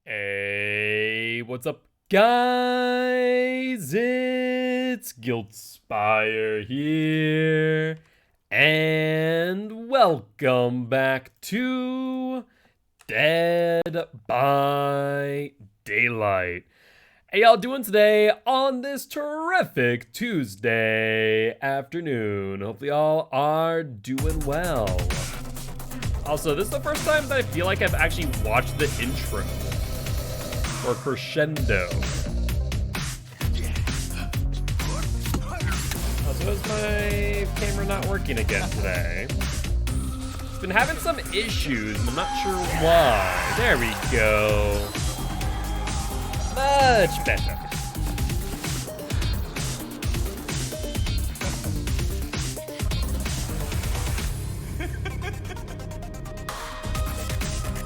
Hey, what's up, guys? It's Guiltspire here, and welcome back to Dead by Daylight. How y'all doing today on this terrific Tuesday afternoon? Hopefully y'all are doing well. Also, this is the first time that I feel like I've actually watched the intro. Or crescendo. Also, is my camera not working again today? It's been having some issues, and I'm not sure why. There we go. Much better.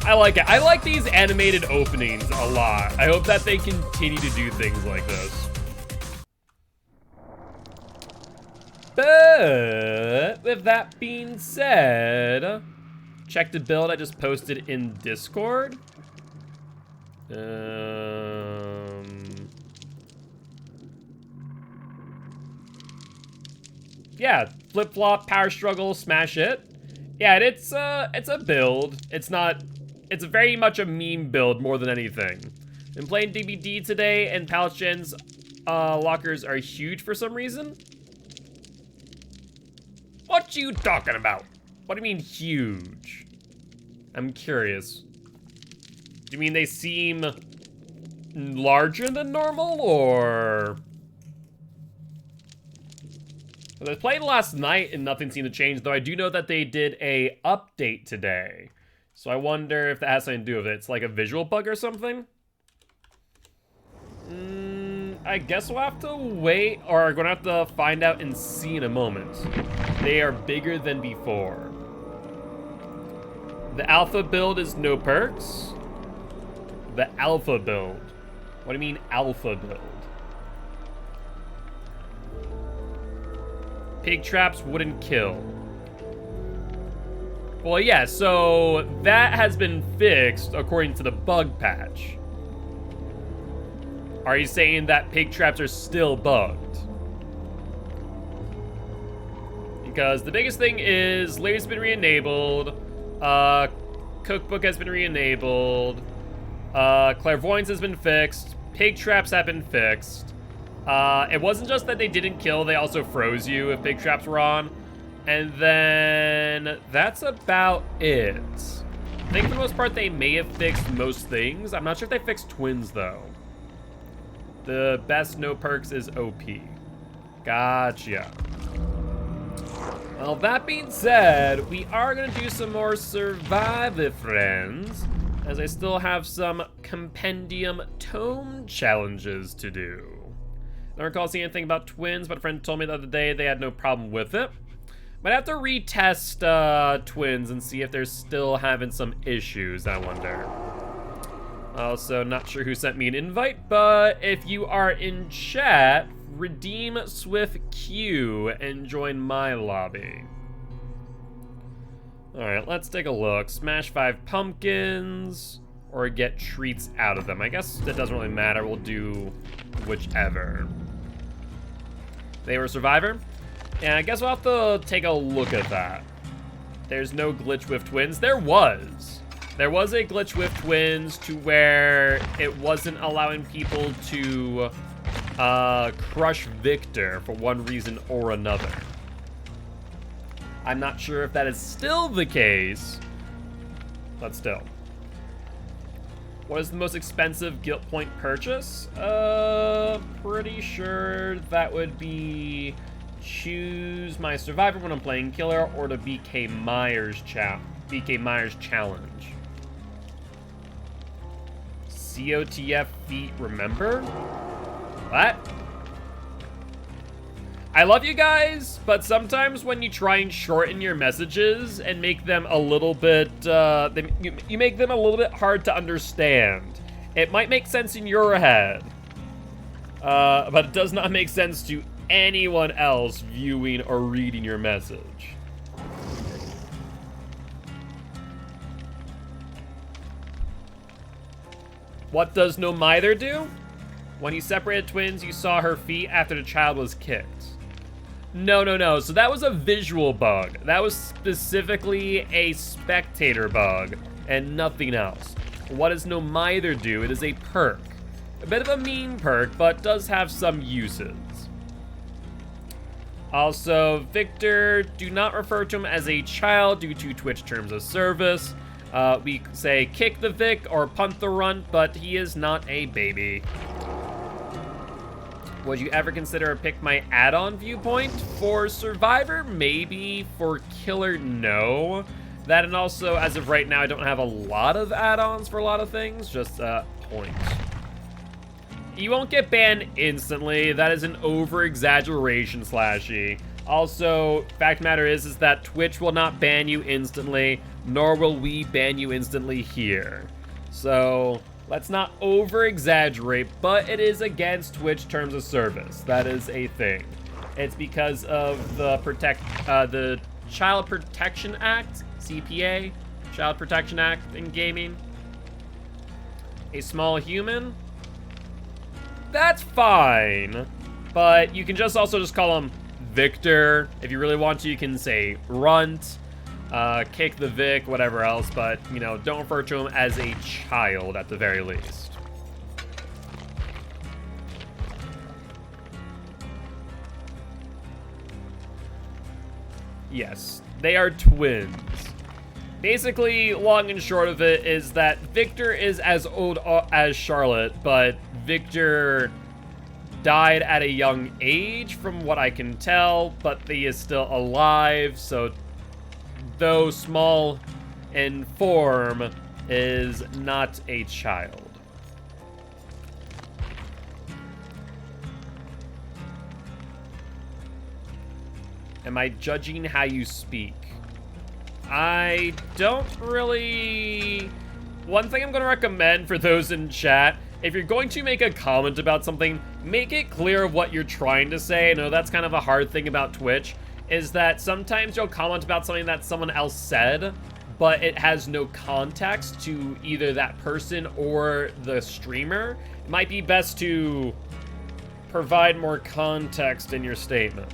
I like it. I like these animated openings a lot. I hope that they continue to do things like this. But with that being said, check the build I just posted in Discord. Yeah, flip-flop, power struggle, smash it. Yeah, it's a build. It's very much a meme build more than anything. Been playing DBD today, and Palace Gen's lockers are huge for some reason. What you talking about? What do you mean huge? I'm curious. Do you mean they seem larger than normal, or? I was playing last night and nothing seemed to change, though I do know that they did a update today. So I wonder if that has something to do with it. It's like a visual bug or something? I guess we'll have to wait, or we're gonna have to find out and see in a moment. They are bigger than before. The alpha build is no perks. The alpha build. What do you mean alpha build? Pig traps wouldn't kill. Well, yeah, so that has been fixed according to the bug patch. Are you saying that pig traps are still bugged? Because the biggest thing is Larry's been re-enabled, Cookbook has been re-enabled, Clairvoyance has been fixed, pig traps have been fixed. It wasn't just that they didn't kill, they also froze you if pig traps were on. And then that's about it. I think for the most part they may have fixed most things. I'm not sure if they fixed twins though. The best no perks is OP. Gotcha. Well, that being said, we are gonna do some more Survive Friends, as I still have some Compendium Tome challenges to do. I don't recall seeing anything about twins, but a friend told me the other day they had no problem with it. Might have to retest twins and see if they're still having some issues, I wonder. Also, not sure who sent me an invite, but if you are in chat, redeem SwiftQ and join my lobby. Alright, let's take a look. Smash 5 pumpkins, or get treats out of them. I guess it doesn't really matter, we'll do whichever. They were Survivor? Yeah, I guess we'll have to take a look at that. There's no glitch with twins. There was. There was a glitch with twins to where it wasn't allowing people to crush Victor for one reason or another. I'm not sure if that is still the case, but still. What is the most expensive guilt point purchase? Pretty sure that would be choose my survivor when I'm playing killer, or the BK Myers challenge. COTF feet, remember? What? I love you guys, but sometimes when you try and shorten your messages and make them a little bit, you make them a little bit hard to understand. It might make sense in your head, but it does not make sense to anyone else viewing or reading your message. What does no mither do? When you separated twins, you saw her feet after the child was kicked. No. So that was a visual bug. That was specifically a spectator bug and nothing else. What does no mither do? It is a perk. A bit of a mean perk, but does have some uses. Also, Victor, do not refer to him as a child due to Twitch terms of service. We say kick the Vic or punt the runt, but he is not a baby. Would you ever consider a pick my add-on viewpoint? For Survivor, maybe. For Killer, no. That, and also, as of right now, I don't have a lot of add-ons for a lot of things, just point. You won't get banned instantly. That is an over-exaggeration, Slashy. Also, fact matter is that Twitch will not ban you instantly, nor will we ban you instantly here. So, let's not over-exaggerate, but it is against Twitch terms of service. That is a thing. It's because of the Child Protection Act, CPA, Child Protection Act in gaming. A small human? That's fine, but you can just also call him Victor. If you really want to, you can say Runt, kick the Vic, whatever else, but, you know, don't refer to him as a child at the very least. Yes, they are twins. Basically, long and short of it is that Victor is as old as Charlotte, but Victor died at a young age from what I can tell, but he is still alive, so though small in form, is not a child. Am I judging how you speak? I don't really... One thing I'm going to recommend for those in chat, if you're going to make a comment about something, make it clear what you're trying to say. I know that's kind of a hard thing about Twitch, is that sometimes you'll comment about something that someone else said, but it has no context to either that person or the streamer. It might be best to provide more context in your statement.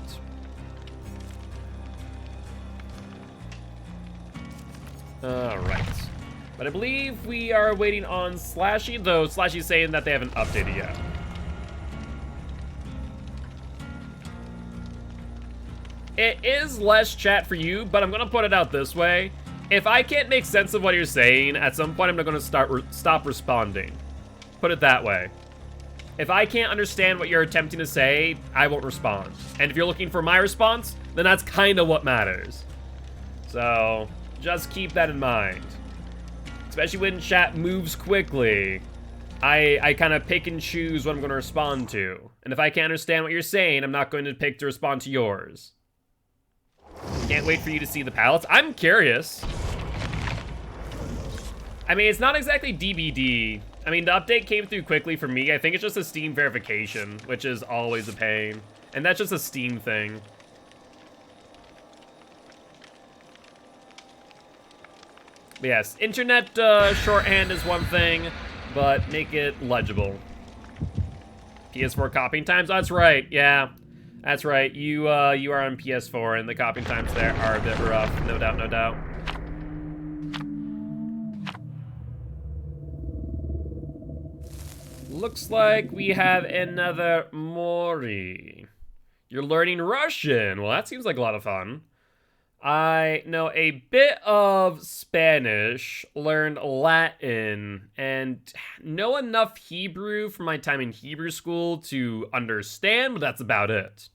Alright. But I believe we are waiting on Slashy, though Slashy's saying that they haven't updated yet. It is less chat for you, but I'm gonna put it out this way. If I can't make sense of what you're saying, at some point I'm gonna stop responding. Put it that way. If I can't understand what you're attempting to say, I won't respond. And if you're looking for my response, then that's kind of what matters. So, just keep that in mind. Especially when chat moves quickly. I kind of pick and choose what I'm going to respond to. And if I can't understand what you're saying, I'm not going to pick to respond to yours. Can't wait for you to see the palettes. I'm curious. I mean, it's not exactly DBD. I mean, the update came through quickly for me. I think it's just a Steam verification, which is always a pain. And that's just a Steam thing. But yes, internet shorthand is one thing, but make it legible. PS4 copying times? That's right, yeah. That's right, you are on PS4 and the copying times there are a bit rough, no doubt, no doubt. Looks like we have another Mori. You're learning Russian. Well, that seems like a lot of fun. I know a bit of Spanish, learned Latin, and know enough Hebrew from my time in Hebrew school to understand, but that's about it.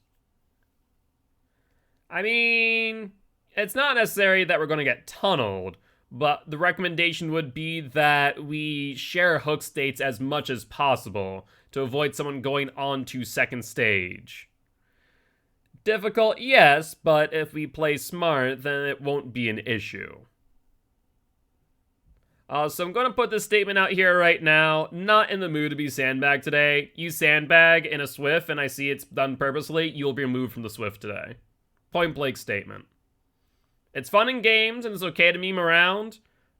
I mean, it's not necessary that we're going to get tunneled, but the recommendation would be that we share hook states as much as possible to avoid someone going on to second stage. Difficult, yes, but if we play smart, then it won't be an issue. So I'm going to put this statement out here right now. Not in the mood to be sandbagged today. You sandbag in a Swift, and I see it's done purposely, you'll be removed from the Swift today. Point blank statement. It's fun in games, and it's okay to meme around,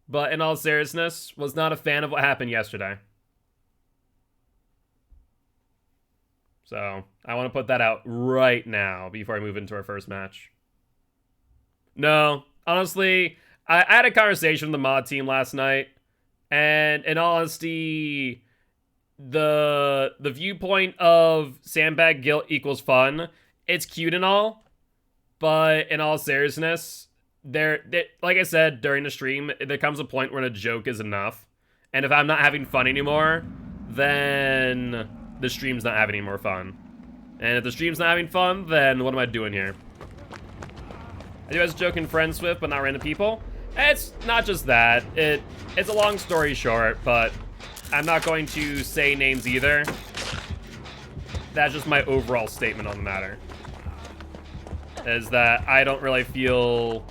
but in all seriousness, was not a fan of what happened yesterday. So I want to put that out right now before I move into our first match. No, honestly, I had a conversation with the mod team last night, and in all honesty, the viewpoint of sandbag guilt equals fun, it's cute and all, but in all seriousness, like I said during the stream, there comes a point where a joke is enough, and if I'm not having fun anymore, then the stream's not having any more fun. And if the stream's not having fun, then what am I doing here? I do have a joking friends with, but not random people. It's not just that. It's a long story short, but I'm not going to say names either. That's just my overall statement on the matter. Is that I don't really feel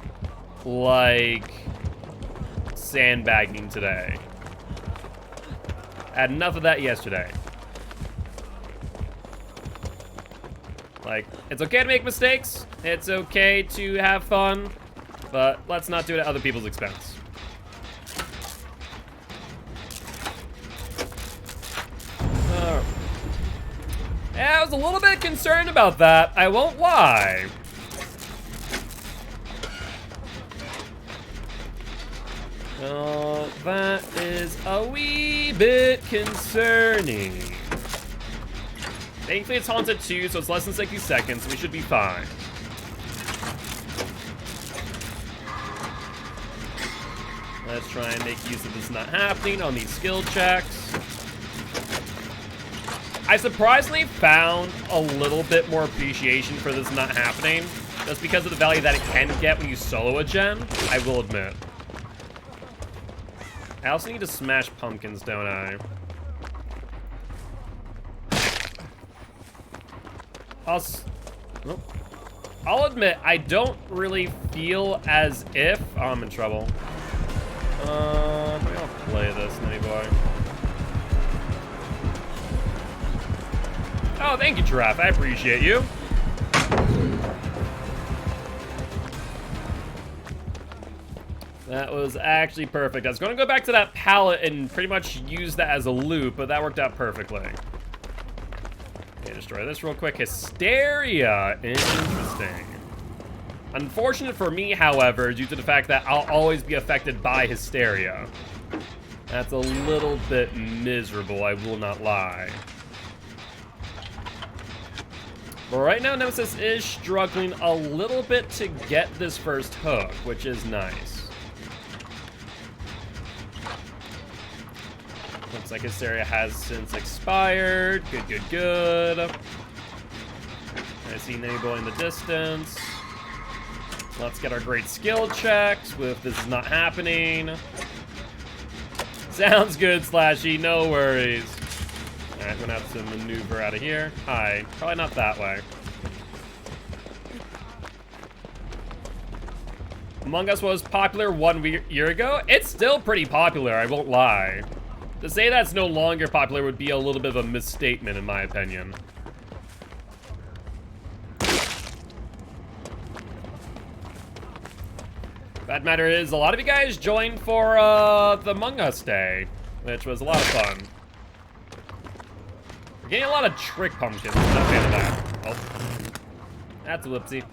like sandbagging today. I had enough of that yesterday. Like, it's okay to make mistakes. It's okay to have fun. But let's not do it at other people's expense. Yeah, I was a little bit concerned about that. I won't lie. Oh, that is a wee bit concerning. Thankfully, it's haunted too, so it's less than 60 seconds. We should be fine. Let's try and make use of this not happening on these skill checks. I surprisingly found a little bit more appreciation for this not happening, just because of the value that it can get when you solo a gen, I will admit. I also need to smash pumpkins, don't I? I'll admit, I don't really feel as if... Oh, I'm in trouble. I'm gonna play this, Nutty Boy. Oh, thank you, Giraffe. I appreciate you. That was actually perfect. I was going to go back to that pallet and pretty much use that as a loop, but that worked out perfectly. Okay, destroy this real quick. Hysteria. Interesting. Unfortunate for me, however, due to the fact that I'll always be affected by hysteria. That's a little bit miserable, I will not lie. But right now, Nemesis is struggling a little bit to get this first hook, which is nice. Looks like hysteria has since expired. Good, good, good. I see Nabo in the distance. Let's get our great skill checks with this is not happening. Sounds good, Slashy, no worries. Alright, I'm gonna have to maneuver out of here. Hi, probably not that way. Among Us was popular 1 year ago. It's still pretty popular, I won't lie. To say that's no longer popular would be a little bit of a misstatement in my opinion. Bad matter is, a lot of you guys joined for the Among Us Day, which was a lot of fun. We're getting a lot of trick pumpkins. I'm not a fan of that. Oh, that's a whoopsie.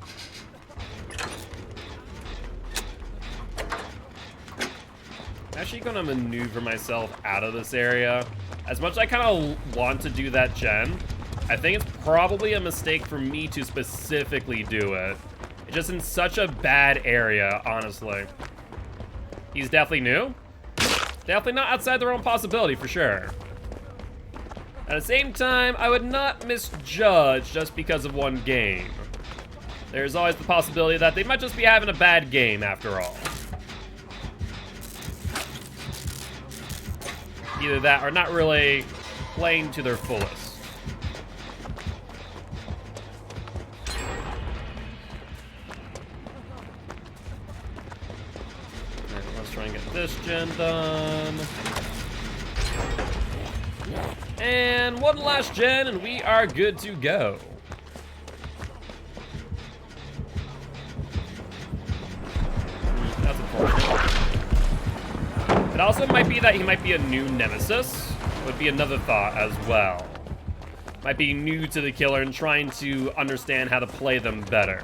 I'm actually gonna maneuver myself out of this area. As much as I kind of want to do that gen, I think it's probably a mistake for me to specifically do it. It's just in such a bad area, honestly. He's definitely new. Definitely not outside the realm of possibility, for sure. At the same time, I would not misjudge just because of one game. There's always the possibility that they might just be having a bad game after all. Either that or not really playing to their fullest. Try and get this gen done. And one last gen and we are good to go. That's important. It also might be that he might be a new nemesis. Would be another thought as well. might be new to the killer and trying to understand how to play them better.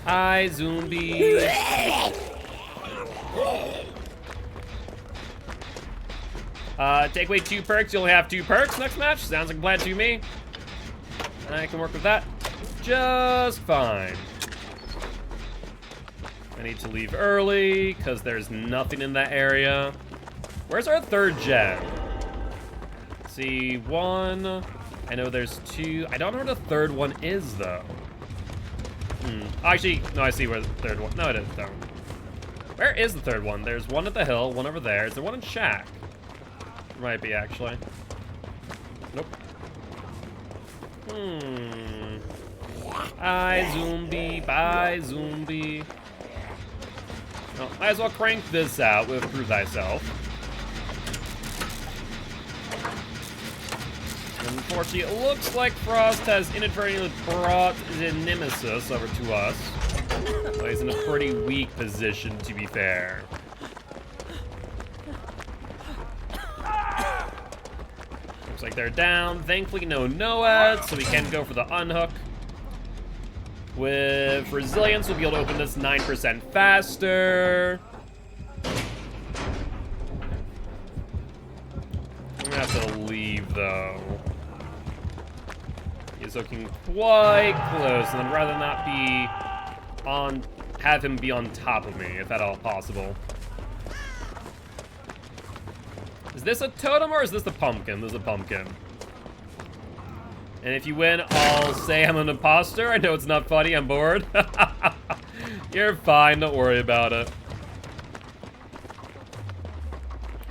Hi, zombie. Take away 2 perks, you only have 2 perks next match. Sounds like a plan to me. I can work with that just fine. I need to leave early, because there's nothing in that area. Where's our 3rd gen? Let's see, 1. I know there's 2. I don't know where the 3rd one is, though. Actually, no, I see where the 3rd one... No, it isn't, though. Where is the 3rd one? There's one at the hill, one over there. Is there one in Shack? There might be, actually. Nope. Hi, zombie. Bye, zombie. Well, might as well crank this out with Prove Thyself. Unfortunately, it looks like Frost has inadvertently brought the Nemesis over to us. So he's in a pretty weak position, to be fair. Looks like they're down. Thankfully, no Noads, so we can go for the unhook. With Resilience, we'll be able to open this 9% faster. I'm gonna have to leave, though. He's looking quite close, and then rather not be on, have him be on top of me, if at all possible. Is this a totem or is this the pumpkin? This is a pumpkin. And if you win, I'll say I'm an imposter. I know it's not funny, I'm bored. You're fine, don't worry about it.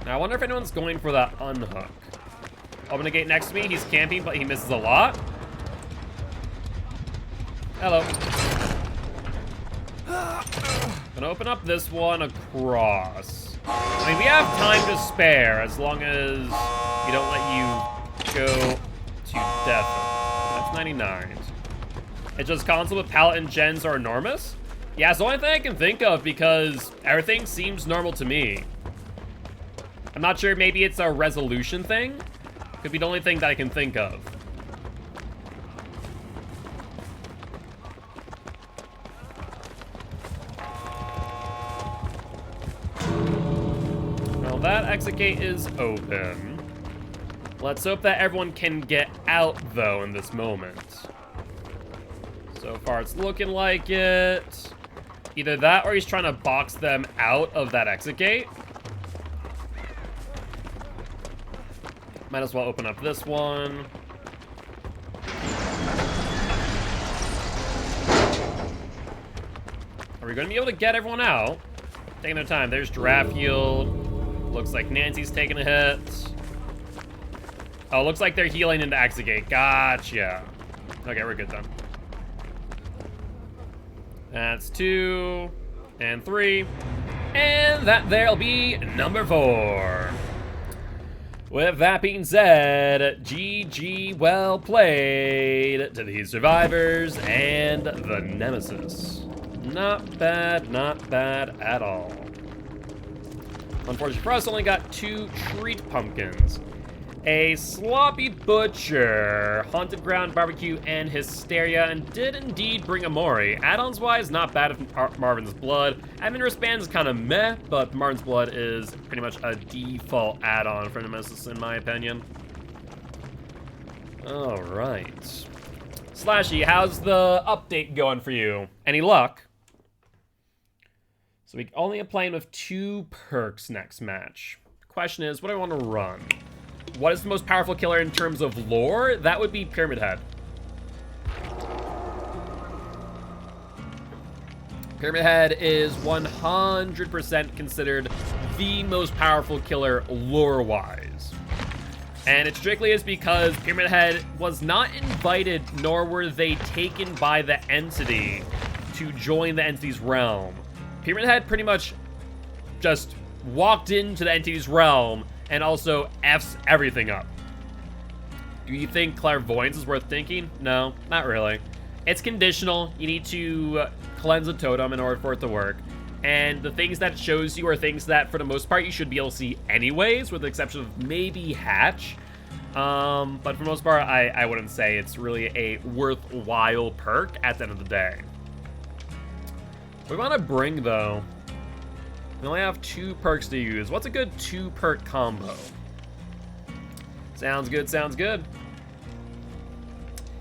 Now, I wonder if anyone's going for that unhook. Open a gate next to me, he's camping, but he misses a lot. Hello. Gonna open up this one across. I mean, we have time to spare as long as we don't let you go to death. That's 99. It's just console with palette and gens are enormous? Yeah, it's the only thing I can think of because everything seems normal to me. I'm not sure, maybe it's a resolution thing? Could be the only thing that I can think of. Well, that exit gate is open. Let's hope that everyone can get out, though, in this moment. So far, it's looking like it. Either that or he's trying to box them out of that exit gate. Might as well open up this one. Are we going to be able to get everyone out? Taking their time. There's Draft Yield. Looks like Nancy's taking a hit. Oh, looks like they're healing into exit gate. Gotcha. Okay, we're good then. That's 2 and 3. And that there'll be number 4. With that being said, GG, well played to the survivors and the Nemesis. Not bad at all. Unfortunately for us, only got 2 treat pumpkins. A Sloppy Butcher, Haunted Ground, Barbecue, and Hysteria, and did indeed bring a Mori. Add-ons wise, not bad with Marvin's Blood. Admin wristband is kind of meh, but Marvin's Blood is pretty much a default add-on for Nemesis, in my opinion. All right. Slashy, how's the update going for you? Any luck? So we only are playing with 2 perks next match. Question is, what do I want to run? What is the most powerful killer in terms of lore? That would be Pyramid Head. Pyramid Head is 100% considered the most powerful killer lore-wise. And it strictly is because Pyramid Head was not invited, nor were they taken by the entity to join the entity's realm. Pyramid Head pretty much just walked into the entity's realm and also F's everything up. Do you think Clairvoyance is worth thinking? No, not really. It's conditional. You need to cleanse a totem in order for it to work. And the things that it shows you are things that, for the most part, you should be able to see anyways, with the exception of maybe Hatch. But for the most part, I wouldn't say it's really a worthwhile perk at the end of the day. We want to bring, though. We only have 2 perks to use. What's a good 2-perk combo? Sounds good, sounds good.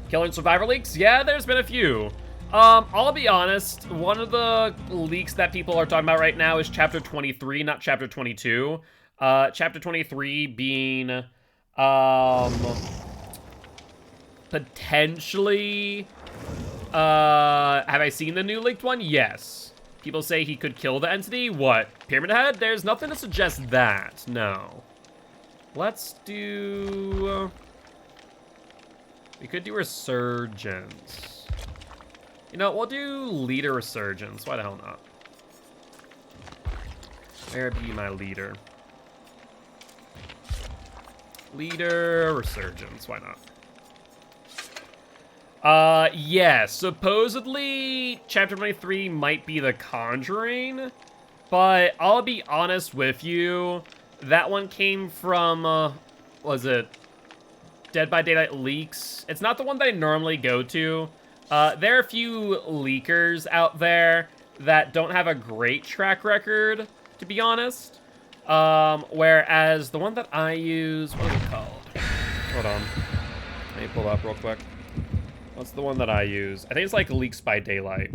Killer and Survivor leaks? Yeah, there's been a few. I'll be honest, one of the leaks that people are talking about right now is Chapter 23, not Chapter 22. Chapter 23 being, potentially, have I seen the new leaked one? Yes. People say he could kill the entity. What? Pyramid Head? There's nothing to suggest that. No. Let's do... we could do Resurgence. You know, we'll do Leader Resurgence. Why the hell not? Where be my leader? Leader Resurgence. Why not? Yeah, supposedly Chapter 23 might be The Conjuring, but I'll be honest with you, that one came from, was it Dead by Daylight leaks? It's not the one that I normally go to. There are a few leakers out there that don't have a great track record, to be honest. Whereas the one that I use, what is it called? Hold on. Let me pull up real quick. What's the one that I use? I think it's like Leaks by Daylight.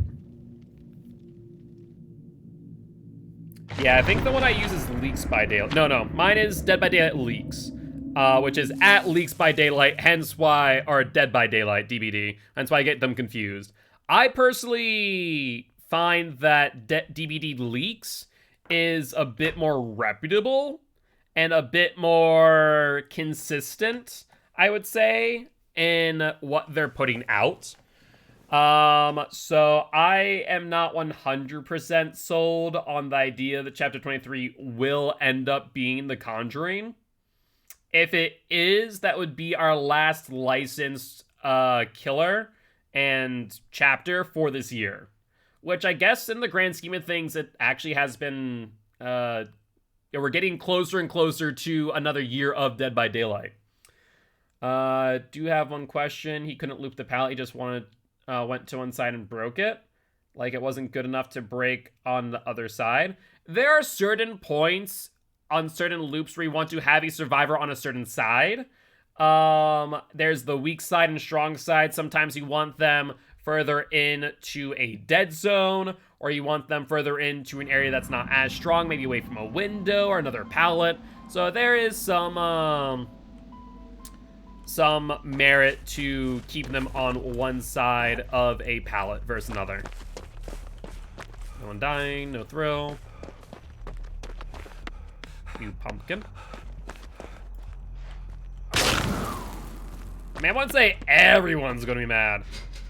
Yeah, I think the one I use is Leaks by Daylight. No, mine is Dead by Daylight Leaks, which is at Leaks by Daylight, hence why, or Dead by Daylight, DBD, hence why I get them confused. I personally find that DBD Leaks is a bit more reputable and a bit more consistent, I would say, in what they're putting out. So I am not 100% sold on the idea that Chapter 23 will end up being The Conjuring. If it is, that would be our last licensed killer and chapter for this year. Which I guess in the grand scheme of things, it actually has been... we're getting closer and closer to another year of Dead by Daylight. Do have one question. He couldn't loop the pallet. He just went to one side and broke it. Like it wasn't good enough to break on the other side. There are certain points on certain loops where you want to have a survivor on a certain side. There's the weak side and strong side. Sometimes you want them further into a dead zone, or you want them further into an area that's not as strong, maybe away from a window or another pallet. So there is some merit to keeping them on one side of a pallet versus another. No one dying, no thrill. You pumpkin. I mean, I wouldn't say everyone's gonna be mad.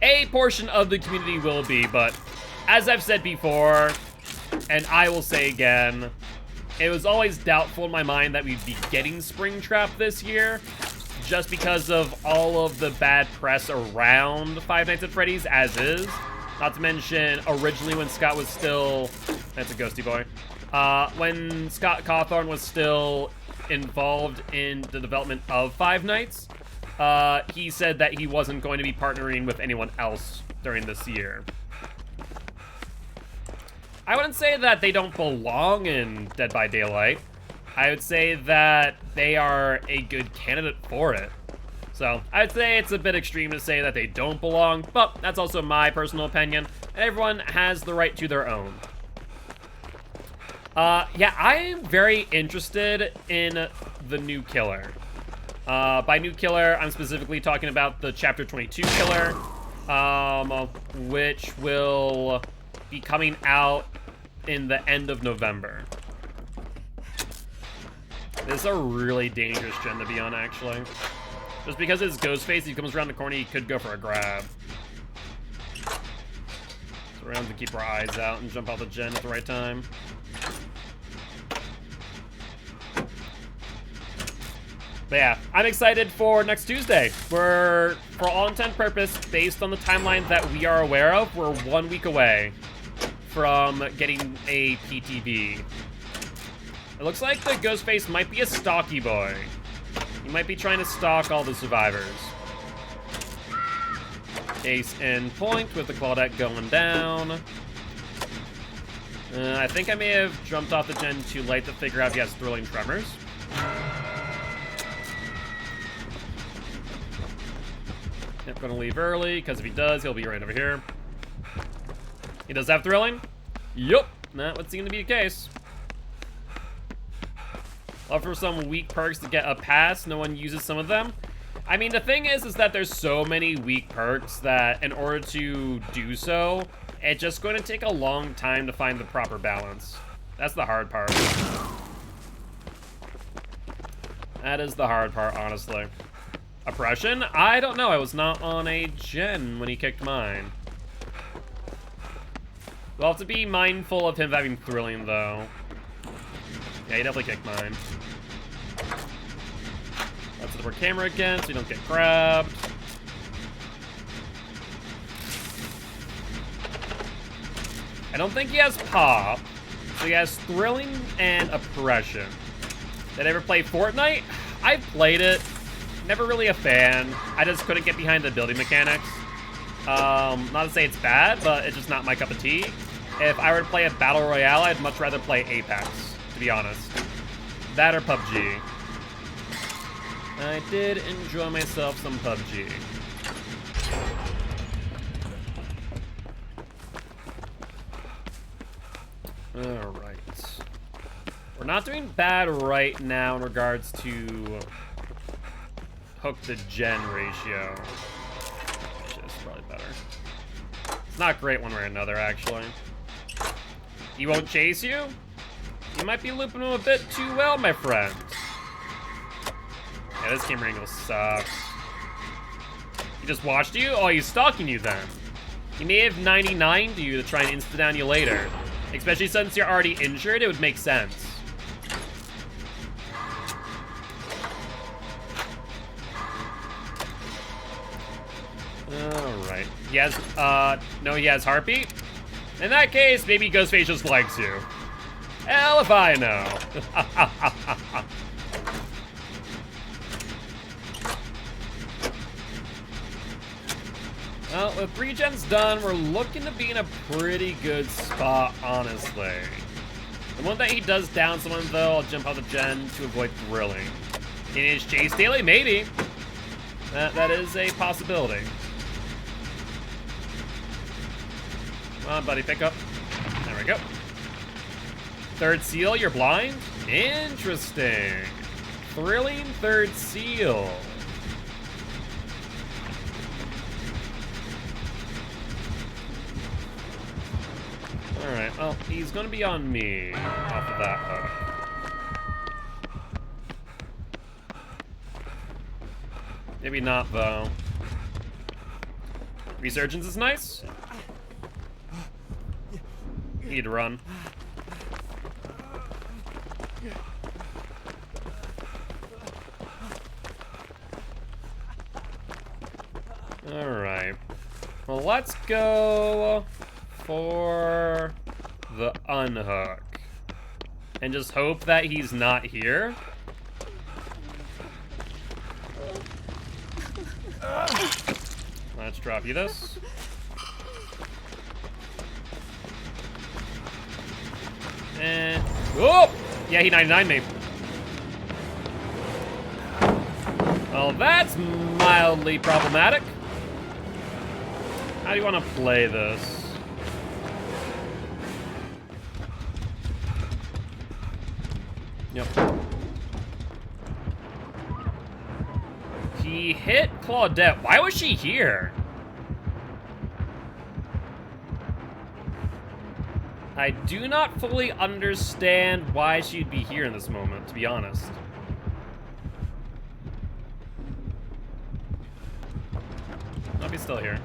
A portion of the community will be, but as I've said before, and I will say again, it was always doubtful in my mind that we'd be getting Springtrap this year, just because of all of the bad press around Five Nights at Freddy's as is. Not to mention, originally when Scott was still... That's a ghosty boy. When Scott Cawthorn was still involved in the development of Five Nights, he said that he wasn't going to be partnering with anyone else during this year. I wouldn't say that they don't belong in Dead by Daylight. I would say that they are a good candidate for it. So, I'd say it's a bit extreme to say that they don't belong, but that's also my personal opinion, and everyone has the right to their own. Yeah, I am very interested in the new killer. By new killer, I'm specifically talking about the Chapter 22 killer, which will be coming out in the end of November. This is a really dangerous gen to be on, actually. Just because it's Ghostface, he comes around the corner, he could go for a grab. So we're going to keep our eyes out and jump out the gen at the right time. But yeah, I'm excited for next Tuesday. For all intent and purpose, based on the timeline that we are aware of, we're 1 week away from getting a PTB. It looks like the Ghostface might be a stalky boy. He might be trying to stalk all the survivors. Case in point with the Claudette going down. I think I may have jumped off the gen too late to figure out if he has thrilling tremors. Yep, gonna leave early, because if he does, he'll be right over here. He does have thrilling? Yup, that would seem to be the case. Love for some weak perks to get a pass. No one uses some of them. I mean, the thing is that there's so many weak perks that in order to do so, it's just going to take a long time to find the proper balance. That's the hard part. That is the hard part, honestly. Oppression? I don't know. I was not on a gen when he kicked mine. We'll have to be mindful of him having thrilling, though. Yeah, he definitely kicked mine. Let's set up our camera again so we don't get grabbed. I don't think he has pop, so he has thrilling and oppression. Did I ever play Fortnite? I've played it. Never really a fan. I just couldn't get behind the building mechanics. Not to say it's bad, but it's just not my cup of tea. If I were to play a Battle Royale, I'd much rather play Apex, to be honest. That or PUBG. I did enjoy myself some PUBG. Alright. We're not doing bad right now in regards to hook to gen ratio. Which is probably better. It's not great one way or another, actually. He won't chase you? You might be looping him a bit too well, my friend. Yeah, this camera angle sucks. He just watched you? Oh, he's stalking you then. He may have 99'd you to try and insta-down you later. Especially since you're already injured, it would make sense. Alright. He has, no, he has Heartbeat? In that case, maybe Ghostface just likes you. Hell if I know. Well, with 3 gens done, we're looking to be in a pretty good spot, honestly. The one that he does down someone, though, I'll jump out the gen to avoid thrilling. In his chase daily, maybe. That is a possibility. Come on, buddy, pick up. There we go. Third seal, you're blind? Interesting. Thrilling third seal. Alright, well, he's gonna be on me off of that hook. Maybe not, though. Resurgence is nice. Need to run. Alright. Well, let's go for the unhook. And just hope that he's not here. Let's drop you this. And oh, yeah, he 99'd me. Well, that's mildly problematic. How do you want to play this? Yep. He hit Claudette. Why was she here? I do not fully understand why she'd be here in this moment, to be honest. I'll be still here.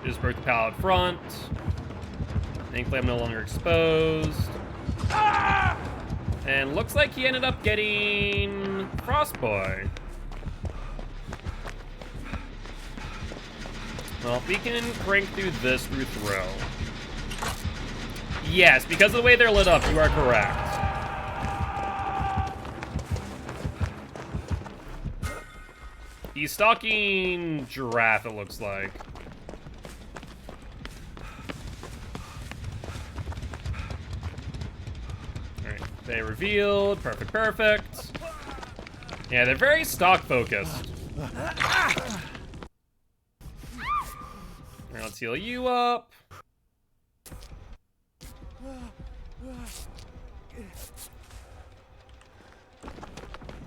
Just broke the pallet front. Thankfully, I'm no longer exposed. And looks like he ended up getting Frostboy. Well, we can crank through this through throw. Yes, because of the way they're lit up, you are correct. He's stalking Giraffe, it looks like. Alright, they revealed. Perfect, perfect. Yeah, they're very stock focused. Alright, let's heal you up.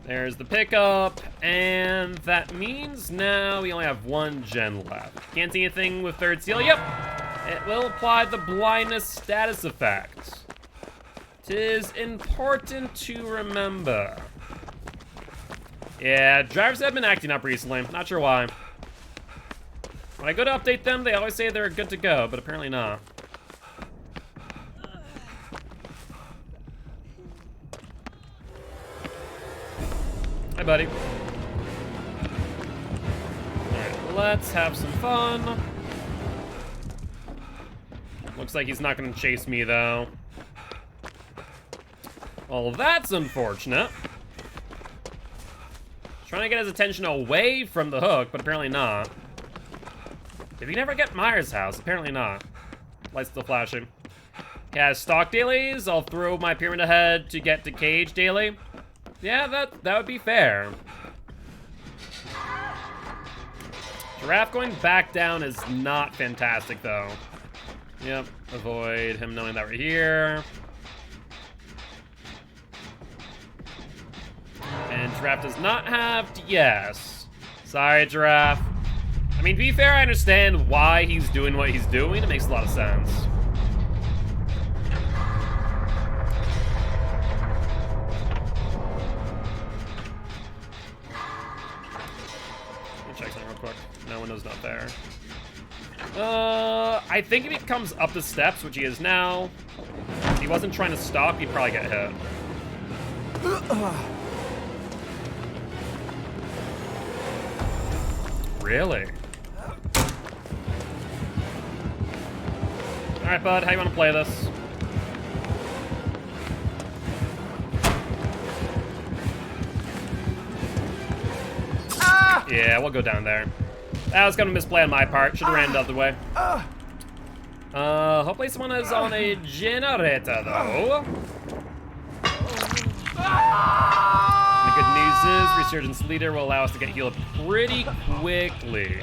There's the pickup, and that means now we only have one gen left. Can't see anything with third seal. Yep, it will apply the blindness status effect. Tis important to remember. Yeah, drivers have been acting up recently. Not sure why. When I go to update them, they always say they're good to go, but apparently not. Hi, buddy. Alright, let's have some fun. Looks like he's not gonna chase me, though. Well, that's unfortunate. Trying to get his attention away from the hook, but apparently not. Did we never get Myers' house? Apparently not. Light's still flashing. Yeah, stock dailies. I'll throw my pyramid ahead to get to cage daily. Yeah, that would be fair. Giraffe going back down is not fantastic, though. Yep, avoid him knowing that we're here. And Giraffe does not have DS. Sorry, Giraffe. I mean, to be fair, I understand why he's doing what he's doing. It makes a lot of sense. Check something real quick. No, window's not there. I think if he comes up the steps, which he is now, if he wasn't trying to stop, he'd probably get hit. Really? Alright, bud, how you want to play this? Yeah, we'll go down there. That was kind of a misplay on my part. Should have ran the other way. Hopefully someone is on a generator, though. The good news is Resurgence Leader will allow us to get healed pretty quickly.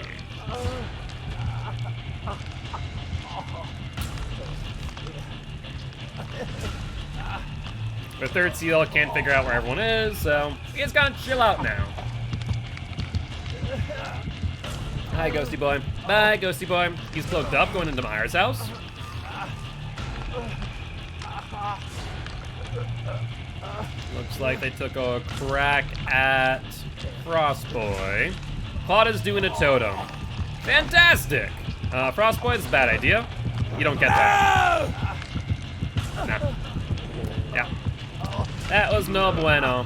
The third seal can't figure out where everyone is, so he's gonna chill out now. Hi, Ghosty Boy. Bye, Ghosty Boy. He's cloaked up, going into Myers' house. Looks like they took a crack at Frost Boy. Claude is doing a totem. Fantastic! Frost Boy is a bad idea. You don't get that. Nah. Yeah. That was no bueno.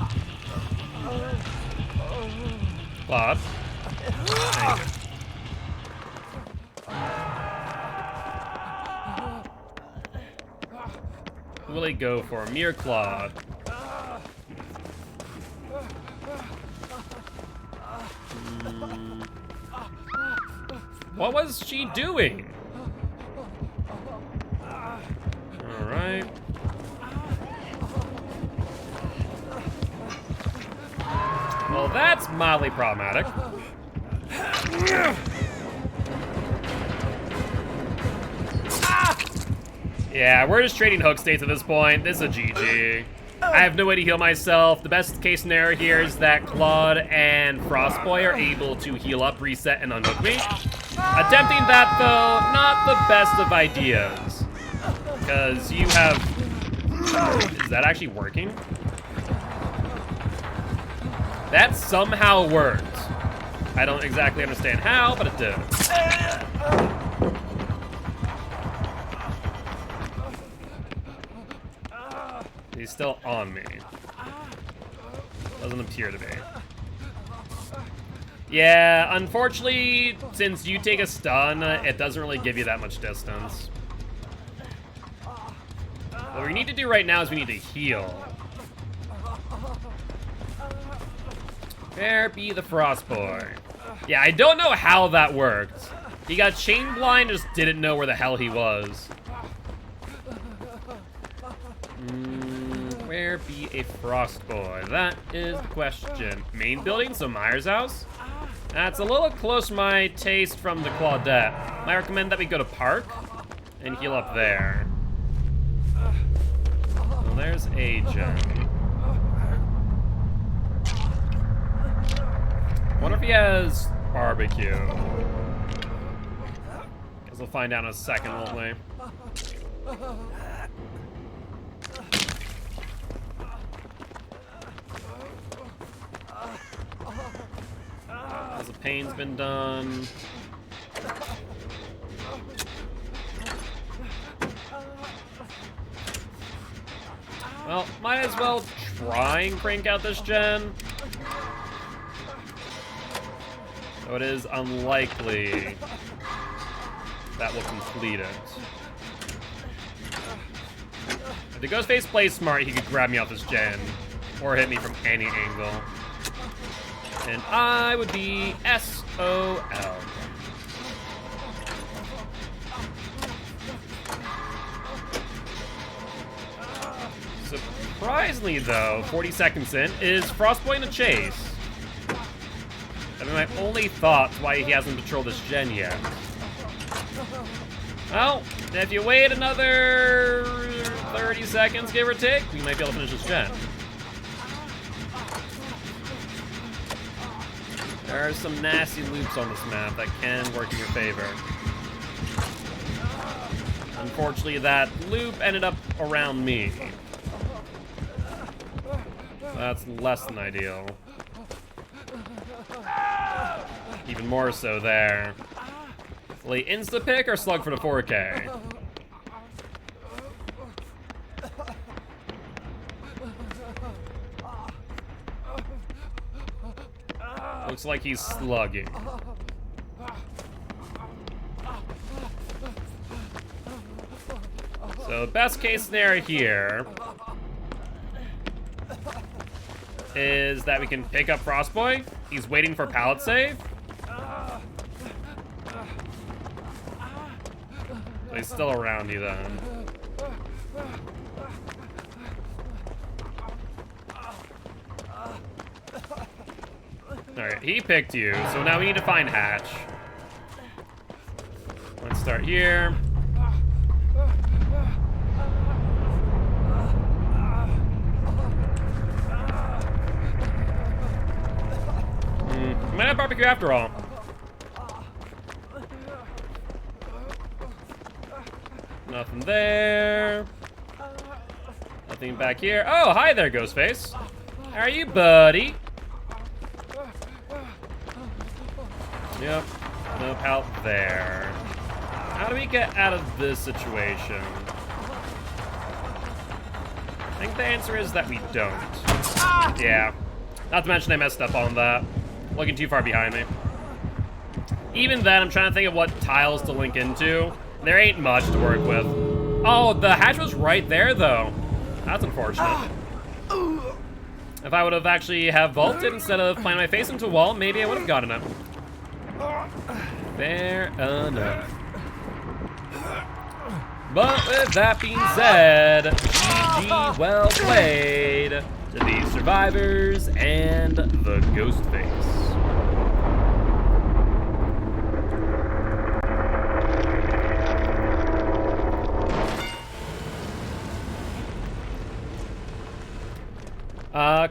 Claude. Thank you. Who will he go for? Mere Claude. What was she doing? Alright. Well, that's mildly problematic. Yeah, we're just trading hook states at this point. This is a GG. I have no way to heal myself. The best case scenario here is that Claude and Frostboy are able to heal up, reset, and unhook me. Attempting that, though, not the best of ideas. Because you have... Is that actually working? That somehow worked. I don't exactly understand how, but it did. He's still on me. Doesn't appear to be. Yeah, unfortunately, since you take a stun, it doesn't really give you that much distance. What we need to do right now is we need to heal. Where be the Frostboy? Yeah, I don't know how that worked. He got chain blind, just didn't know where the hell he was. Where be a Frostboy? That is the question. Main building, so Myers' house? That's a little close to my taste from the Claudette. I recommend that we go to Park and heal up there. Well, there's Agent. Wonder if he has barbecue. Guess we'll find out in a second, won't we? As the pain's been done. Well, might as well try and crank out this gen. So it is unlikely that will complete it. If the Ghostface plays smart, he could grab me off this gen or hit me from any angle. And I would be SOL. Surprisingly, though, 40 seconds in, is Frostboy in a chase. I mean, my only thought why he hasn't patrolled this gen yet. Well, if you wait another 30 seconds, give or take, we might be able to finish this gen. There are some nasty loops on this map that can work in your favor. Unfortunately, that loop ended up around me. That's less than ideal. Even more so there. Will he insta-pick or slug for the 4K? Looks like he's slugging. So best case scenario here is that we can pick up Frostboy. He's waiting for pallet save. So he's still around you then. Alright, he picked you, so now we need to find Hatch. Let's start here. Might have barbecue after all. Nothing there. Nothing back here. Oh, hi there, Ghostface. How are you, buddy? Yep. Nope, out there. How do we get out of this situation? I think the answer is that we don't. Yeah. Not to mention I messed up on that. Looking too far behind me. Even then, I'm trying to think of what tiles to link into. There ain't much to work with. Oh, the hatch was right there, though. That's unfortunate. If I would have actually have vaulted instead of planting my face into a wall, maybe I would have gotten it. Fair enough. But with that being said, GG, well played to the survivors and the Ghostface.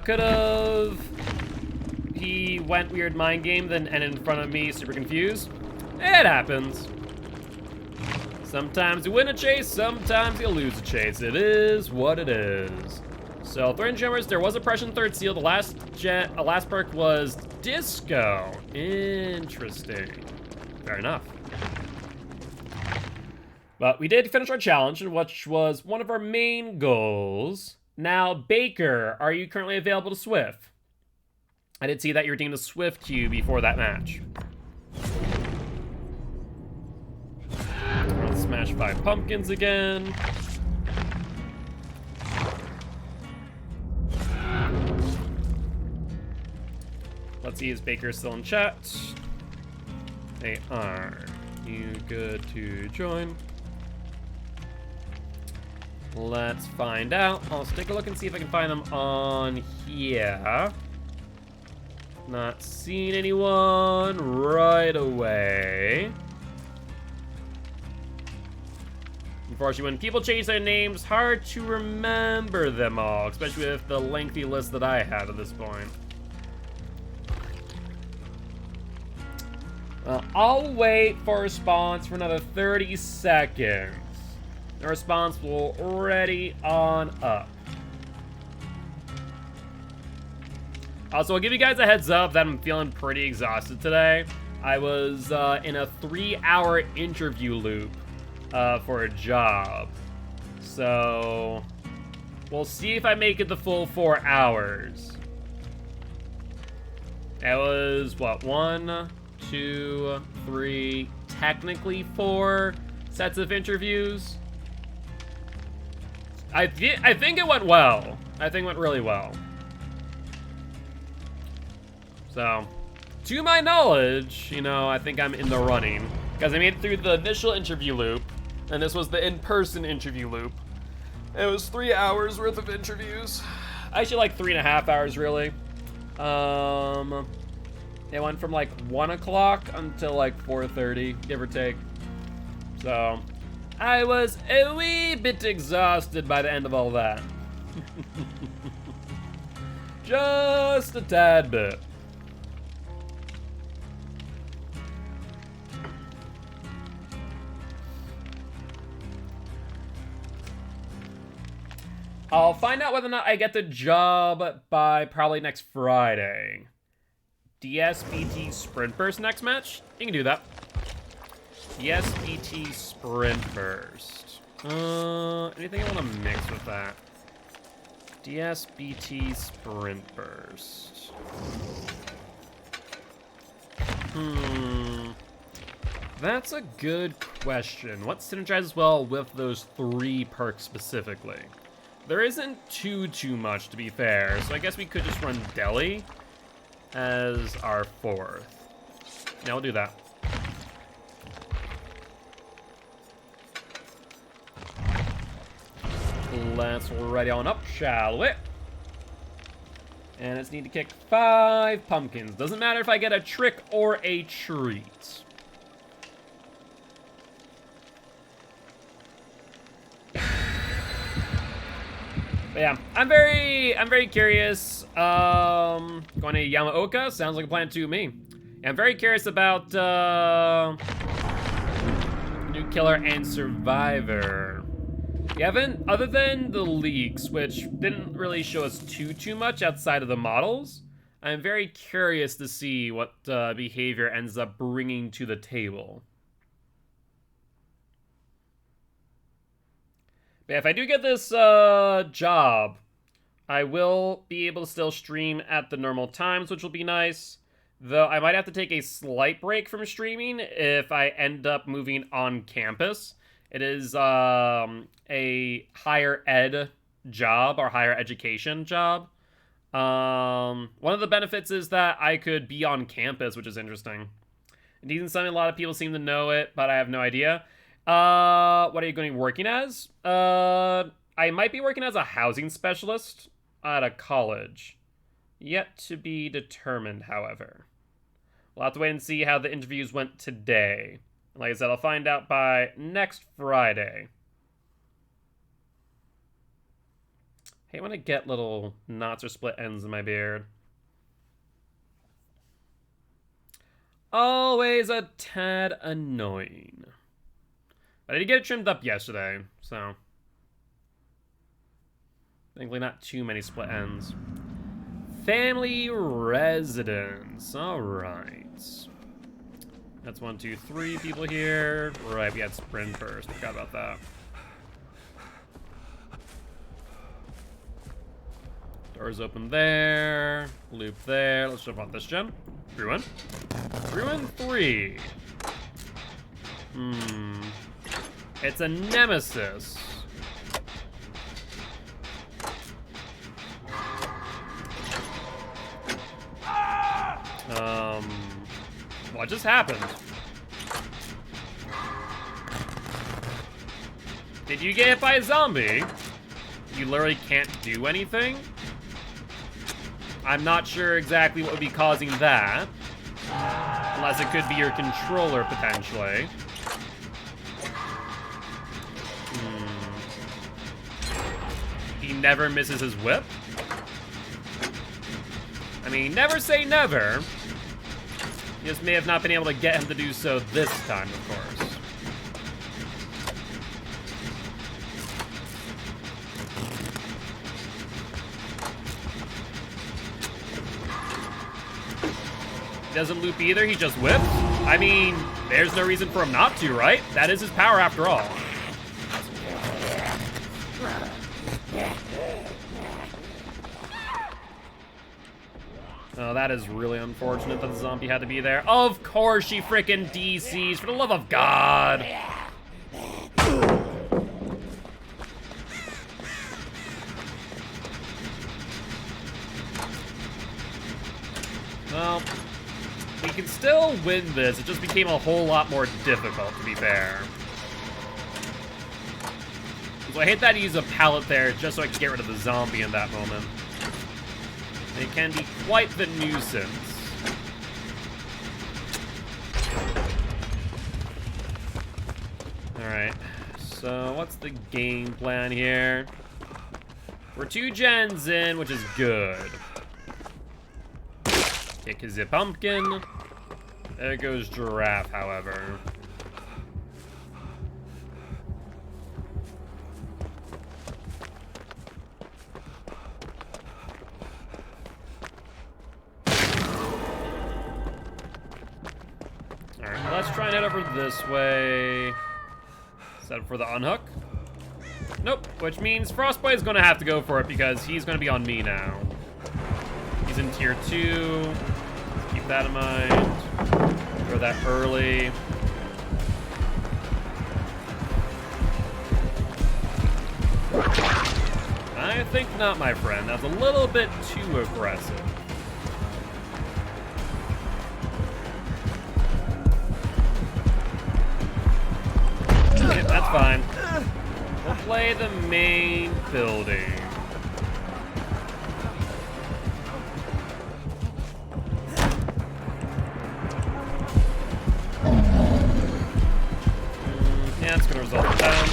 Could've... He went weird mind game, then ended in front of me, super confused. It happens. Sometimes you win a chase, sometimes you lose a chase. It is what it is. So, Thread and Jammers, there was a Prussian third seal. The last perk was Disco. Interesting. Fair enough. But we did finish our challenge, which was one of our main goals. Now, Baker, are you currently available to Swift? I did see that you redeemed a Swift queue before that match. Let's smash 5 pumpkins again. Let's see, is Baker still in chat? They are. You good to join? Let's find out. I'll take a look and see if I can find them on here. Not seeing anyone right away. Unfortunately, when people change their names, hard to remember them all, especially with the lengthy list that I had at this point. I'll wait for a response for another 30 seconds. The response will ready on up. Also, I'll give you guys a heads up that I'm feeling pretty exhausted today. I was in a 3-hour interview loop for a job. So, we'll see if I make it the full 4 hours. That was, what, 1, 2, 3, technically 4 sets of interviews. I think it went well. I think it went really well. So, to my knowledge, you know, I think I'm in the running. Because I made it through the initial interview loop, and this was the in-person interview loop. It was 3 hours worth of interviews. Actually, like 3.5 hours, really. It went from like 1 o'clock until like 4:30, give or take. So, I was a wee bit exhausted by the end of all that. Just a tad bit. I'll find out whether or not I get the job by probably next Friday. DSBT Sprint Burst next match? You can do that. DSBT Sprint Burst. Anything I want to mix with that? DSBT Sprint Burst. That's a good question. What synergizes well with those 3 perks specifically? There isn't too much, to be fair, so I guess we could just run Deli as our 4th. Yeah, we'll do that. Let's ready on up, shall we? And it's need to kick 5 pumpkins. Doesn't matter if I get a trick or a treat. But yeah, I'm very curious. Going to Yamaoka sounds like a plan to me. Yeah, I'm very curious about New Killer and Survivor. We haven't, other than the leaks, which didn't really show us too much outside of the models. I'm very curious to see what behavior ends up bringing to the table. But if I do get this job, I will be able to still stream at the normal times, which will be nice. Though I might have to take a slight break from streaming if I end up moving on campus. It is a higher ed job or higher education job. One of the benefits is that I could be on campus, which is interesting. It isn't something a lot of people seem to know it, but I have no idea. What are you going to be working as? I might be working as a housing specialist at a college. Yet to be determined, however. We'll have to wait and see how the interviews went today. Like I said, I'll find out by next Friday. Hey, I want to get little knots or split ends in my beard. Always a tad annoying. But I did get it trimmed up yesterday, so thankfully not too many split ends. Family residence. All right. That's 1, 2, 3 people here. Right, we had sprint first. Forgot about that. Doors open there. Loop there. Let's jump on this gen. 3-1. 3-1-3. It's a nemesis. What just happened? Did you get hit by a zombie? You literally can't do anything? I'm not sure exactly what would be causing that. Unless it could be your controller, potentially. He never misses his whip? I mean, never say never. You just may have not been able to get him to do so this time, of course. He doesn't loop either, he just whips. I mean, there's no reason for him not to, right? That is his power after all. Oh, that is really unfortunate that the zombie had to be there. Of course she frickin' DCs, for the love of God. Well, we can still win this. It just became a whole lot more difficult, to be fair. So I hate that he used a pallet there just so I could get rid of the zombie in that moment. It can be quite the nuisance. Alright, so what's the game plan here? We're 2 gens in, which is good. Kick the pumpkin. There goes Giraffe, however. Alright, let's try and head over this way. Set up for the unhook. Nope, which means Frostbite is going to have to go for it because he's going to be on me now. He's in tier 2. Let's keep that in mind. Throw that early. I think not, my friend. That's a little bit too aggressive. Okay, that's fine. We'll play the main building. Yeah, it's gonna result in down.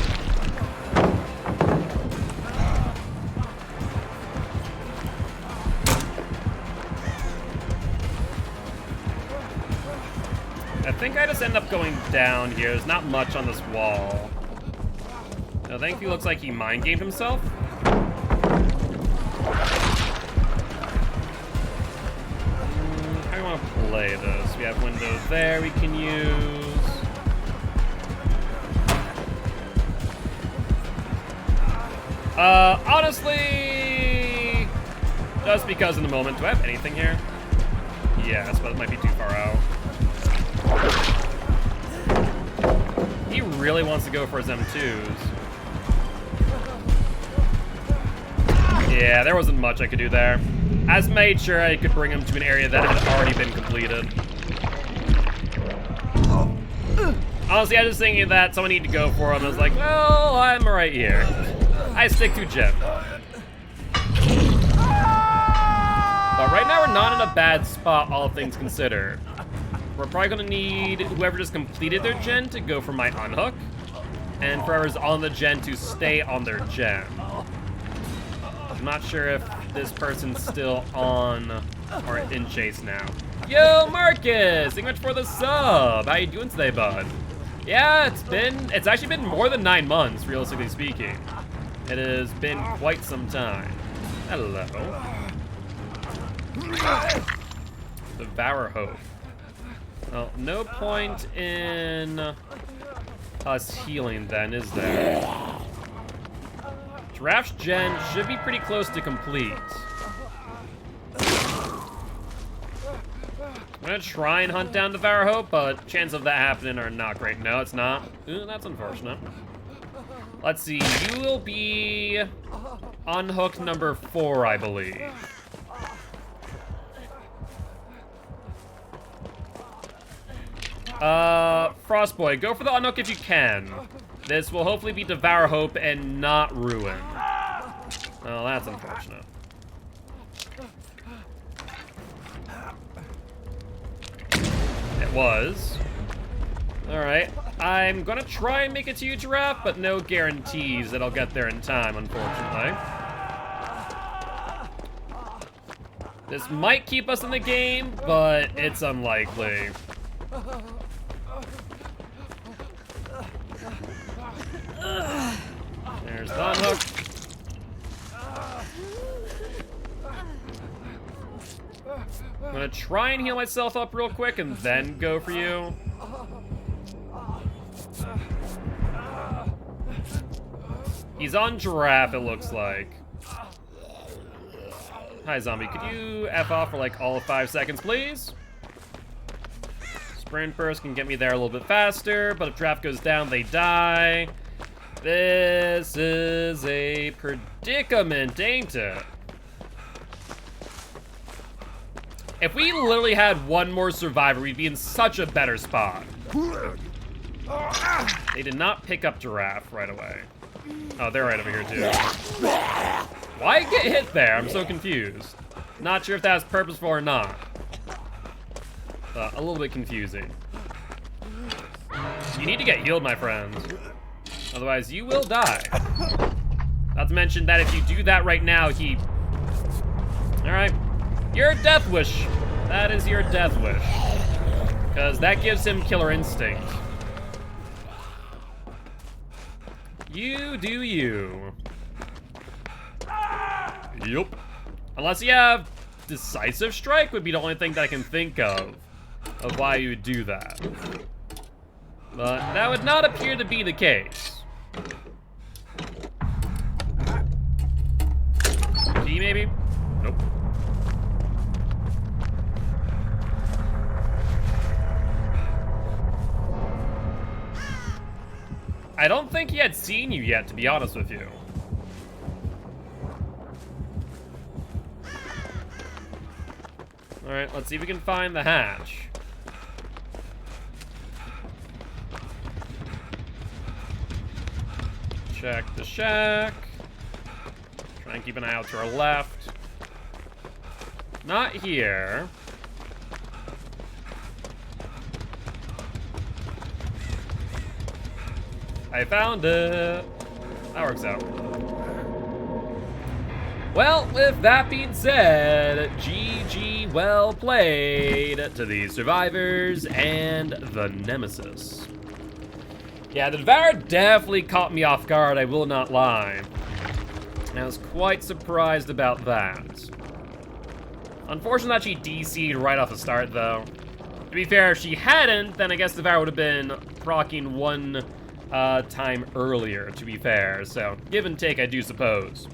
I think I just end up going down here. There's not much on this wall. I think he looks like he mind gamed himself. How do you want to play this? We have windows there we can use. Honestly, just because in the moment. Do I have anything here? Yes, but it might be too far out. He really wants to go for his M2s. Yeah, there wasn't much I could do there. I just made sure I could bring him to an area that had already been completed. Honestly, I was just thinking that someone needed to go for him. I was like, well, I'm right here. I stick to Jen. But right now we're not in a bad spot, all things considered. We're probably gonna need whoever just completed their gen to go for my unhook, and for whoever's on the gen to stay on their gen. I'm not sure if this person's still on or in chase now. Yo, Marcus! Thank you much for the sub. How you doing today, bud? Yeah, it's actually been more than 9 months, realistically speaking. It has been quite some time. Hello. Devour Hope. Well, no point in us healing then, is there? Giraffe's gen should be pretty close to complete. gonna try and hunt down Devour Hope, but chances of that happening are not great. No, it's not. Ooh, that's unfortunate. Let's see, you will be unhook number 4, I believe. Frostboy, go for the unhook if you can. This will hopefully be Devour Hope and not Ruin. Oh, that's unfortunate. It was. Alright, I'm gonna try and make it to you, Giraffe, but no guarantees that I'll get there in time, unfortunately. This might keep us in the game, but it's unlikely. There's the unhook. I'm gonna try and heal myself up real quick and then go for you. He's on Giraffe, it looks like. Hi, zombie. Could you F off for like all of 5 seconds, please? Sprint burst can get me there a little bit faster, but if Giraffe goes down, they die. This is a predicament, ain't it? If we literally had one more survivor, we'd be in such a better spot. They did not pick up Giraffe right away. Oh, they're right over here too. Why get hit there? I'm so confused. Not sure if that was purposeful or not. A little bit confusing. You need to get healed, my friend. Otherwise, you will die. Not to mention that if you do that right now, he... Alright. Your death wish. That is your death wish. Because that gives him killer instinct. You do you. Yup. Unless you have Decisive Strike would be the only thing that I can think of why you would do that. But that would not appear to be the case. G maybe? Nope. I don't think he had seen you yet, to be honest with you. All right, let's see if we can find the hatch. Check the shack. Try and keep an eye out to our left. Not here. I found it. That works out. Well, with that being said, GG well played to the survivors and the Nemesis. Yeah, the Devour definitely caught me off guard, I will not lie. I was quite surprised about that. Unfortunate that she DC'd right off the start, though. To be fair, if she hadn't, then I guess the Devour would have been proccing one time earlier, to be fair. So, give and take, I do suppose.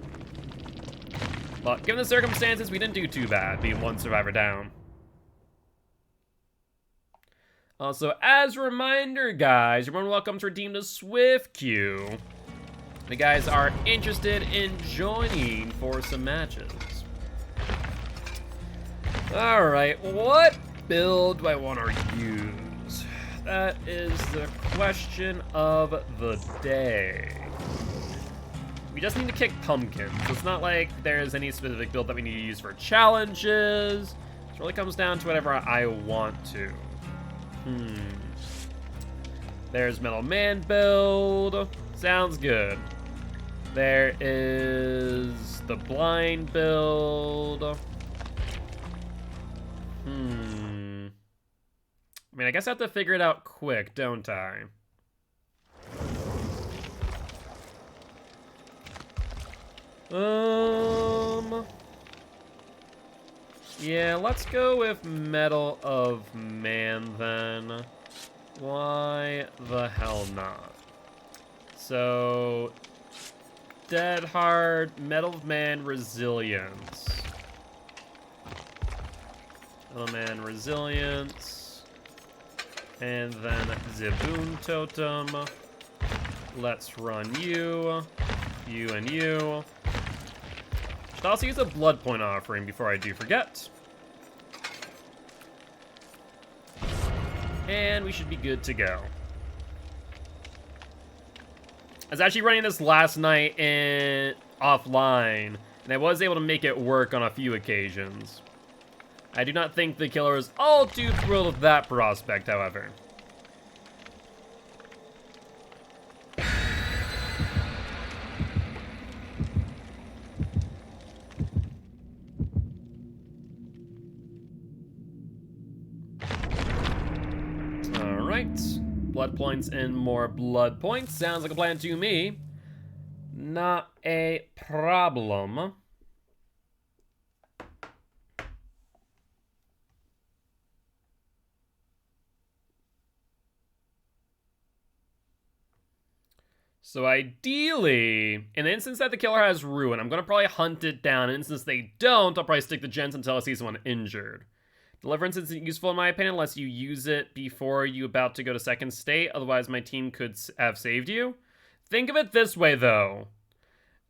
But given the circumstances, we didn't do too bad, being one survivor down. Also, as a reminder, guys, you're more than welcome to redeem the Swift queue. If you guys are interested in joining for some matches. Alright, what build do I want to use? That is the question of the day. We just need to kick pumpkins. It's not like there's any specific build that we need to use for challenges. It really comes down to whatever I want to. There's Metal Man build. Sounds good. There is the blind build. I mean, I guess I have to figure it out quick, don't I? Yeah, let's go with Metal of Man then. Why the hell not? So, Dead Hard, Metal of Man, Resilience. Little man resilience. And then Zibun Totem. Let's run you. You and you. Should also use a blood point offering before I do forget. And we should be good to go. I was actually running this last night offline, and I was able to make it work on a few occasions. I do not think the killer is all too thrilled with that prospect, however. Alright. Blood points and more blood points. Sounds like a plan to me. Not a problem. So ideally, in the instance that the killer has Ruin, I'm going to probably hunt it down. In the instance they don't, I'll probably stick to Gens until I see someone injured. Deliverance isn't useful in my opinion unless you use it before you about to go to second state. Otherwise, my team could have saved you. Think of it this way, though.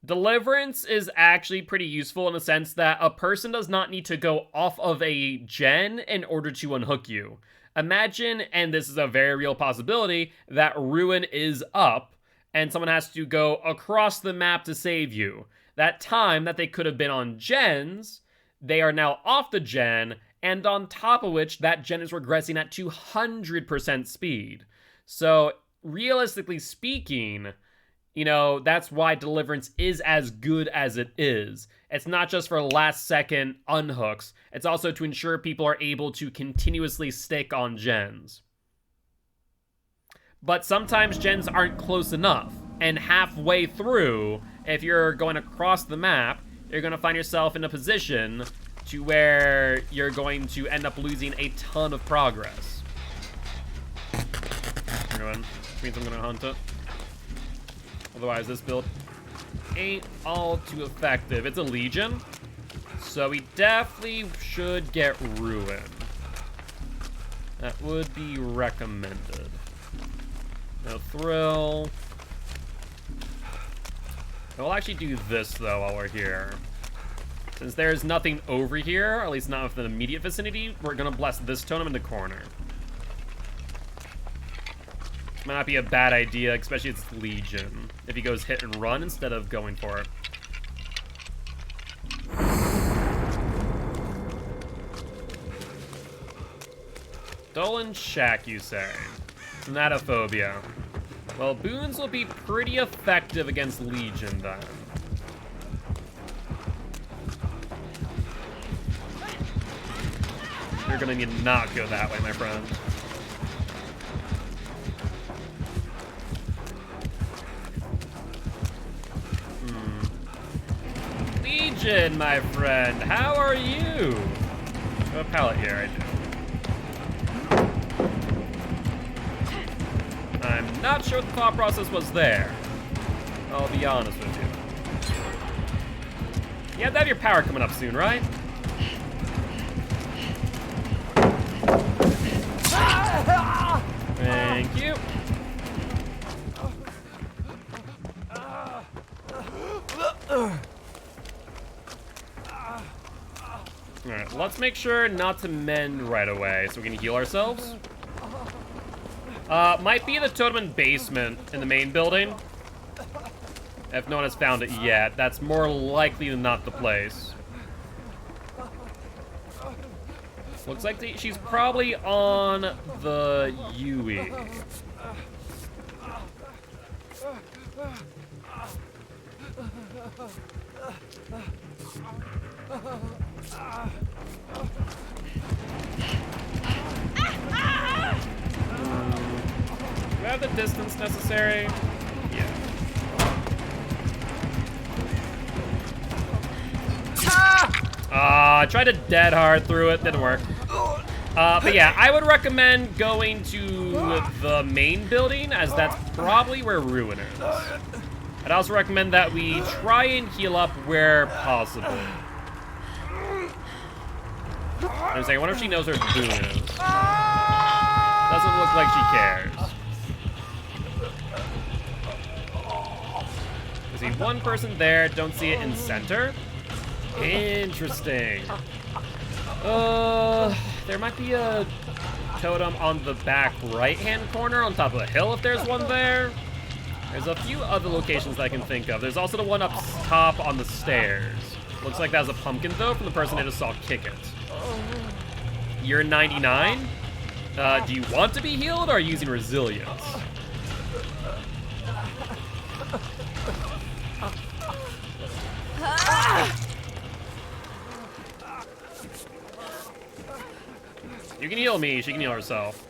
Deliverance is actually pretty useful in the sense that a person does not need to go off of a gen in order to unhook you. Imagine, and this is a very real possibility, that Ruin is up, and someone has to go across the map to save you. That time that they could have been on gens, they are now off the gen, and on top of which, that gen is regressing at 200% speed. So, realistically speaking, you know, that's why Deliverance is as good as it is. It's not just for last-second unhooks. It's also to ensure people are able to continuously stick on gens. But sometimes gens aren't close enough. And halfway through, if you're going across the map, you're going to find yourself in a position to where you're going to end up losing a ton of progress. Which means I'm going to hunt it. Otherwise, this build ain't all too effective. It's a Legion, so we definitely should get Ruin. That would be recommended. No Thrill. We'll actually do this, though, while we're here. Since there's nothing over here, or at least not within the immediate vicinity, we're going to bless this totem in the corner. Might not be a bad idea, especially it's Legion, if he goes hit and run instead of going for it. Dolan Shack, you say? Thanatophobia. Well, boons will be pretty effective against Legion, then. You're gonna need to not go that way, my friend. Legion, my friend, how are you? Oh, a pallet here, I do. I'm not sure what the thought process was there. I'll be honest with you. You have to have your power coming up soon, right? Thank you. Alright, let's make sure not to mend right away so we can heal ourselves. Might be the totem in basement in the main building. If no one has found it yet, that's more likely than not the place. Looks like she's probably on the UE. Do I have the distance necessary? Yeah. I tried to dead hard through it, didn't work. But yeah, I would recommend going to the main building, as that's probably where Ruin is. I'd also recommend that we try and heal up where possible. I'm saying, I wonder if she knows where Boone is. Doesn't look like she cares. I see one person there, don't see it in center. Interesting. There might be a totem on the back right-hand corner on top of the hill if there's one there. There's a few other locations that I can think of. There's also the one up top on the stairs. Looks like that was a pumpkin, though, from the person I just saw kick it. You're 99? Do you want to be healed, or are you using resilience? You can heal me, she can heal herself.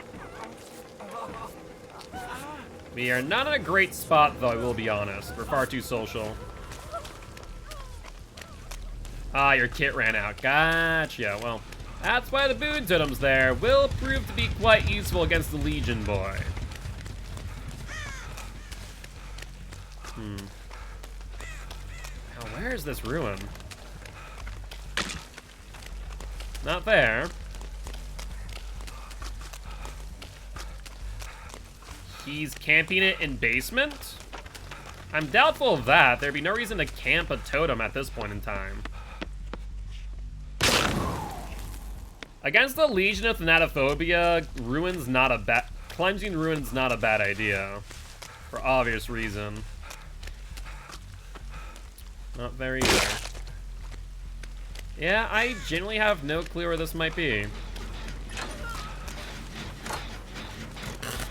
We are not in a great spot, though, I will be honest. We're far too social. Ah, your kit ran out. Gotcha. Well, that's why the Boon Totem's there. Will prove to be quite useful against the Legion boy. Now, where is this ruin? Not there. He's camping it in basement? I'm doubtful of that. There'd be no reason to camp a totem at this point in time. Against the Legion of Thanatophobia, cleansing ruin's not a bad idea. For obvious reason. Not very good. Yeah, I genuinely have no clue where this might be.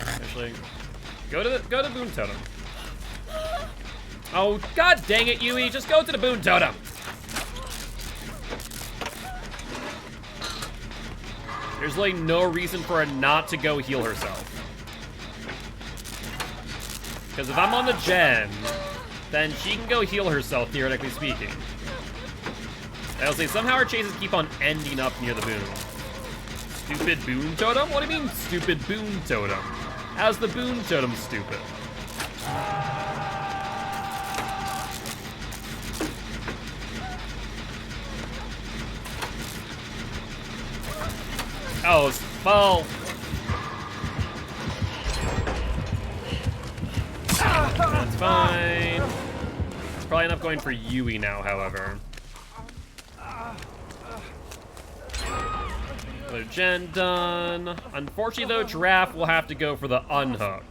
Actually, go to Boon Totem. Oh, god dang it, Yui, just go to the Boon Totem. There's like no reason for her not to go heal herself. Because if I'm on the gen, then she can go heal herself, theoretically speaking. I'll say somehow our chases keep on ending up near the Boon. Stupid Boon Totem? What do you mean, stupid Boon Totem? How's the Boon Totem stupid? Oh, well. That's fine. It's probably enough going for Yui now, however. Another gen done. Unfortunately, though, Giraffe will have to go for the unhook.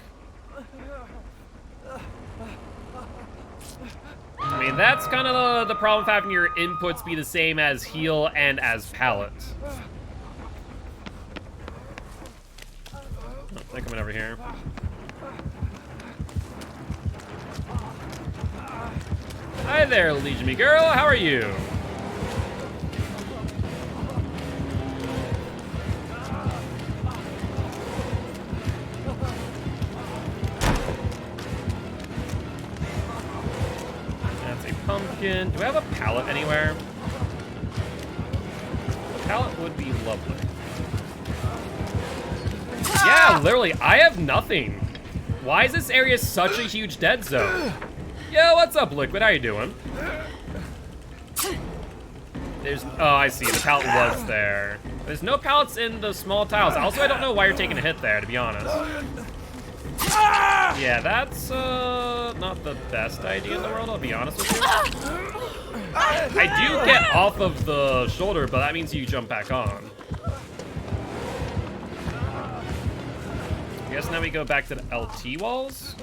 I mean, that's kind of the problem with having your inputs be the same as heal and as pallet. Oh, they're coming over here. Hi there, Legion Me girl. How are you? That's a pumpkin. Do I have a pallet anywhere? A pallet would be lovely. Yeah, literally, I have nothing. Why is this area such a huge dead zone? Yo, what's up, Liquid? How you doing? Oh, I see. The pallet was there. There's no pallets in the small tiles. Also, I don't know why you're taking a hit there, to be honest. Yeah, that's not the best idea in the world, I'll be honest with you. I do get off of the shoulder, but that means you jump back on. I guess now we go back to the LT walls.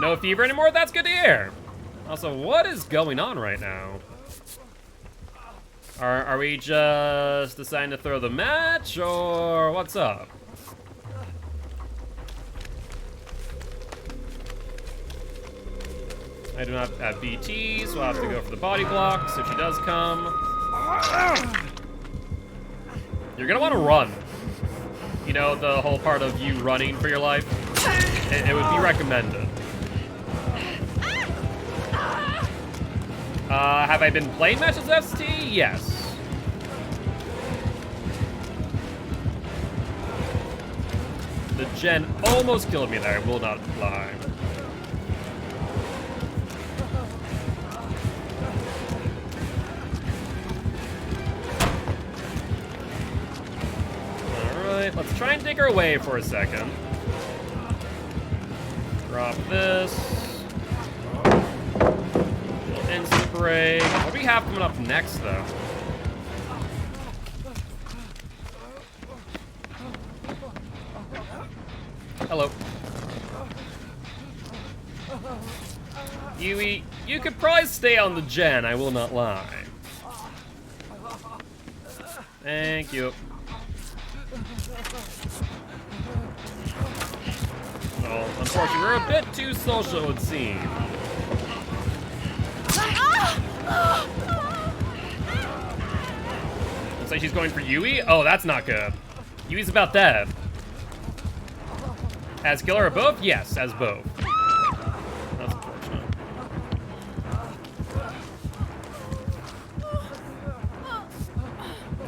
No fever anymore? That's good to hear. Also, what is going on right now? Are we just deciding to throw the match, or what's up? I do not have BT, so I'll have to go for the body blocks if she does come. You're gonna want to run. You know, the whole part of you running for your life. It would be recommended. Have I been playing matches ST? Yes. The gen almost killed me there, I will not lie. Alright, let's try and take her away for a second. Drop this. Instant break. What do we have coming up next, though? Hello. Yui, you could probably stay on the gen, I will not lie. Thank you. Oh, unfortunately, we're a bit too social, it would seem. Looks like she's going for Yui? Oh, that's not good. Yui's about dead. As killer or both? Yes, as both. That's unfortunate.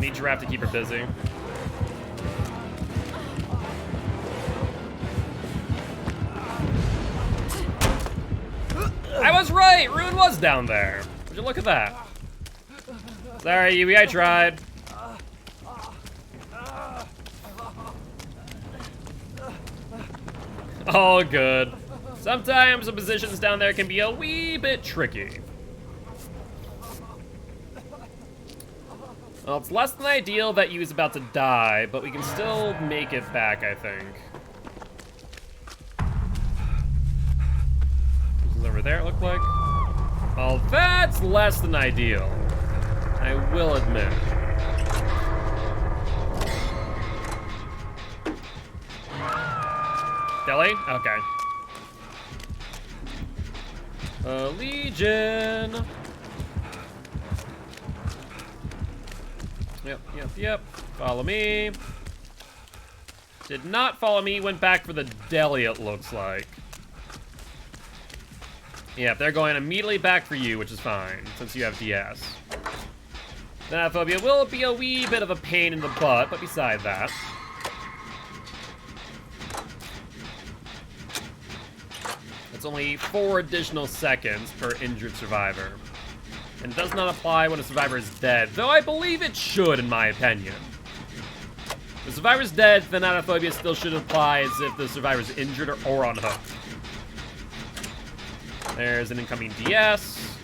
Need Giraffe to keep her busy. I was right! Ruin was down there. Would you look at that? Sorry, Yui, I tried. All good. Sometimes the positions down there can be a wee bit tricky. Well, it's less than ideal that Yui's about to die, but we can still make it back, I think. This is over there, it looked like. Well, that's less than ideal. I will admit. Delhi? Okay. Legion. Yep. Follow me. Did not follow me, went back for the deli, it looks like. Yep, they're going immediately back for you, which is fine, since you have DS. Xenophobia will be a wee bit of a pain in the butt, but beside that. It's only 4 additional seconds per injured survivor. And does not apply when a survivor is dead, though I believe it should, in my opinion. If the survivor's dead, then Xenophobia still should apply as if the survivor's injured or on hook. There's an incoming DS.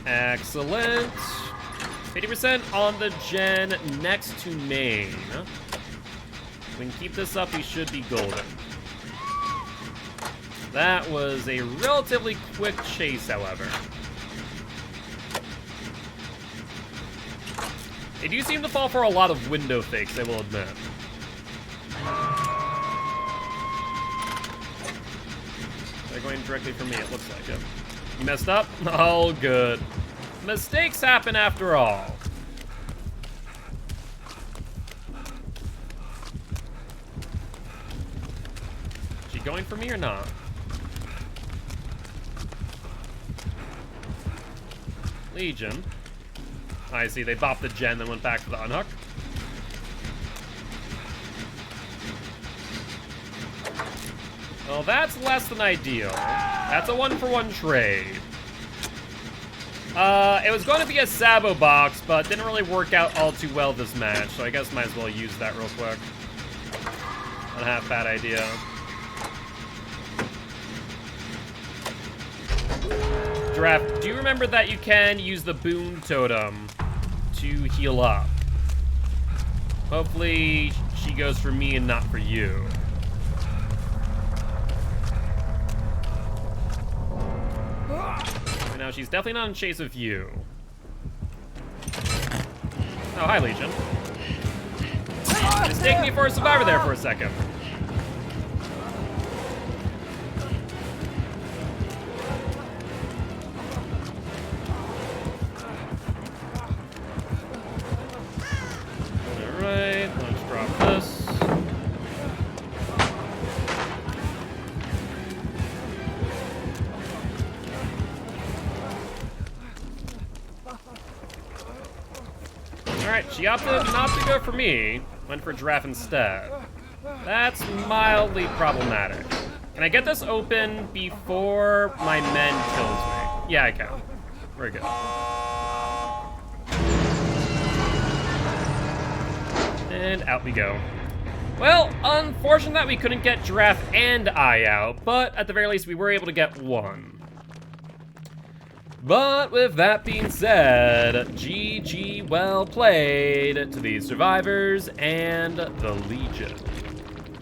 Excellent. 50% on the gen next to main. If we can keep this up, we should be golden. That was a relatively quick chase, however. They do seem to fall for a lot of window fakes, I will admit. They're going directly for me, it looks like it. You messed up? All good. Mistakes happen after all. Is she going for me or not? Legion. I see, they bopped the gen, then went back for the unhook. Well, that's less than ideal. That's a 1-for-1 trade. It was going to be a Sabo box, but didn't really work out all too well this match, so I guess might as well use that real quick. Not a half bad idea. Giraffe, do you remember that you can use the Boon Totem to heal up? Hopefully she goes for me and not for you. Right now she's definitely not in chase of you. Oh, hi, Legion. Mistaking me for a survivor there for a second. Alright, let's drop this. Alright, she opted not to go for me. Went for Giraffe instead. That's mildly problematic. Can I get this open before my men kills me? Yeah, I can. Very good. And out we go. Well, unfortunate that we couldn't get Giraffe and I out, but at the very least we were able to get one. But with that being said, GG well played to the survivors and the Legion.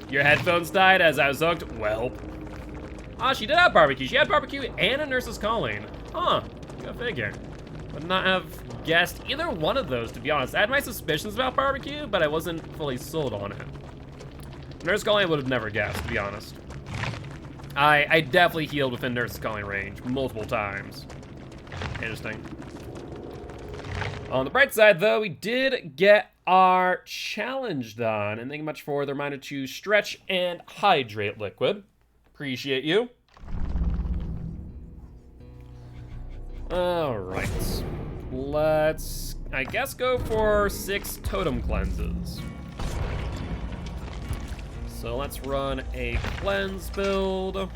Your headphones died as I was hooked? Welp. Ah, she did have barbecue. She had barbecue and a nurse's calling. Huh, go figure. Would not have guessed either one of those, to be honest. I had my suspicions about barbecue, but I wasn't fully sold on it. Nurse calling I would have never guessed, to be honest. I definitely healed within nurse's calling range multiple times. Interesting. On the bright side, though, we did get our challenge done. And thank you much for the reminder to stretch and hydrate liquid. Appreciate you. All right. Let's, I guess, go for 6 totem cleanses. So let's run a cleanse build.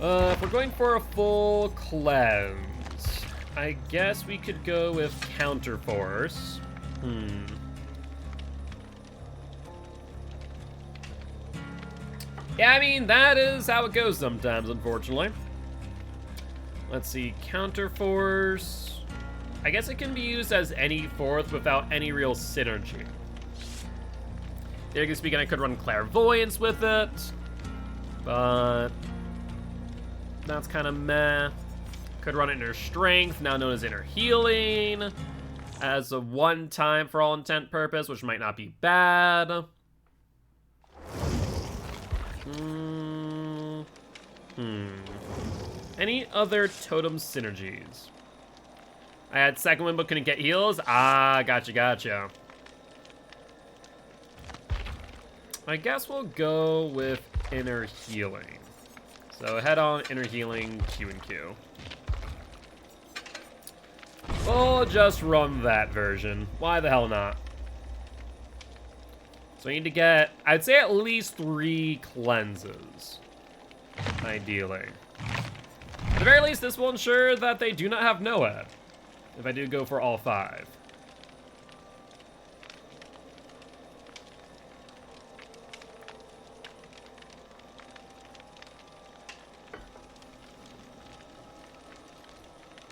If we're going for a full cleanse, I guess we could go with Counterforce. Yeah, I mean, that is how it goes sometimes, unfortunately. Let's see, Counterforce. I guess it can be used as any fourth without any real synergy. Theoretically speaking, I could run Clairvoyance with it, but that's kind of meh. Could run Inner Strength, now known as Inner Healing, as a one-time for all intent purpose, which might not be bad. Any other totem synergies? I had second wind but couldn't get heals. Ah, gotcha. I guess we'll go with Inner Healing. So head on Inner Healing, Q and Q. We'll just run that version. Why the hell not? So I need to get, I'd say at least 3 cleanses. Ideally. At the very least, this will ensure that they do not have NOED. If I do go for all 5.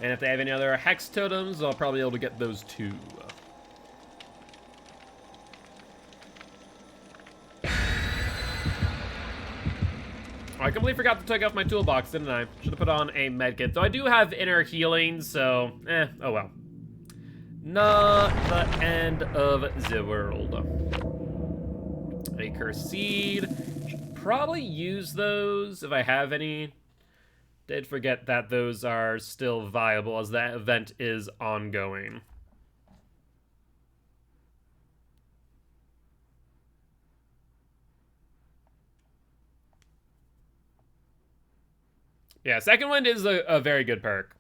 And if they have any other hex totems, I'll probably be able to get those too. I completely forgot to take off my toolbox, didn't I? Should have put on a medkit. Though I do have Inner Healing, so oh well. Not the end of the world. A Cursed Seed. Should probably use those if I have any. Did forget that those are still viable as that event is ongoing. Yeah, Second Wind is a very good perk.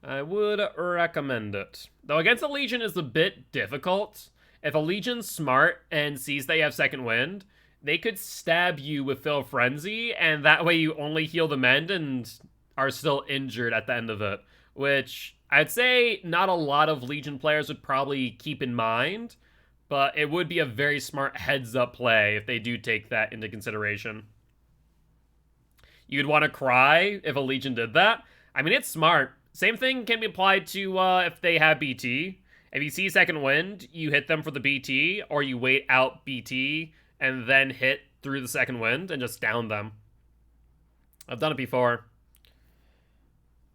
I would recommend it. Though against a Legion is a bit difficult. If a Legion's smart and sees they have Second Wind, they could stab you with Fill Frenzy, and that way you only heal the mend and are still injured at the end of it. Which, I'd say not a lot of Legion players would probably keep in mind, but it would be a very smart heads-up play if they do take that into consideration. You'd want to cry if a Legion did that. I mean, it's smart. Same thing can be applied to if they have BT. If you see Second Wind, you hit them for the BT, or you wait out BT and then hit through the Second Wind and just down them. I've done it before.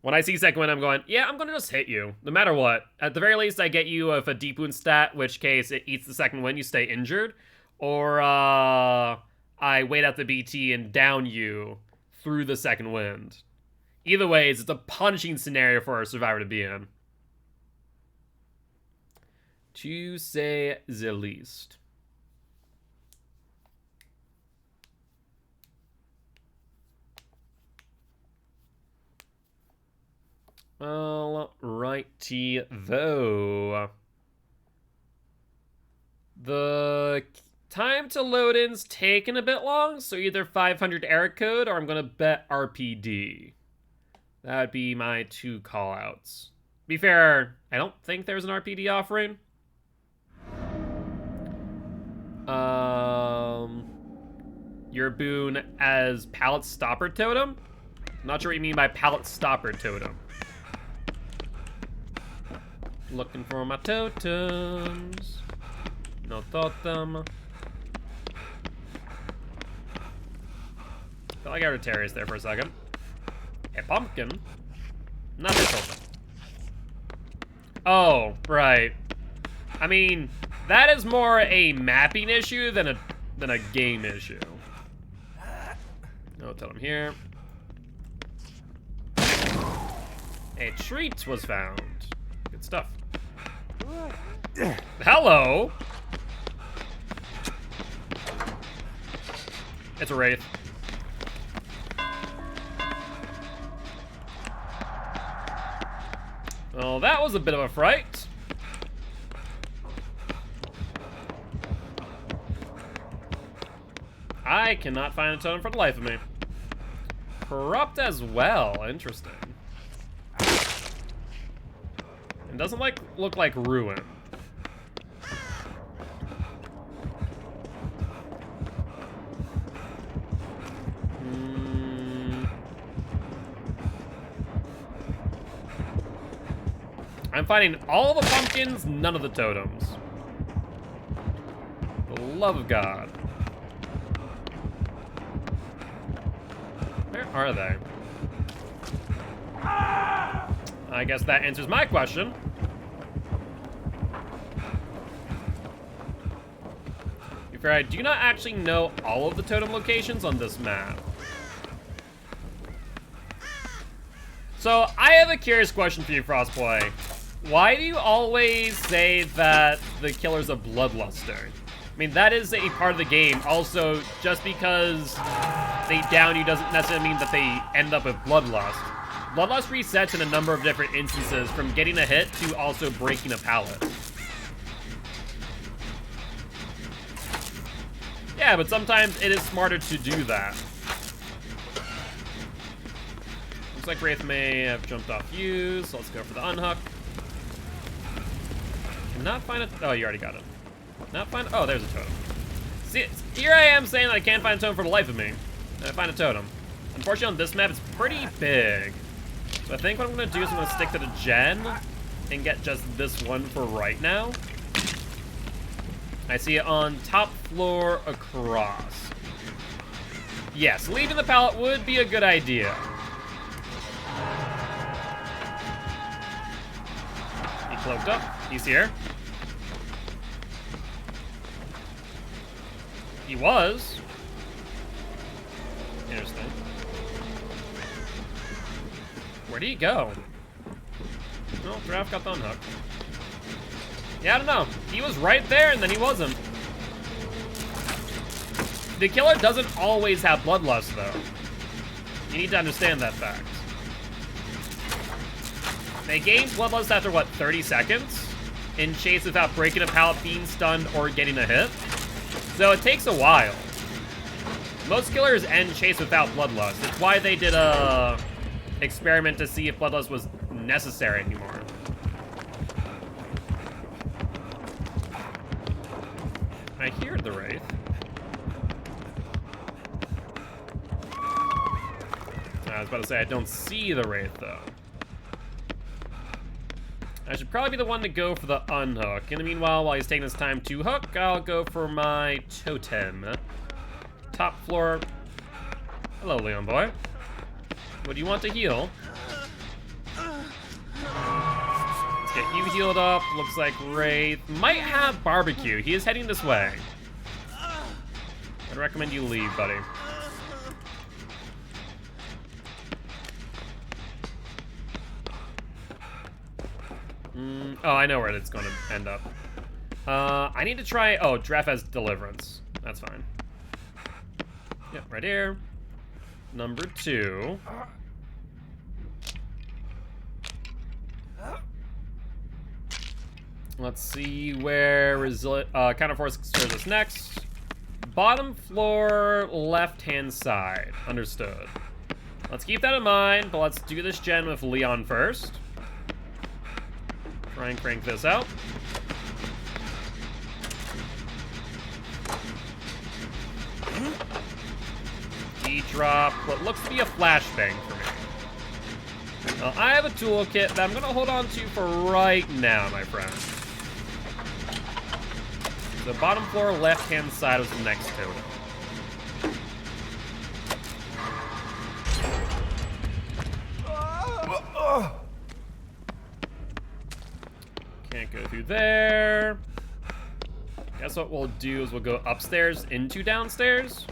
When I see Second Wind, I'm going, yeah, I'm going to just hit you, no matter what. At the very least, I get you with a Deep Wound stat, which case it eats the Second Wind, you stay injured. Or I wait out the BT and down you through the Second Wind. Either way, it's a punishing scenario for a survivor to be in. To say the least. All right. Alrighty, though. The time to load in's taking a bit long, so either 500 error code or I'm gonna bet RPD. That'd be my 2 callouts. Be fair, I don't think there's an RPD offering. Your boon as pallet stopper totem? Not sure what you mean by pallet stopper totem. Looking for my totems. No totem. Felt like I heard Terrace there for a second. A pumpkin? Not a totem. Oh, right. I mean, that is more a mapping issue than a game issue. No totem here. A treat was found. Good stuff. Hello. It's a wraith. Well, that was a bit of a fright. I cannot find a totem for the life of me. Corrupt as well. Interesting. It doesn't look like ruin. I'm finding all the pumpkins, none of the totems. For the love of God. Where are they? I guess that answers my question. To be fair, I do not actually know all of the totem locations on this map. So, I have a curious question for you, Frostboy. Why do you always say that the killer's a bloodluster? I mean, that is a part of the game. Also, just because they down you doesn't necessarily mean that they end up with bloodlust. Bloodlust resets in a number of different instances, from getting a hit to also breaking a pallet. Yeah, but sometimes it is smarter to do that. Looks like Wraith may have jumped off you, so let's go for the unhook. Cannot find it. Oh, you already got it. Not find. Oh, there's a totem. See, here I am saying that I can't find a totem for the life of me. And I find a totem. Unfortunately, on this map, it's pretty big. So I think what I'm going to do is I'm going to stick to the gen and get just this one for right now. I see it on top floor across. Yes, leaving the pallet would be a good idea. He cloaked up. He's here. He was. Interesting. Where'd he go? No, Draft got the unhook. Yeah, I don't know. He was right there and then he wasn't. The killer doesn't always have bloodlust, though. You need to understand that fact. They gain bloodlust after, what, 30 seconds? In chase without breaking a pallet, being stunned, or getting a hit. So it takes a while. Most killers end chase without bloodlust. It's why they did a experiment to see if bloodlust was necessary anymore. I hear the Wraith. I was about to say, I don't see the Wraith, though. I should probably be the one to go for the unhook. In the meanwhile, while he's taking his time to hook, I'll go for my totem. Top floor. Hello, Leon boy. What do you want to heal? Let's get you healed up. Looks like Wraith might have barbecue. He is heading this way. I'd recommend you leave, buddy. Oh, I know where it's going to end up. I need to try... Oh, Draft has Deliverance. That's fine. Yep, right here. Number 2. Let's see where counterforce serves us next. Bottom floor, left-hand side. Understood. Let's keep that in mind, but let's do this gen with Leon first. Try and crank this out. D-drop what looks to be a flashbang for me. Well, I have a toolkit that I'm gonna hold on to for right now, my friend. The bottom floor, left-hand side was the next totem. Can't go through there. Guess what we'll do is we'll go upstairs into downstairs.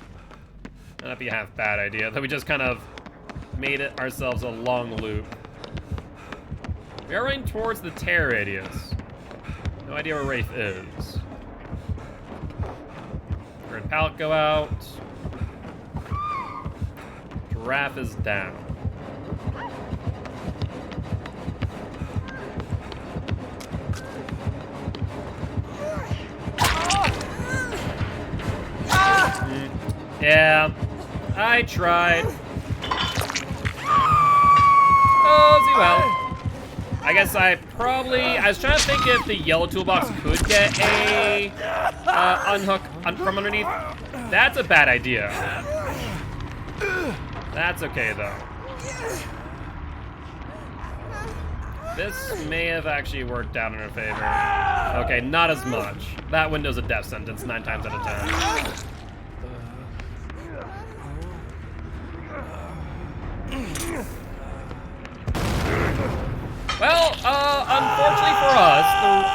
That'd be a half bad idea, though we just kind of made it ourselves a long loop. We are running towards the tear radius. No idea where Wraith is. Third pallet go out. Giraffe is down. Yeah, I tried. Oh, well. I guess I was trying to think if the yellow toolbox could get a unhook from underneath. That's a bad idea. That's okay, though. This may have actually worked out in our favor. Okay, not as much. That window's a death sentence 9 times out of 10. Well, unfortunately for us,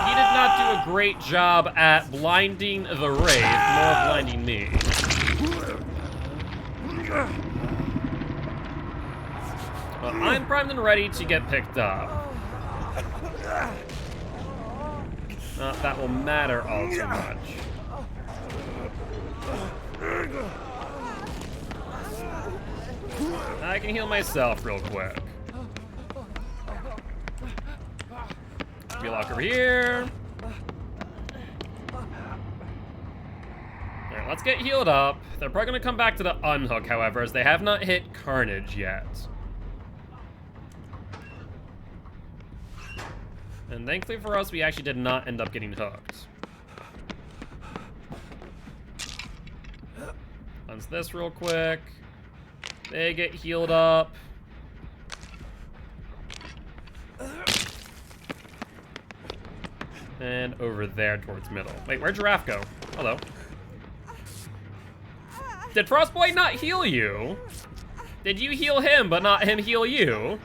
he did not do a great job at blinding the Wraith, more blinding me. Well, I'm primed and ready to get picked up. Not that will matter all too much. I can heal myself real quick. Be lock over here. Alright, let's get healed up. They're probably gonna come back to the unhook, however, as they have not hit Carnage yet. And thankfully for us, we actually did not end up getting hooked. Cleanse this real quick. They get healed up. And over there towards middle. Wait, where'd Giraffe go? Hello. Did Frostboy not heal you? Did you heal him, but not him heal you?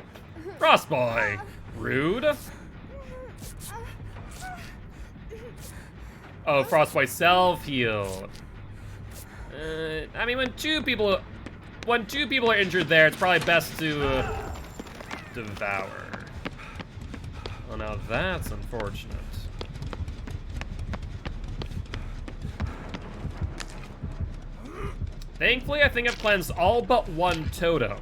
Frostboy. Rude. Oh, Frostboy self-healed. I mean, when two people are injured there, it's probably best to devour. Oh, now that's unfortunate. Thankfully, I think I've cleansed all but one totem.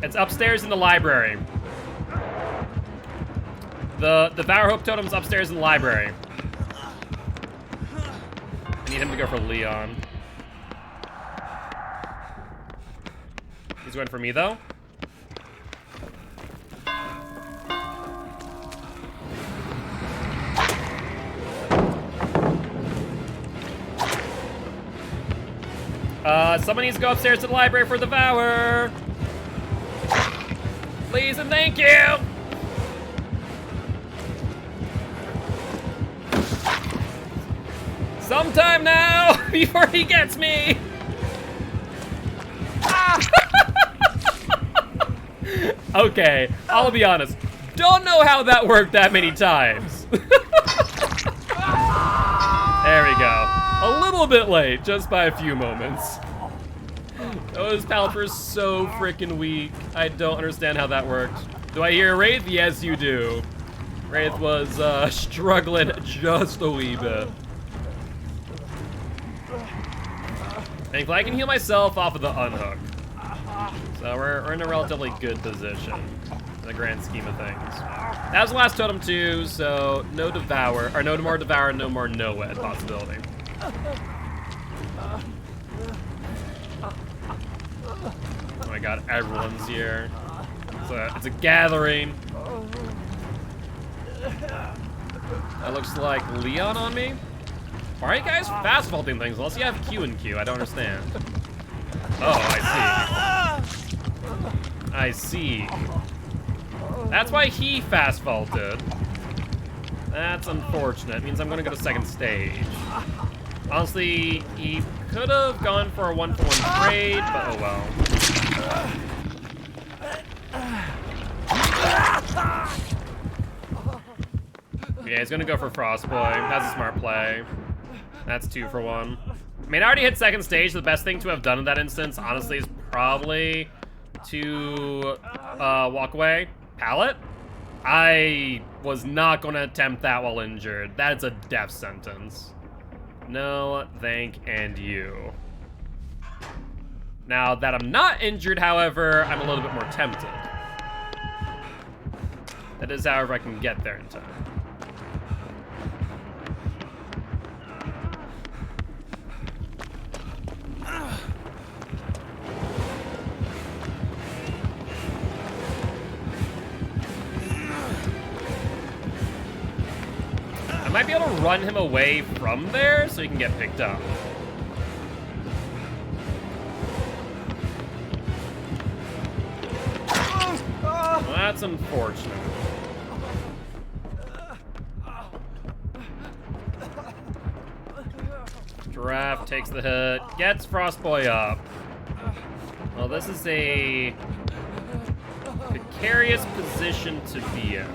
It's upstairs in the library. The Devour Hope totem's upstairs in the library. I need him to go for Leon. He's going for me, though. Someone needs to go upstairs to the library for Devour. Please and thank you. Sometime now, before he gets me. Okay, I'll be honest. Don't know how that worked that many times. There we go. A little bit late, just by a few moments. Those pallets were so freaking weak. I don't understand how that worked. Do I hear Wraith? Yes, you do. Wraith was struggling just a wee bit. Thankfully, I can heal myself off of the unhook. So we're in a relatively good position in the grand scheme of things. That was the last totem too, so no devour, or no more devour, no more no-wed possibility. Oh my god, everyone's here. It's a gathering. That looks like Leon on me. Why are you guys fast vaulting things unless you have Q and Q? I don't understand. Oh, I see. I see. That's why he fast vaulted. That's unfortunate. It means I'm gonna go to second stage. Honestly, he could have gone for a 1-for-1 trade, but oh well. Yeah, he's gonna go for Frostboy. That's a smart play. That's 2-for-1. I mean, I already hit second stage. The best thing to have done in that instance, honestly, is probably to walk away. Pallet? I was not gonna attempt that while injured. That's a death sentence. No, thank and you. Now that I'm not injured, however, I'm a little bit more tempted. That is, however, I can get there in time. I might be able to run him away from there so he can get picked up. Well, that's unfortunate. Giraffe takes the hit, gets Frostboy up. Well, this is a precarious position to be in.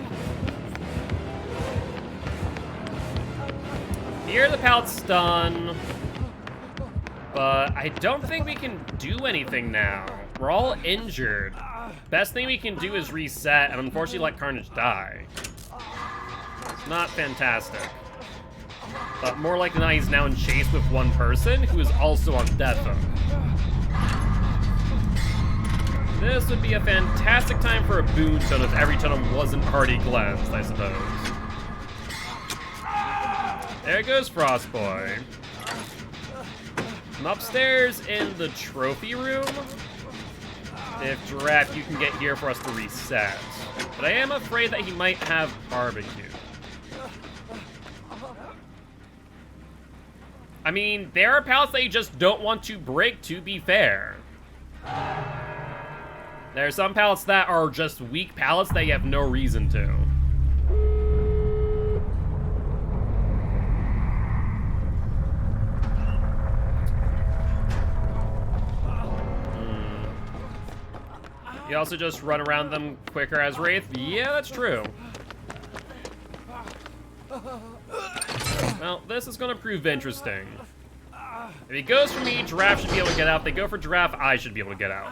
Here the pallet's done, but I don't think we can do anything now. We're all injured. Best thing we can do is reset and unfortunately let Carnage die. It's not fantastic. But more likely than not, he's now in chase with one person who is also on death zone. This would be a fantastic time for a boon totem if every totem wasn't already cleansed, I suppose. There goes Frostboy. I'm upstairs in the trophy room. If Giraffe, you can get here for us to reset. But I am afraid that he might have barbecue. I mean, there are pallets that you just don't want to break, to be fair. There are some pallets that are just weak pallets that you have no reason to. You also just run around them quicker as Wraith? Yeah, that's true. Well, this is gonna prove interesting. If he goes for me, Giraffe should be able to get out. If they go for Giraffe, I should be able to get out.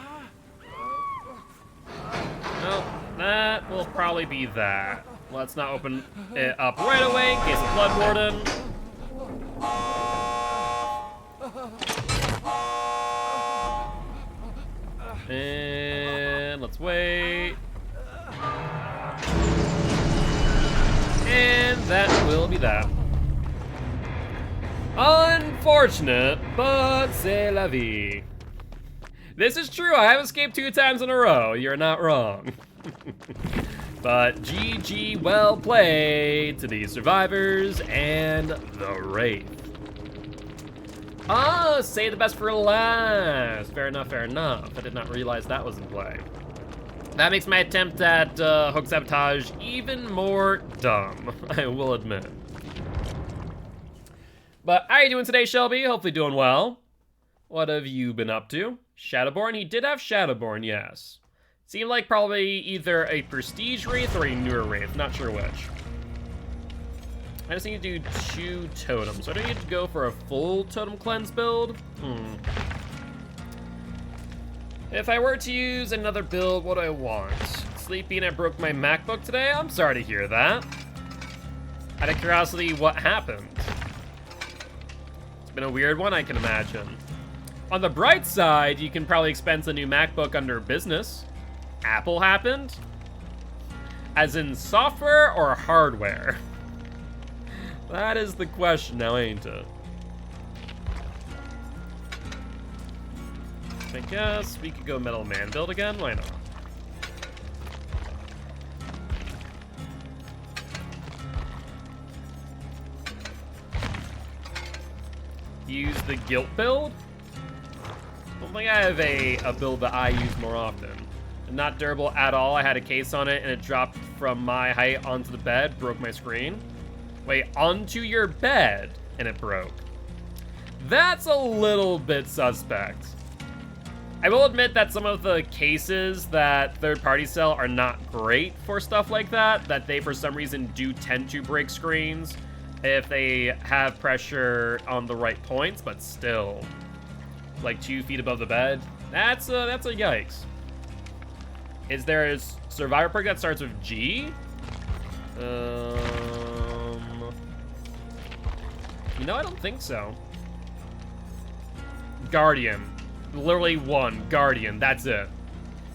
Well, that will probably be that. Let's not open it up right away in case of Blood Warden. And let's wait. And that will be that. Unfortunate, but c'est la vie. This is true, I have escaped 2 times in a row. You're not wrong. But GG, well played to these survivors and the Wraith. Ah, say the best for last. Fair enough, fair enough. I did not realize that was in play. That makes my attempt at hook sabotage even more dumb, I will admit. But how are you doing today, Shelby? Hopefully doing well. What have you been up to? Shadowborn? He did have Shadowborn, yes. Seemed like probably either a Prestige Wraith or a newer Wraith, not sure which. I just need to do 2 totems, so I don't need to go for a full totem cleanse build. If I were to use another build, what do I want? Sleepy and I broke my MacBook today? I'm sorry to hear that. Out of curiosity, what happened? It's been a weird one, I can imagine. On the bright side, you can probably expense a new MacBook under business. Apple happened? As in software or hardware? That is the question now, ain't it? I guess we could go Metal Man build again. Why not? Use the Guilt build? I don't think I have a build that I use more often. Not durable at all. I had a case on it and it dropped from my height onto the bed, broke my screen. Wait, onto your bed and it broke. That's a little bit suspect. I will admit that some of the cases that third parties sell are not great for stuff like that, that they for some reason do tend to break screens if they have pressure on the right points, but still, like 2 feet above the bed, that's a yikes. Is there a survivor perk that starts with G? You know, I don't think so. Guardian. Literally one. Guardian. That's it.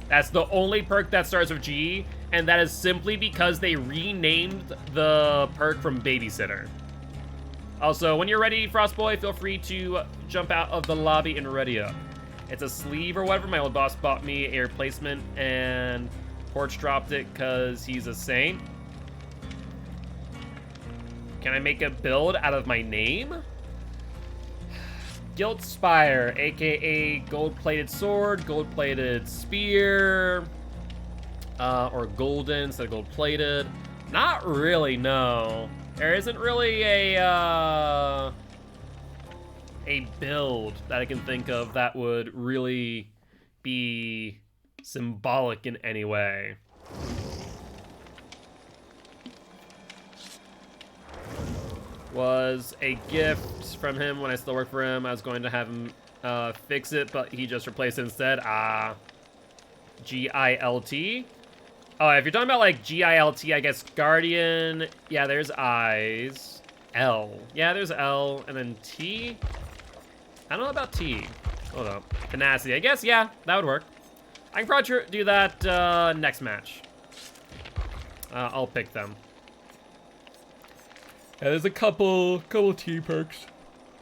That's the only perk that starts with G, and that is simply because they renamed the perk from Babysitter. Also, when you're ready, Frostboy, feel free to jump out of the lobby and ready up. It's a sleeve or whatever. My old boss bought me a replacement and Porch dropped it because he's a saint. Can I make a build out of my name? Guilt Spire, aka gold-plated sword, gold-plated spear, or golden instead of gold-plated. Not really, no. There isn't really a build that I can think of that would really be symbolic in any way. Was a gift from him when I still worked for him. I was going to have him fix it, but he just replaced it instead. G-I-L-T. Oh, if you're talking about like G-I-L-T, I guess Guardian. Yeah, there's I's. L. Yeah, there's L. And then T. I don't know about T. Hold up. Tenacity. I guess, yeah, that would work. I can probably do that next match. I'll pick them. Yeah, there's a couple T perks.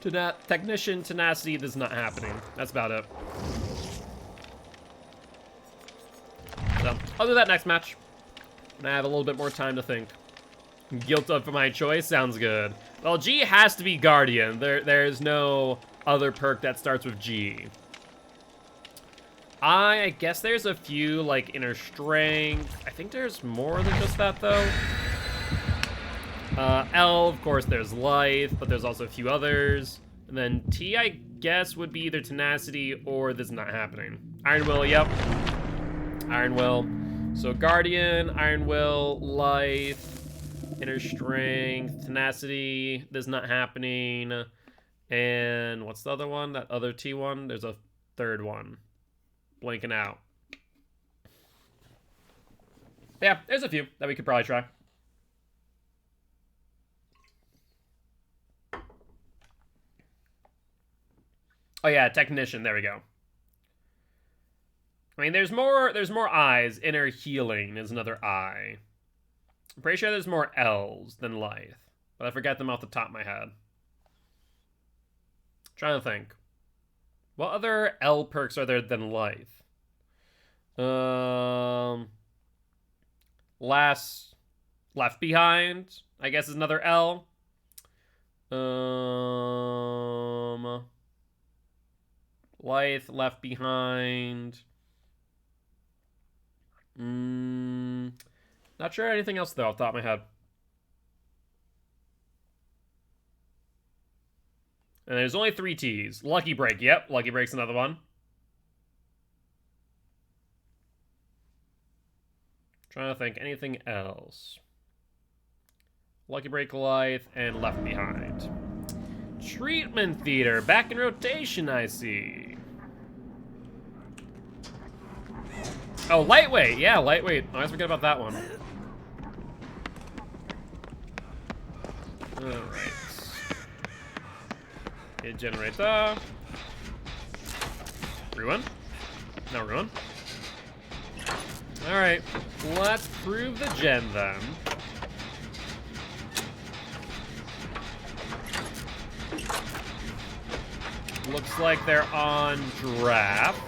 Technician, Tenacity, this is not happening. That's about it. So, I'll do that next match. When I have a little bit more time to think. Guilt of my choice? Sounds good. Well, G has to be Guardian. There's no other perk that starts with G. I guess there's a few, like, Inner Strength. I think there's more than just that, though. L, of course, there's Life, but there's also a few others. And then T, I guess, would be either Tenacity or This Is Not Happening. Iron Will, yep. Iron Will. So Guardian, Iron Will, Life, Inner Strength, Tenacity, This Is Not Happening, and what's the other one? That other T one? There's a third one. Blanking out. Yeah, there's a few that we could probably try. Oh yeah, Technician, there we go. I mean, there's more I's. Inner Healing is another I. I'm pretty sure there's more L's than Life, but I forget them off the top of my head. Trying to think. What other L perks are there than Life? Left Behind, I guess, is another L. Life, Left Behind. Not sure anything else, though, off the top of my head. And there's only 3 T's. Lucky Break, yep. Lucky Break's another one. Trying to think anything else. Lucky Break, Life, and Left Behind. Treatment Theater, back in rotation, I see. Oh, Lightweight, yeah, Lightweight. I always forget about that one. Alright. Hit generator. Ruin? No ruin. Alright, let's prove the gen then. Looks like they're on draft.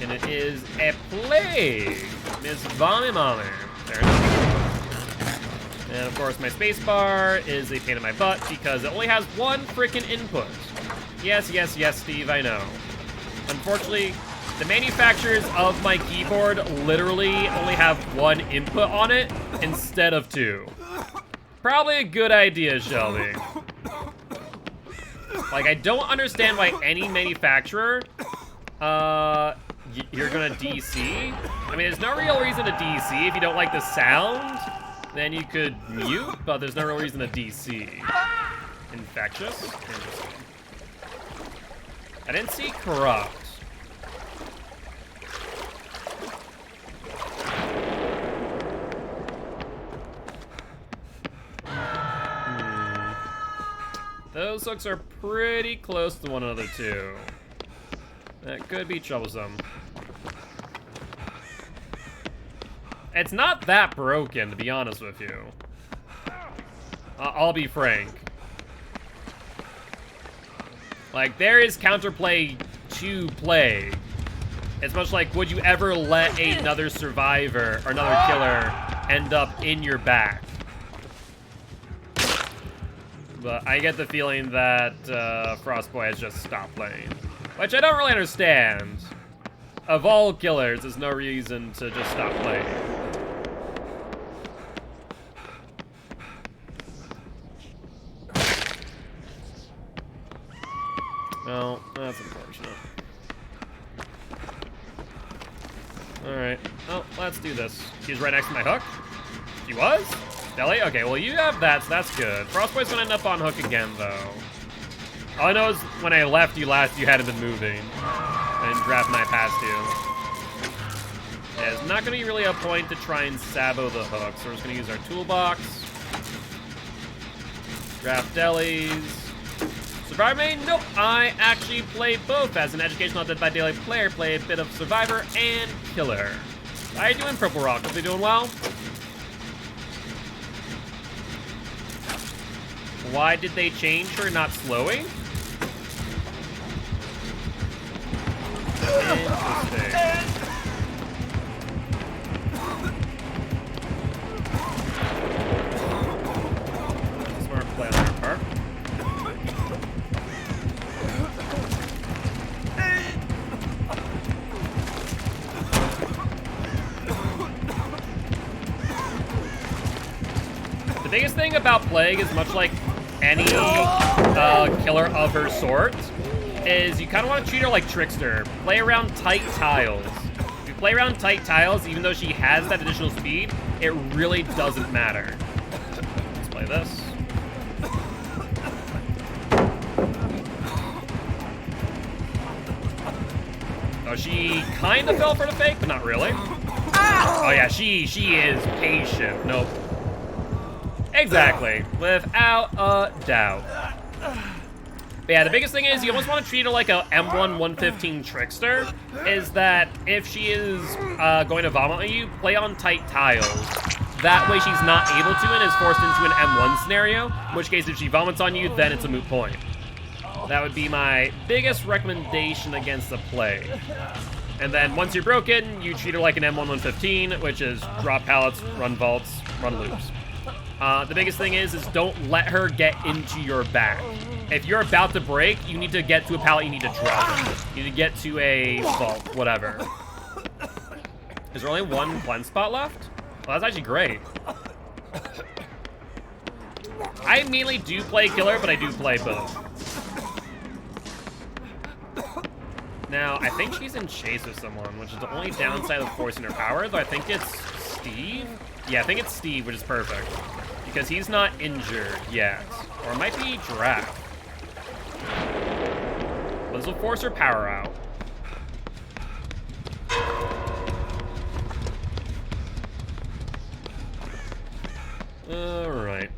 And it is a plague. Miss Vommy Mommy. There it is. And of course, my spacebar is a pain in my butt because it only has one freaking input. Yes, yes, yes, Steve, I know. Unfortunately, the manufacturers of my keyboard literally only have one input on it instead of two. Probably a good idea, Shelby. Like, I don't understand why any manufacturer, you're gonna DC. I mean, there's no real reason to DC. If you don't like the sound, then you could mute, but there's no real reason to DC. Infectious? Interesting. I didn't see corrupt. Those looks are pretty close to one another, too. That could be troublesome. It's not that broken, to be honest with you. I'll be frank. Like, there is counterplay to Plague. It's much like, would you ever let another survivor or another killer end up in your back? But I get the feeling that Frostboy has just stopped playing. Which I don't really understand. Of all killers, there's no reason to just stop playing. Well, that's unfortunate. Alright. Oh, let's do this. She's right next to my hook. She was? Deli? Okay, well, you have that, so that's good. Frostboy's gonna end up on hook again, though. All I know is when I left you last, you hadn't been moving. I didn't draft night past you. Yeah, it's not gonna be really a point to try and sabo the hook, so we're just gonna use our toolbox. Draft delis. Survivor main? Nope. I actually play both as an educational Dead by Daylight player. Play a bit of Survivor and Killer. How are you doing, Purple Rock? Hope you're doing well. Why did they change her not slowing? Interesting. Smart play on their part. The biggest thing about Plague is much like any killer of her sort is you kind of want to treat her like Trickster. Play around tight tiles. If you play around tight tiles, even though she has that additional speed, it really doesn't matter. Let's play this. Oh, she kind of fell for the fake, but not really. Oh yeah, she is patient. Nope. Exactly, without a doubt. But yeah, the biggest thing is you almost want to treat her like a M1 115 Trickster, is that if she is going to vomit on you, play on tight tiles. That way she's not able to and is forced into an M1 scenario, in which case if she vomits on you, then it's a moot point. That would be my biggest recommendation against the play. And then once you're broken, you treat her like an M1 115, which is drop pallets, run vaults, run loops. The biggest thing is don't let her get into your back. If you're about to break, you need to get to a pallet, you need to drop it. You need to get to a vault, whatever. Is there only one cleanse spot left? Well, that's actually great. I mainly do play killer, but I do play both. Now, I think she's in chase with someone, which is the only downside of forcing her power, though I think it's Steve? Yeah, I think it's Steve, which is perfect. Because he's not injured yet. Or it might be Drac. This will force her power out. Alright.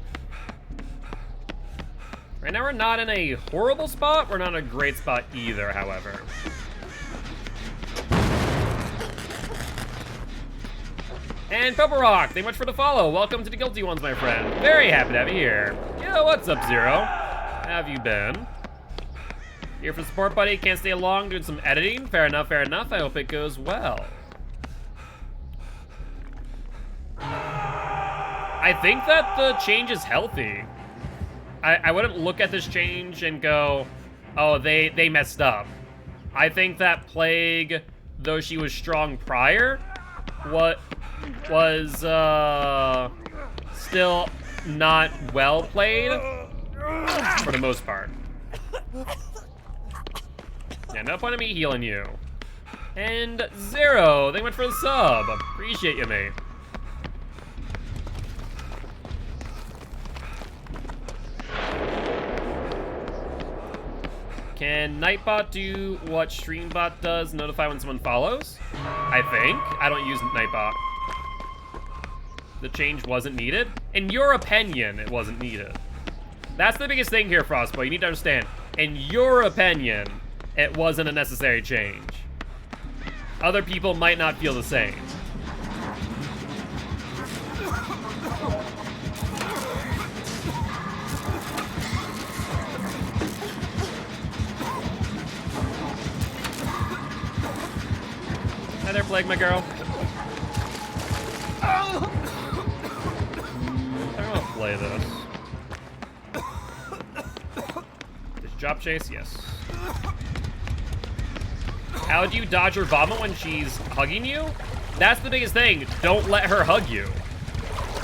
Right now we're not in a horrible spot. We're not in a great spot either, however. And Purple Rock, thank you much for the follow. Welcome to the Guilty Ones, my friend. Very happy to have you here. Yo, what's up, Zero? How have you been? Here for support, buddy. Can't stay long, doing some editing. Fair enough, fair enough. I hope it goes well. I think that the change is healthy. I wouldn't look at this change and go, oh, they messed up. I think that Plague, though she was strong prior, what was still not well played for the most part. Yeah, no point in me healing you. And Zero, thank you much for the sub. Appreciate you, mate. Can Nightbot do what StreamBot does, notify when someone follows? I think. I don't use Nightbot. The change wasn't needed? In your opinion, it wasn't needed. That's the biggest thing here, Frostboy. You need to understand. In your opinion, it wasn't a necessary change. Other people might not feel the same. Hi there, Plague, my girl. I don't want to play this. Does drop chase? Yes. How do you dodge her vomit when she's hugging you? That's the biggest thing. Don't let her hug you.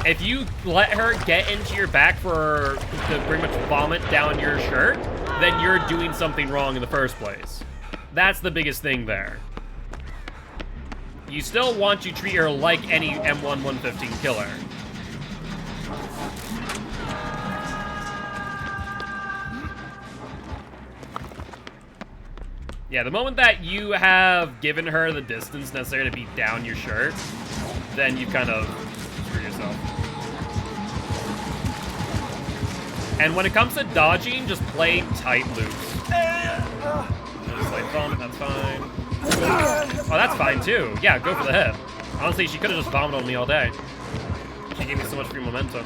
If you let her get into your back to pretty much vomit down your shirt, then you're doing something wrong in the first place. That's the biggest thing there. You still want to treat her like any M1 115 killer. Yeah, the moment that you have given her the distance necessary to beat down your shirt, then you kind of screw yourself. And when it comes to dodging, just play tight loops. Just like vomit, that's fine. Oh, that's fine too. Yeah, go for the hit. Honestly, she could have just vomited on me all day. She gave me so much free momentum.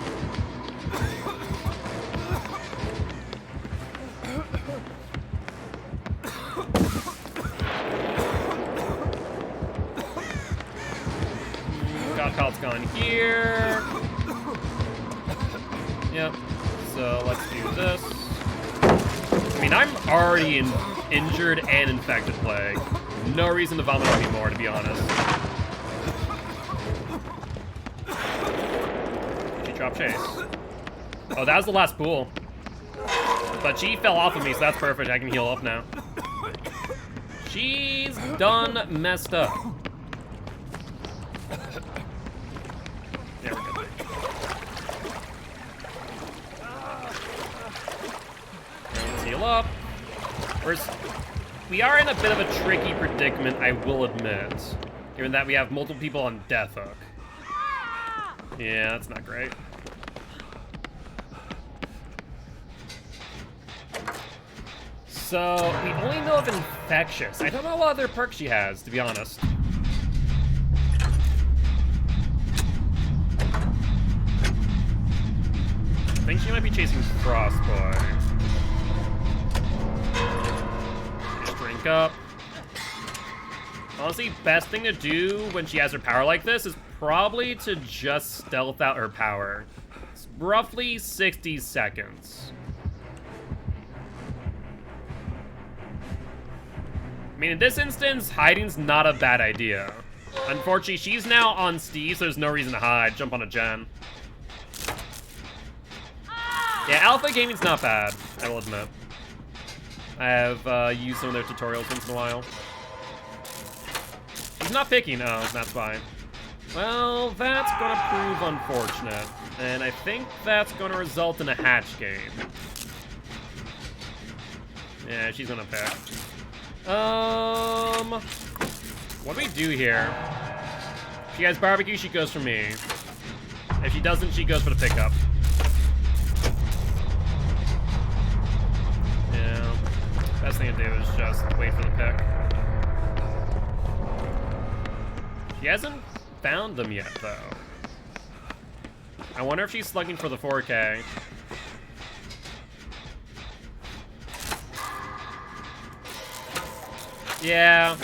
God Calt's gone here. Yep. So let's do this. I mean, I'm already injured and infected, Plague. No reason to vomit anymore, to be honest. She dropped chase. Oh, that was the last pool. But she fell off of me, so that's perfect. I can heal up now. She's done messed up. There we go. Let's heal up. We are in a bit of a tricky predicament, I will admit. Given that we have multiple people on Death Hook. Yeah, that's not great. So, we only know of Infectious. I don't know what other perks she has, to be honest. I think she might be chasing Frostboy. Drink up. Honestly, best thing to do when she has her power like this is probably to just stealth out her power. It's roughly 60 seconds. I mean, in this instance, hiding's not a bad idea. Unfortunately, she's now on Steve, so there's no reason to hide. Jump on a gen. Yeah, Alpha Gaming's not bad, I will admit. I have used some of their tutorials once in a while. She's not picking. Oh, that's fine. Well, that's gonna prove unfortunate. And I think that's gonna result in a hatch game. Yeah, she's gonna pick. What do we do here? If she has barbecue, she goes for me. If she doesn't, she goes for the pickup. just wait for the pick. She hasn't found them yet, though. I wonder if she's slugging for the 4K. Yeah.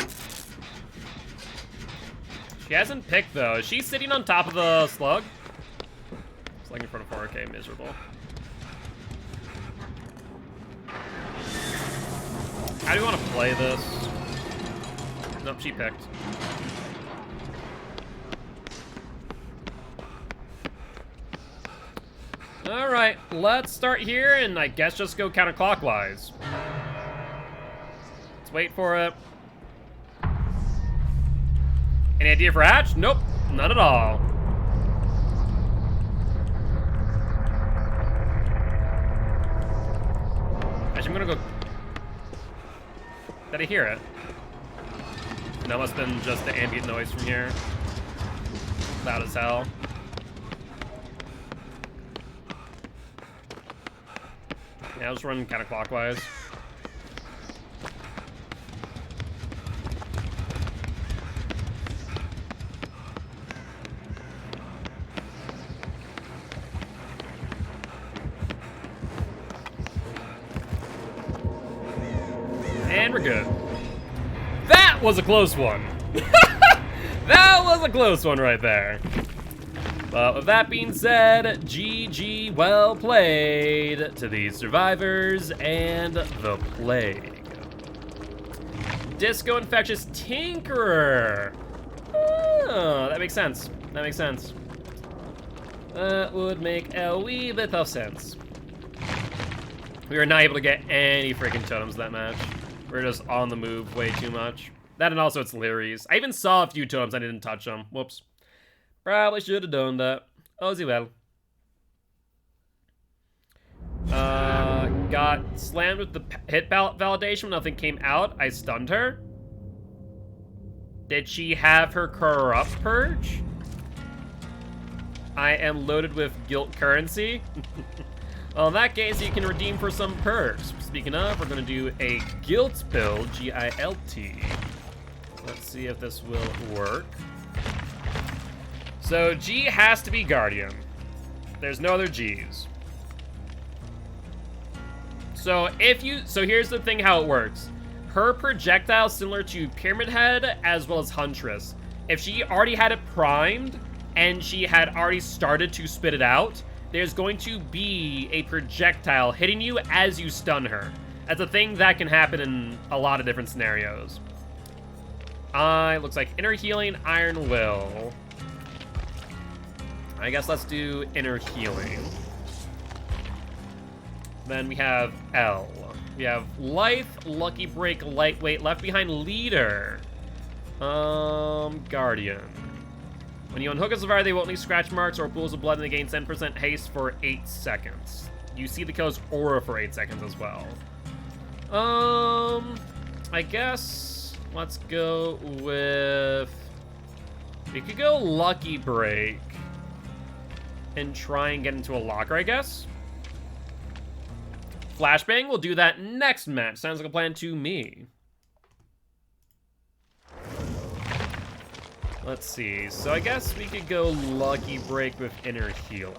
She hasn't picked, though. Is she sitting on top of the slug? Slugging for the 4K, miserable. How do you want to play this? Nope, she picked. Alright, let's start here and I guess just go counterclockwise. Let's wait for it. Any idea for hatch? Nope, none at all. Actually, I'm gonna go... Did I hear it? That must have been just the ambient noise from here. Loud as hell. Yeah, I'll just run counterclockwise. And we're good. That was a close one. That was a close one right there. But with that being said, GG, well played to these survivors and the plague. Disco Infectious Tinkerer. Oh, that makes sense. That makes sense. That would make a wee bit of sense. We were not able to get any freaking totems that match. We were just on the move way too much. That and also it's Leary's. I even saw a few totems, I didn't touch them. Whoops. Probably should have done that. Oh, well. Got slammed with the hit validation when nothing came out. I stunned her. Did she have her corrupt purge? I am loaded with guilt currency. Well, in that case, you can redeem for some perks. Speaking of, we're going to do a guilt build, G-I-L-T. Let's see if this will work. So G has to be Guardian. There's no other Gs. So here's the thing how it works. Her projectile is similar to Pyramid Head as well as Huntress. If she already had it primed and she had already started to spit it out, there's going to be a projectile hitting you as you stun her. That's a thing that can happen in a lot of different scenarios. Looks like Inner Healing, Iron Will. I guess let's do Inner Healing. Then we have L. We have Life, Lucky Break, Lightweight, Left Behind Leader. Guardian. When you unhook a survivor, they won't leave scratch marks or pools of blood and they gain 10% haste for 8 seconds. You see the kill's aura for 8 seconds as well. I guess let's go with... We could go Lucky Break and try and get into a locker, I guess. Flashbang, we'll do that next match. Sounds like a plan to me. Let's see. So I guess we could go Lucky Break with Inner Healing.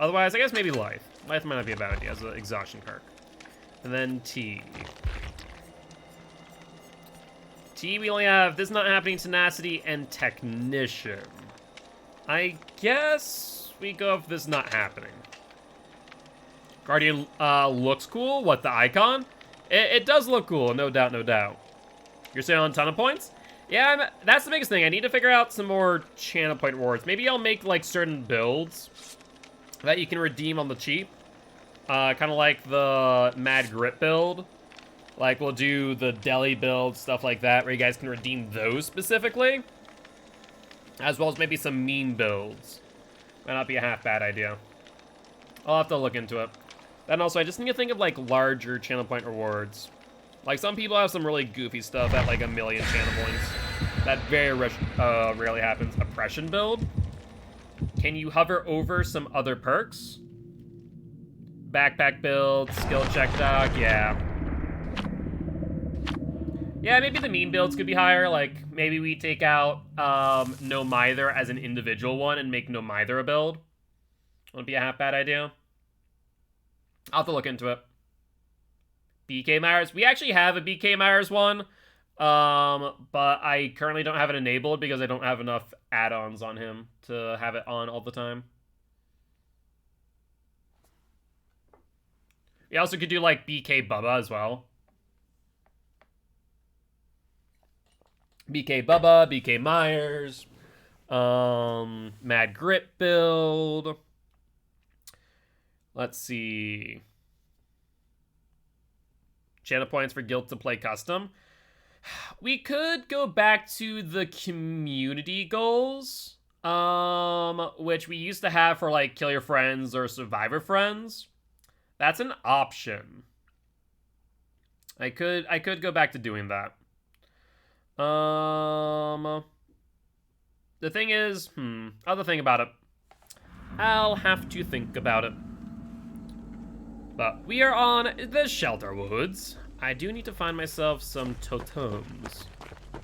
Otherwise, I guess maybe Life. Life might not be a bad idea as an exhaustion perk. And then T. T, we only have This Not Happening, Tenacity, and Technician. I guess we go with This Not Happening. Guardian looks cool. What, the icon? It does look cool, no doubt, no doubt. You're saying on a ton of points? Yeah, that's the biggest thing. I need to figure out some more channel point rewards. Maybe I'll make, like, certain builds that you can redeem on the cheap. Kind of like the Mad Grip build. Like, we'll do the Deli build, stuff like that, where you guys can redeem those specifically. As well as maybe some meme builds. Might not be a half bad idea. I'll have to look into it. Then also, I just need to think of, like, larger channel point rewards. Like, some people have some really goofy stuff at, like, 1,000,000 channel points. That very rarely happens. Oppression build. Can you hover over some other perks? Backpack build, skill check doc, yeah. Yeah, maybe the meme builds could be higher. Like, maybe we take out No Mither as an individual one and make No Mither a build. Wouldn't be a half bad idea. I'll have to look into it. BK Myers. We actually have a BK Myers one. But I currently don't have it enabled because I don't have enough add-ons on him to have it on all the time. We also could do, like, BK Bubba as well. BK Bubba, BK Myers, Mad Grit build. Let's see. Channel points for Guild to play custom. We could go back to the community goals, which we used to have for, like, Kill Your Friends or Survivor Friends. That's an option. I could go back to doing that. The thing is, I'll have to think about it. I'll have to think about it. But we are on the Shelter Woods. I do need to find myself some totems.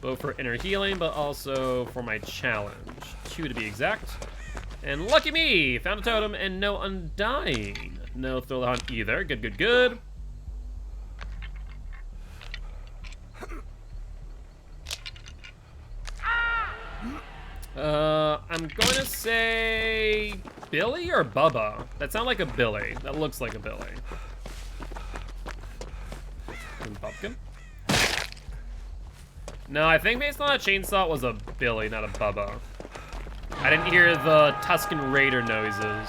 Both for inner healing, but also for my challenge. 2 to be exact. And lucky me! Found a totem and no undying. No thrill the hunt either. Good, good, good. I'm going to say Billy or Bubba. That sounds like a Billy. That looks like a Billy. And Pumpkin. No, I think based on that chainsaw it was a Billy, not a Bubba. I didn't hear the Tuscan Raider noises.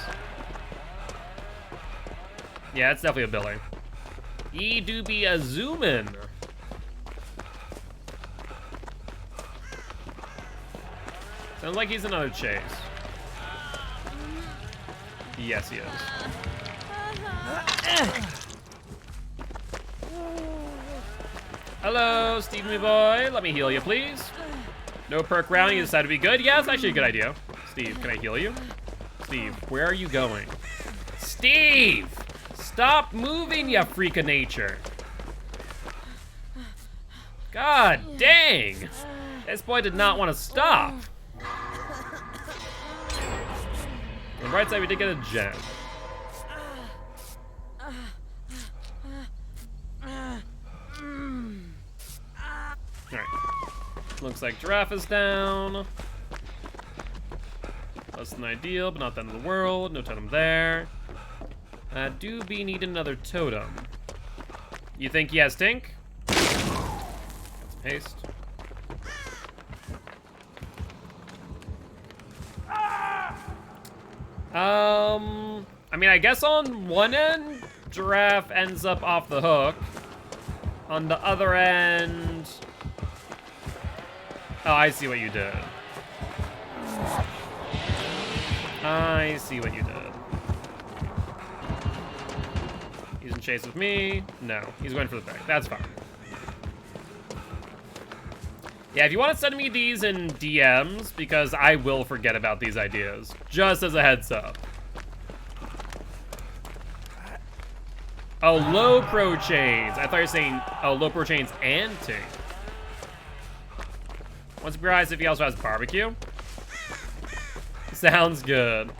Yeah, it's definitely a Billy. E do be a zoomin'. Sounds like he's another chase. Yes, he is. Hello, Steve, me boy. Let me heal you, please. No perk round. You decided to be good? Yeah, that's actually a good idea. Steve, can I heal you? Steve, where are you going? Steve! Stop moving, you freak of nature. God dang! This boy did not want to stop. On the right side, we did get a gem. Alright. Looks like Giraffe is down. Less than ideal, but not the end of the world. No totem there. Do be need another totem. You think he has Tink? Let's paste. I mean, I guess on one end, Giraffe ends up off the hook. On the other end... Oh, I see what you did. I see what you did. He's in chase with me. No, he's going for the back. That's fine. Yeah, if you want to send me these in DMs, because I will forget about these ideas. Just as a heads up. Oh, low pro chains. I thought you were saying, oh, low pro chains and Tink. What's surprised if he also has barbecue? Sounds good.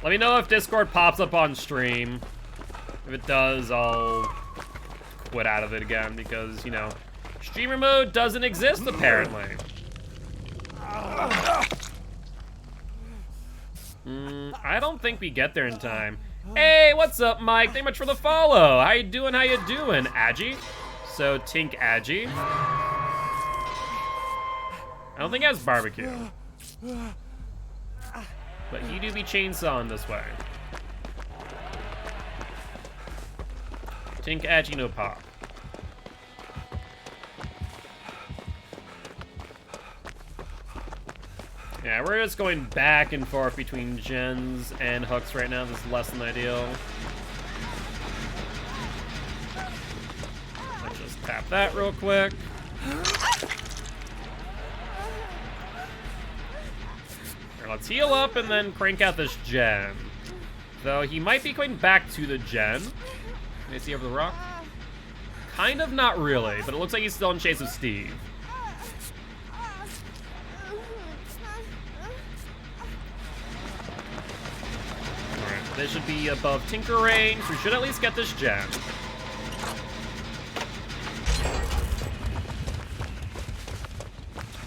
Let me know if Discord pops up on stream. If it does, I'll quit out of it again because, you know, streamer mode doesn't exist apparently. I don't think we get there in time. Hey, what's up, Mike? Thank you much for the follow. How you doing? How you doing, Agi? So, Tink Agi. I don't think he has barbecue. But he do be chainsawing this way. Tink Agi no pop. Yeah, we're just going back and forth between gens and hooks right now. This is less than ideal. Let's just tap that real quick. Here, let's heal up and then crank out this gen. Though he might be going back to the gen. Can I see over the rock? Kind of, not really, but it looks like he's still in chase of Steve. Alright, they should be above Tinker range. We should at least get this gem.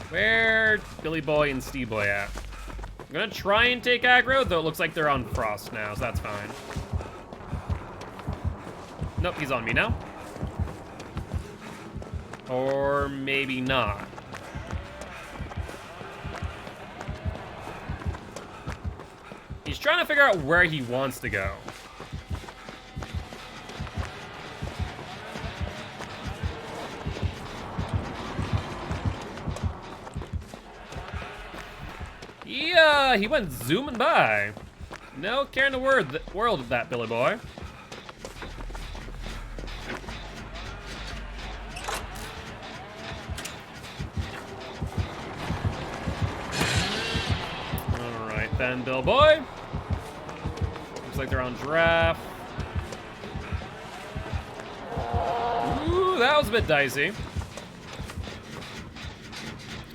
Where Billy Boy and Steve Boy at? I'm gonna try and take aggro, though it looks like they're on Frost now, so that's fine. Nope, he's on me now. Or maybe not. He's trying to figure out where he wants to go. Yeah, he went zooming by. No care in the world of that, Billy Boy. Alright then, Bill Boy. Looks like they're on draft. Ooh, that was a bit dicey.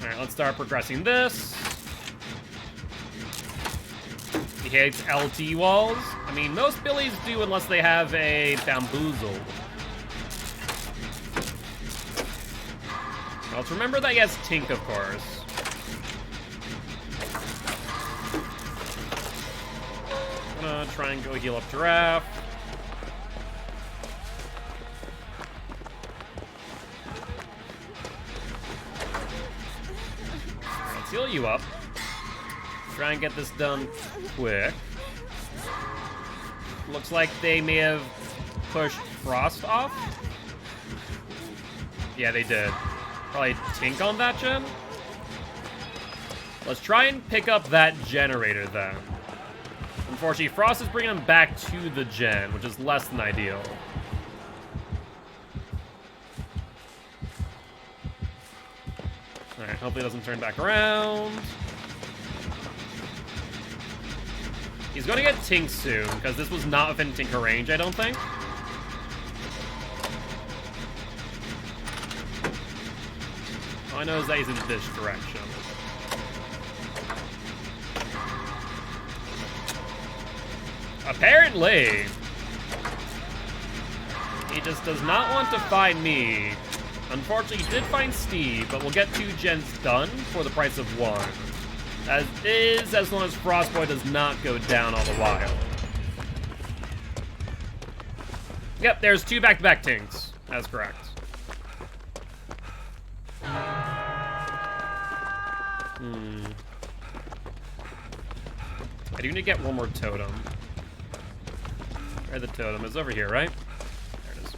Alright, let's start progressing this. He hates LT walls. I mean, most Billies do unless they have a bamboozle. Well, let's remember that he has Tink, of course. I'm gonna try and go heal up Giraffe. Let's heal you up. Try and get this done quick. Looks like they may have pushed Frost off. Yeah, they did. Probably Tink on that gen. Let's try and pick up that generator then. Unfortunately, Frost is bringing him back to the gen, which is less than ideal. Alright, hopefully it doesn't turn back around. He's gonna get Tink soon, because this was not within Tinker range, I don't think. All I know is that he's in this direction. Apparently, he just does not want to find me. Unfortunately, he did find Steve, but we'll get 2 gens done for the price of 1. As long as Frostboy does not go down all the while. Yep, there's 2 back-to-back Tinks. That's correct. I do need to get one more totem. Where the totem is? Over here, right? There it is.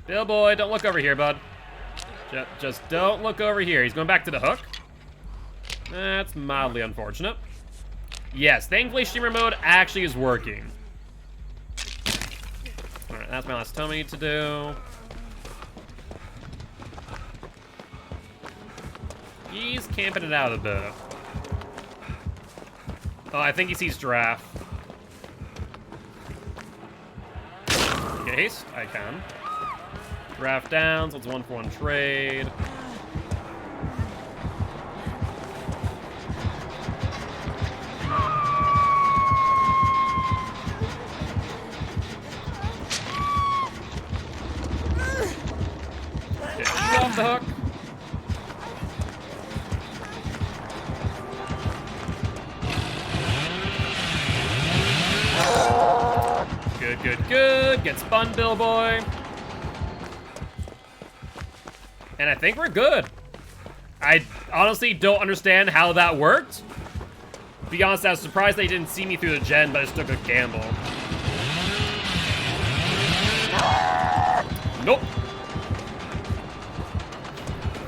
Bill Boy, don't look over here, bud. Just don't look over here. He's going back to the hook. That's mildly unfortunate. Yes, thankfully streamer mode actually is working. Alright, that's my last totem I need to do. He's camping it out a bit. Oh, I think he sees Giraffe. Get haste? I can. Giraffe down, so it's a 1-for-1 trade. Off the hook. Good, good, good. Get spun, Bill Boy. And I think we're good. I honestly don't understand how that worked. To be honest, I was surprised they didn't see me through the gen, but I just took a gamble. Nope.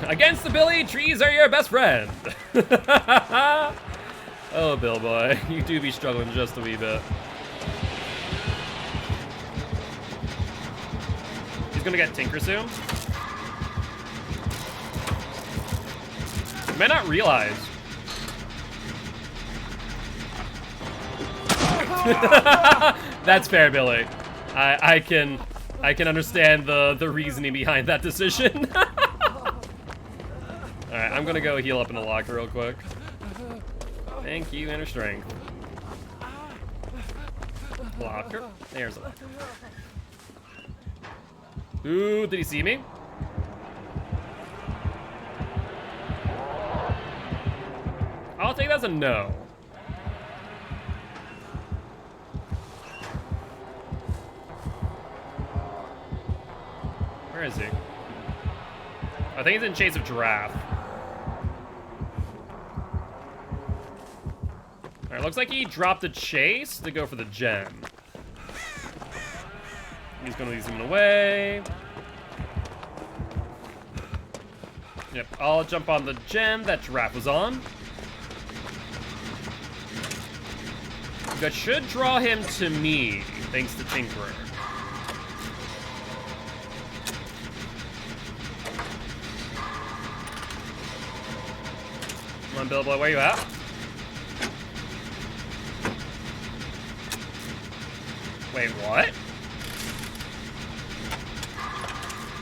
Against the Billy, trees are your best friend. Oh, Bill Boy, you do be struggling just a wee bit. He's gonna get Tinker soon. You may not realize. That's fair, Billy. I can I can understand the reasoning behind that decision. Alright, I'm gonna go heal up in the locker real quick. Thank you, inner strength. Locker. There's a locker. Ooh, did he see me? I'll take that as a no. Where is he? I think he's in chase of giraffe. Alright, looks like he dropped the chase to go for the gem. He's gonna leave him away. Yep, I'll jump on the gem that giraffe was on. That should draw him to me, thanks to Tinkerer. Come on, Billboy, where you at? Wait, what?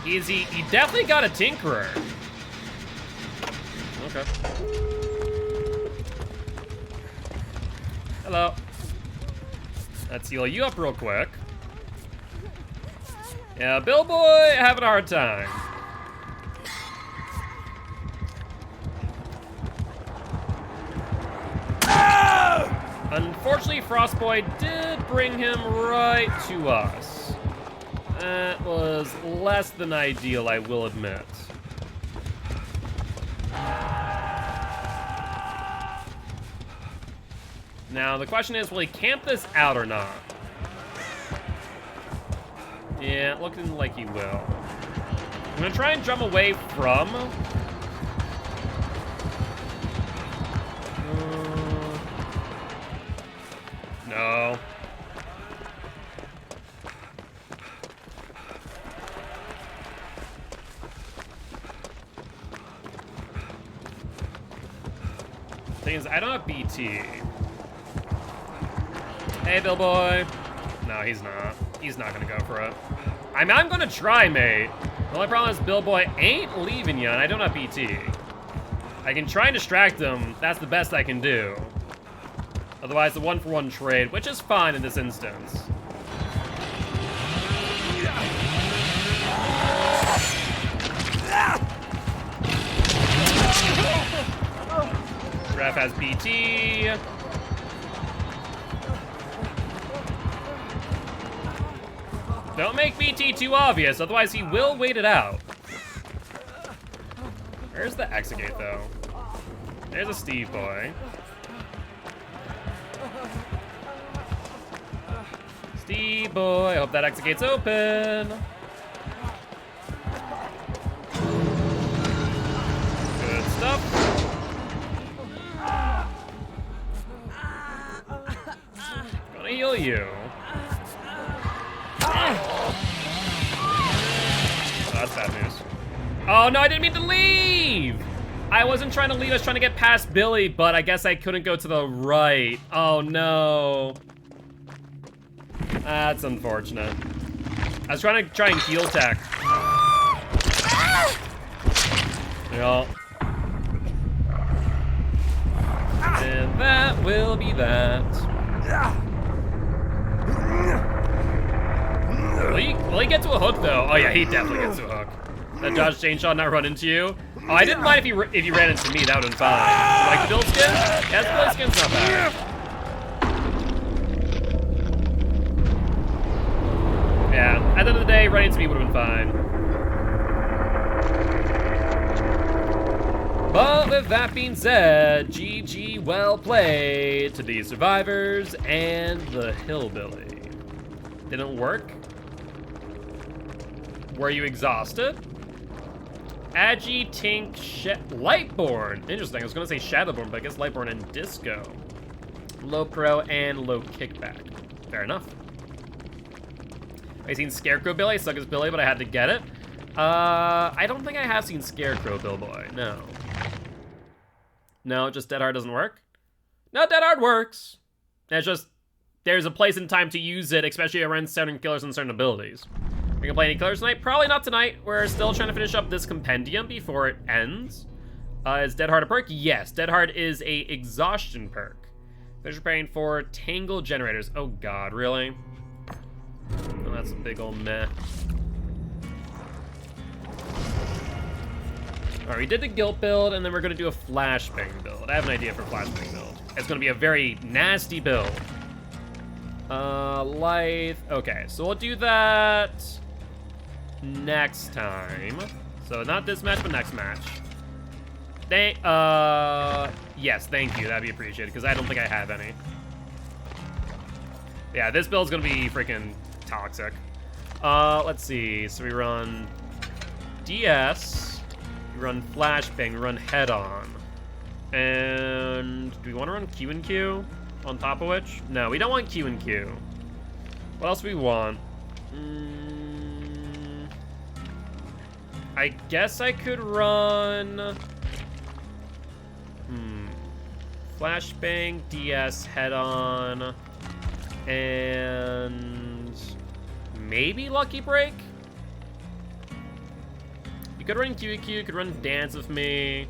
He definitely got a Tinkerer. Okay. Hello. Let's heal you up real quick. Yeah, Billboy having a hard time. Unfortunately, Frostboy did bring him right to us. That was less than ideal, I will admit. Now, the question is, will he camp this out or not? Yeah, looking like he will. I'm gonna try and jump away from... no. Thing is, I don't have BT. Hey, Billboy. No, he's not. He's not gonna go for it. I mean, I'm gonna try, mate. The only problem is Billboy ain't leaving you, and I don't have BT. I can try and distract him. That's the best I can do. Otherwise, the one-for-one trade, which is fine in this instance. Ref has BT. Don't make BT too obvious, otherwise he will wait it out. Where's the exit gate, though? There's a Steve boy. Steve boy, I hope that exit gate's open. Good stuff. Gonna heal you. Oh, that's bad news. Oh no, I didn't mean to leave! I wasn't trying to leave, I was trying to get past Billy, but I guess I couldn't go to the right. Oh no. That's unfortunate. I was trying to and heal tech. Yep. And that will be that. Will he get to a hook though? Oh yeah, he definitely gets to a hook. That dodge chainsaw not run into you. Oh, I didn't mind if you ran into me. That would've been fine. Like the build skin? Yeah, the build skin's not bad. Yeah, at the end of the day, running into me would've been fine. But with that being said, GG, well played to the survivors and the hillbilly. Didn't work? Were you exhausted? Agi, Tink, Lightborn. Interesting, I was gonna say Shadowborn, but I guess Lightborn and Disco. Low Pro and Low Kickback. Fair enough. I've seen Scarecrow Billy. I suck as Billy, but I had to get it. I don't think I have seen Scarecrow Billboy, no. No, just Dead Hard doesn't work? No, Dead Hard works. It's just, there's a place and time to use it, especially around certain killers and certain abilities. We can play any killers tonight? Probably not tonight. We're still trying to finish up this compendium before it ends. Is Dead Hard a perk? Yes, Dead Hard is a exhaustion perk. Finish preparing for Tangle Generators. Oh god, really? Oh, that's a big old meh. Alright, we did the Guilt build, and then we're gonna do a Flashbang build. I have an idea for a Flashbang build. It's gonna be a very nasty build. Lithe. Okay, so we'll do that next time. So not this match, but next match. Yes, thank you. That'd be appreciated, because I don't think I have any. Yeah, this build's gonna be freaking toxic. Let's see. So we run DS, we run Flashbang, we run Head On. And do we want to run Q and Q on top of which? No, we don't want Q and Q. What else do we want? I guess I could run... Flashbang, DS, Head On, and maybe Lucky Break? You could run QQ, you could run Dance with Me.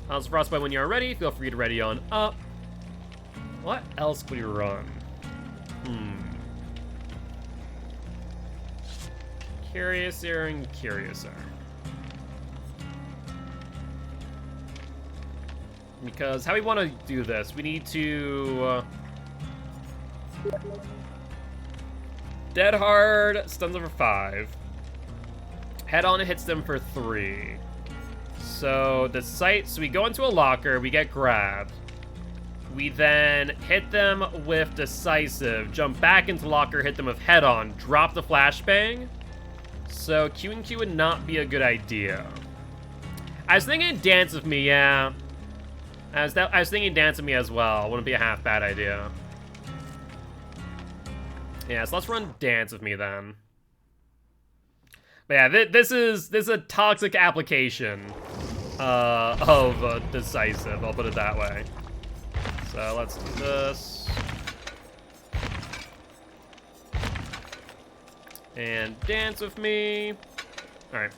How's Frostbite when you're ready? Feel free to ready on up. What else could we run? Curiouser and Curiouser. Because how we want to do this, we need to... Dead Hard stuns them for 5. Head On hits them for 3. So the site, so we go into a locker, we get grabbed. We then hit them with Decisive, jump back into locker, hit them with Head On, drop the Flashbang. So Q and Q would not be a good idea. I was thinking Dance with Me, yeah. I was thinking Dance with Me as well. Wouldn't be a half bad idea. Yeah, so let's run Dance with Me then. But yeah, this is a toxic application of Decisive. I'll put it that way. So let's do this. And Dance with Me. All right.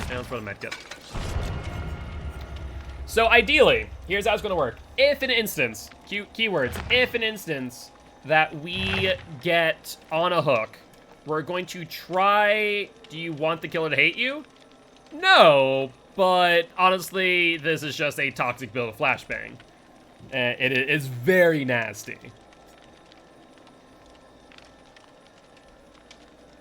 And let's run a medkit. So ideally, here's how it's gonna work. If an instance, keywords, if an instance that we get on a hook, we're going to try, do you want the killer to hate you? No, but honestly, this is just a toxic build of Flashbang. It is very nasty.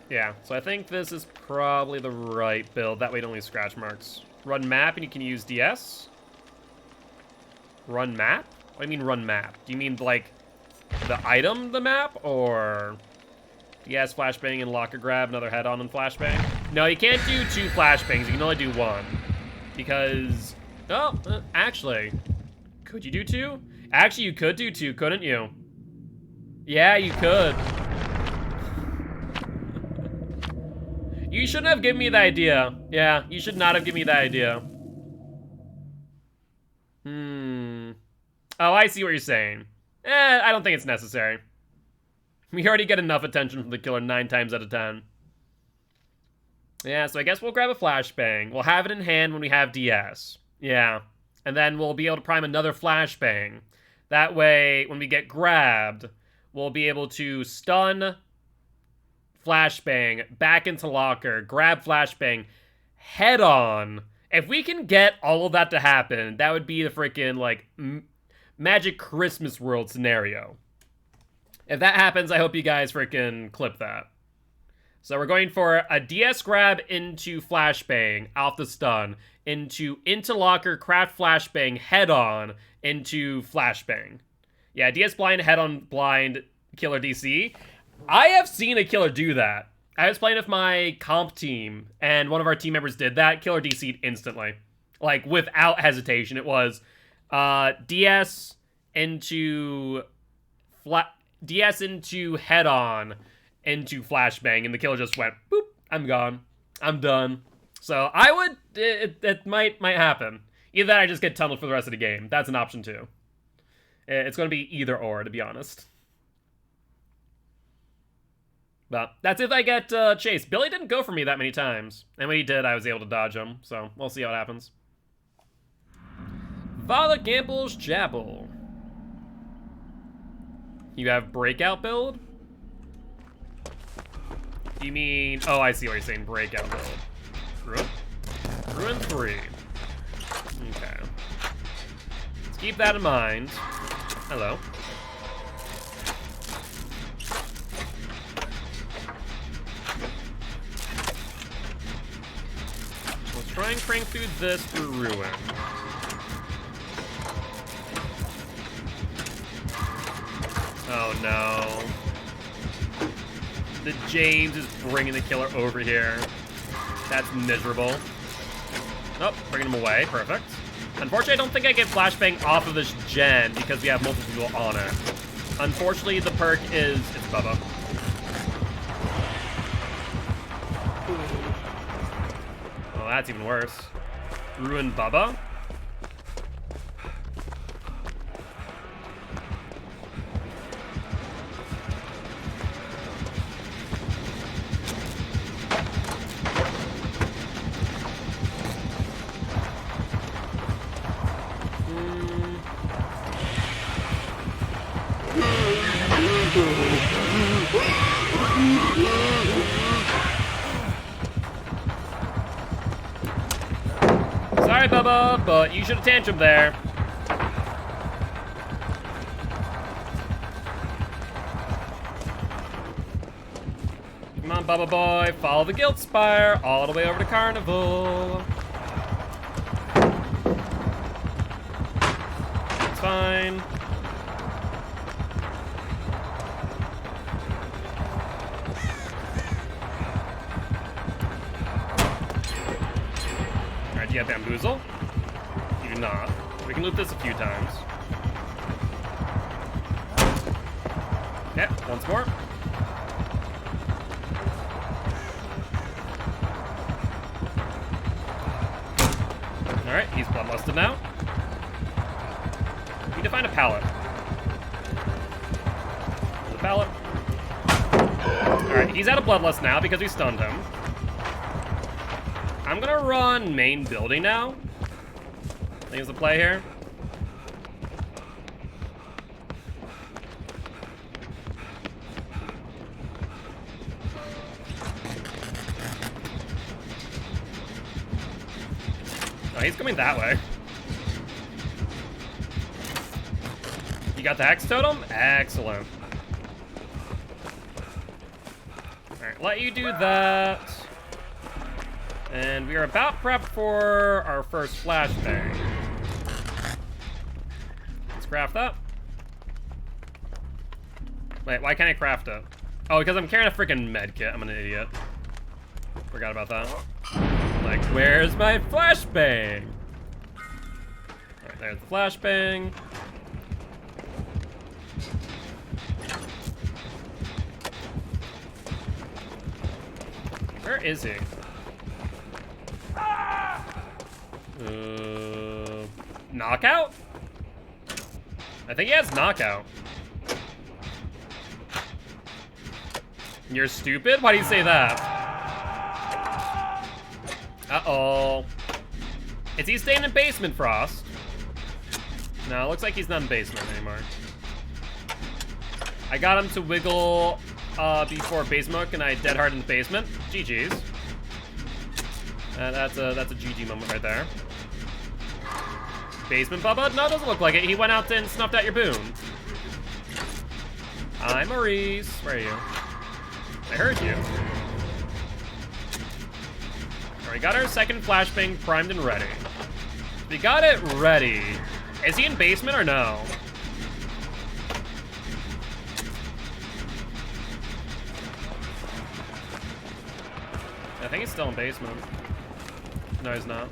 Yeah, so I think this is probably the right build. That way it only scratch marks. Run map and you can use DS. Run map? What do you mean run map? Do you mean like the item, the map, or DS, Flashbang, and locker grab, another Head On and Flashbang? No, you can't do 2 Flashbangs. You can only do 1. Because, oh, actually, could you do 2? Actually, you could do 2, couldn't you? Yeah, you could. You shouldn't have given me the idea. Yeah, you should not have given me the idea. Oh, I see what you're saying. I don't think it's necessary. We already get enough attention from the killer 9 times out of 10. Yeah, so I guess we'll grab a Flashbang. We'll have it in hand when we have DS. Yeah. And then we'll be able to prime another Flashbang. That way, when we get grabbed, we'll be able to stun Flashbang, back into locker, grab Flashbang, Head On. If we can get all of that to happen, that would be the freaking, like, Magic Christmas World scenario. If that happens, I hope you guys freaking clip that. So we're going for a DS grab into Flashbang, off the stun, into locker, craft Flashbang, Head On, into Flashbang. Yeah, DS blind, Head On blind, killer DC. I have seen a killer do that. I was playing with my comp team, and one of our team members did that. Killer DC'd instantly. Like, without hesitation. It was DS into Head On into Flashbang, and the killer just went, boop, I'm gone. I'm done. So I would, it might happen. Either that or I just get tunneled for the rest of the game. That's an option too. It's going to be either or, to be honest. But that's if I get chased. Billy didn't go for me that many times. And when he did, I was able to dodge him. So we'll see how it happens. Vala Gamble's Jabble. You have breakout build? You mean... Oh, I see what you're saying. Breakout build. Ruin? Ruin 3. Okay. Let's keep that in mind. Hello. Let's try and crank through this through Ruin. Oh no. The James is bringing the killer over here. That's miserable. Nope, bringing him away. Perfect. Unfortunately, I don't think I get flashbang off of this gen because we have multiple people on it. Unfortunately, the perk is... It's Bubba. Oh, that's even worse. Ruin Bubba? Sorry, Bubba, but you should have tantrum there. Come on, Bubba boy, follow the guilt spire all the way over to Carnival. It's fine. Do you have Bamboozle? You do not. We can loop this a few times. Okay, once more. Alright, he's bloodlusted now. Need to find a pallet. The pallet. Alright, he's out of bloodlust now because we stunned him. I'm gonna run main building now. I think it's the play here. Oh, he's coming that way. You got the Hex Totem? Excellent. Alright, let you do that. And we are about prepped for our first flashbang. Let's craft that. Wait, why can't I craft it? Oh, because I'm carrying a freaking med kit. I'm an idiot. Forgot about that. Like, where's my flashbang? Alright, there's the flashbang. Where is he? Knockout? I think he has knockout. You're stupid? Why do you say that? Uh-oh. Is he staying in basement, Frost? No, it looks like he's not in basement anymore. I got him to wiggle before basement and I dead hard in the basement. GG's. That's a GG moment right there. Basement Bubba? No, it doesn't look like it. He went out and snuffed out your boon. Hi, Maurice. Where are you? I heard you. Alright, we got our second flashbang primed and ready. We got it ready. Is he in basement or no? I think he's still in basement. No, he's not.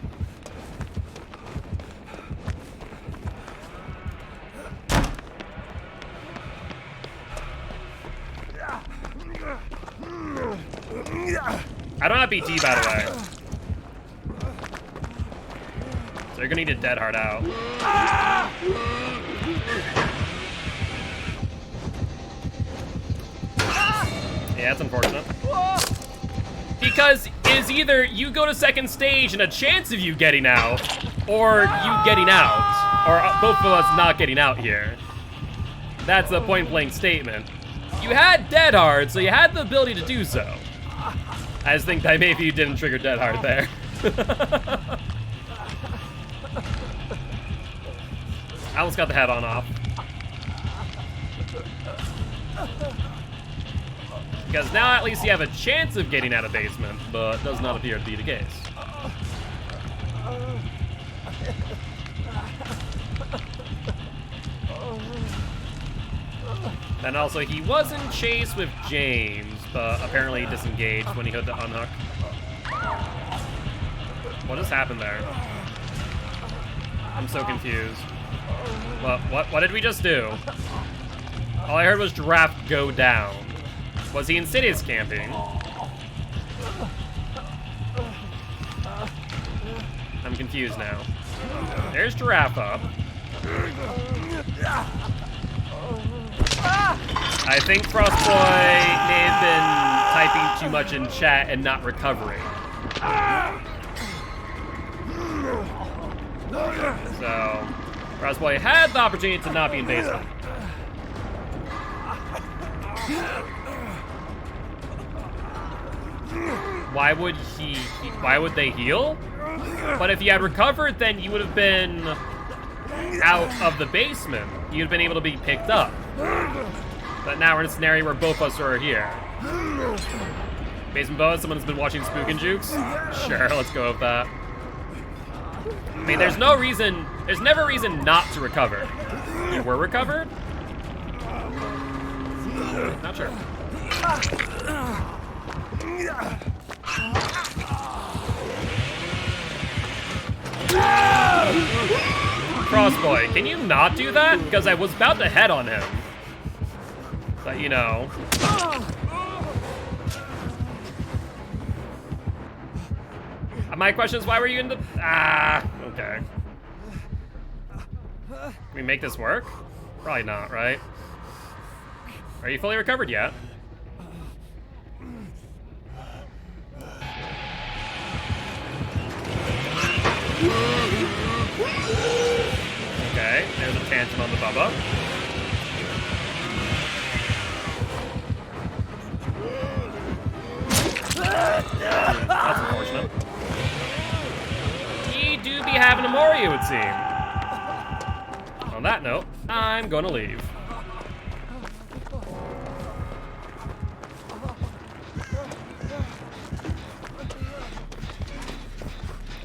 I don't have BT, by the way. So you're gonna need a dead hard out. Yeah, Yeah, it's unfortunate. Because it's either you go to second stage and a chance of you getting out, or you getting out. Or both of us not getting out here. That's a point-blank statement. You had Dead Hard, so you had the ability to do so. I just think that maybe you didn't trigger Dead Hard there. I almost got the head-on off. Because now at least you have a chance of getting out of basement, but does not appear to be the case. And also, he was in chase with James, but apparently disengaged when he hit the unhook. What just happened there? I'm so confused. What did we just do? All I heard was Giraffe go down. Was he Insidious camping? I'm confused now. There's Giraffe up. I think Frostboy may have been typing too much in chat and not recovering. So, Frostboy had the opportunity to not be in basement. Why would they heal? But if you had recovered, then you would have been out of the basement. You'd have been able to be picked up. But now we're in a scenario where both of us are here. Basement Boa, someone's been watching Spook and Jukes? Sure, let's go with that. I mean, there's never a reason not to recover. You were recovered? Not sure. Frostboy, can you not do that? Because I was about to head on him. But you know. My question is, why were you in the... okay. Can we make this work? Probably not, right? Are you fully recovered yet? Okay, there's a tantrum on the Bubba. That's unfortunate. He do be having a Mori, it would seem. On that note, I'm gonna leave.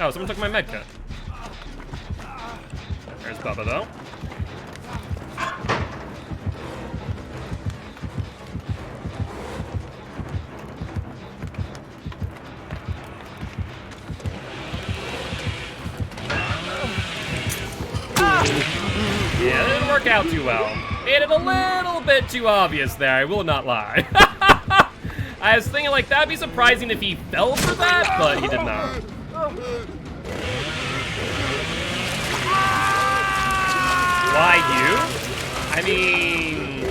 Oh, someone took my med kit. There's Bubba, though. Yeah, it didn't work out too well. Made it a little bit too obvious there, I will not lie. I was thinking, like, that'd be surprising if he fell for that, but he did not. Why you? I mean,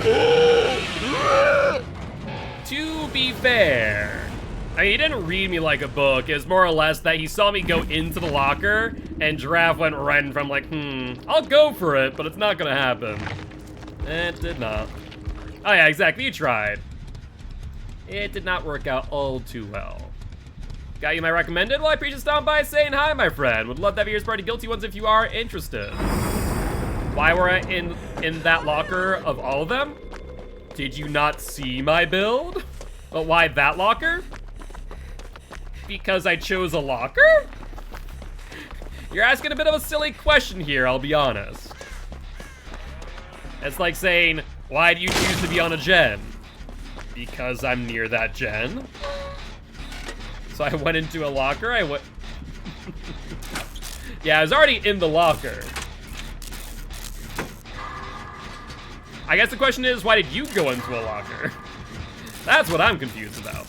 to be fair, I mean, he didn't read me like a book. It was more or less that he saw me go into the locker, and Giraffe went right in from like, I'll go for it, but it's not gonna happen. It did not. Oh yeah, exactly, you tried. It did not work out all too well. Got you my recommended? Well, I appreciate you stopping by saying hi, my friend. Would love to have your party Guilty ones if you are interested. Why were I in that locker of all of them? Did you not see my build? But why that locker? Because I chose a locker? You're asking a bit of a silly question here, I'll be honest. It's like saying, why do you choose to be on a gen? Because I'm near that gen. So I went into a locker, yeah, I was already in the locker. I guess the question is, why did you go into a locker? That's what I'm confused about.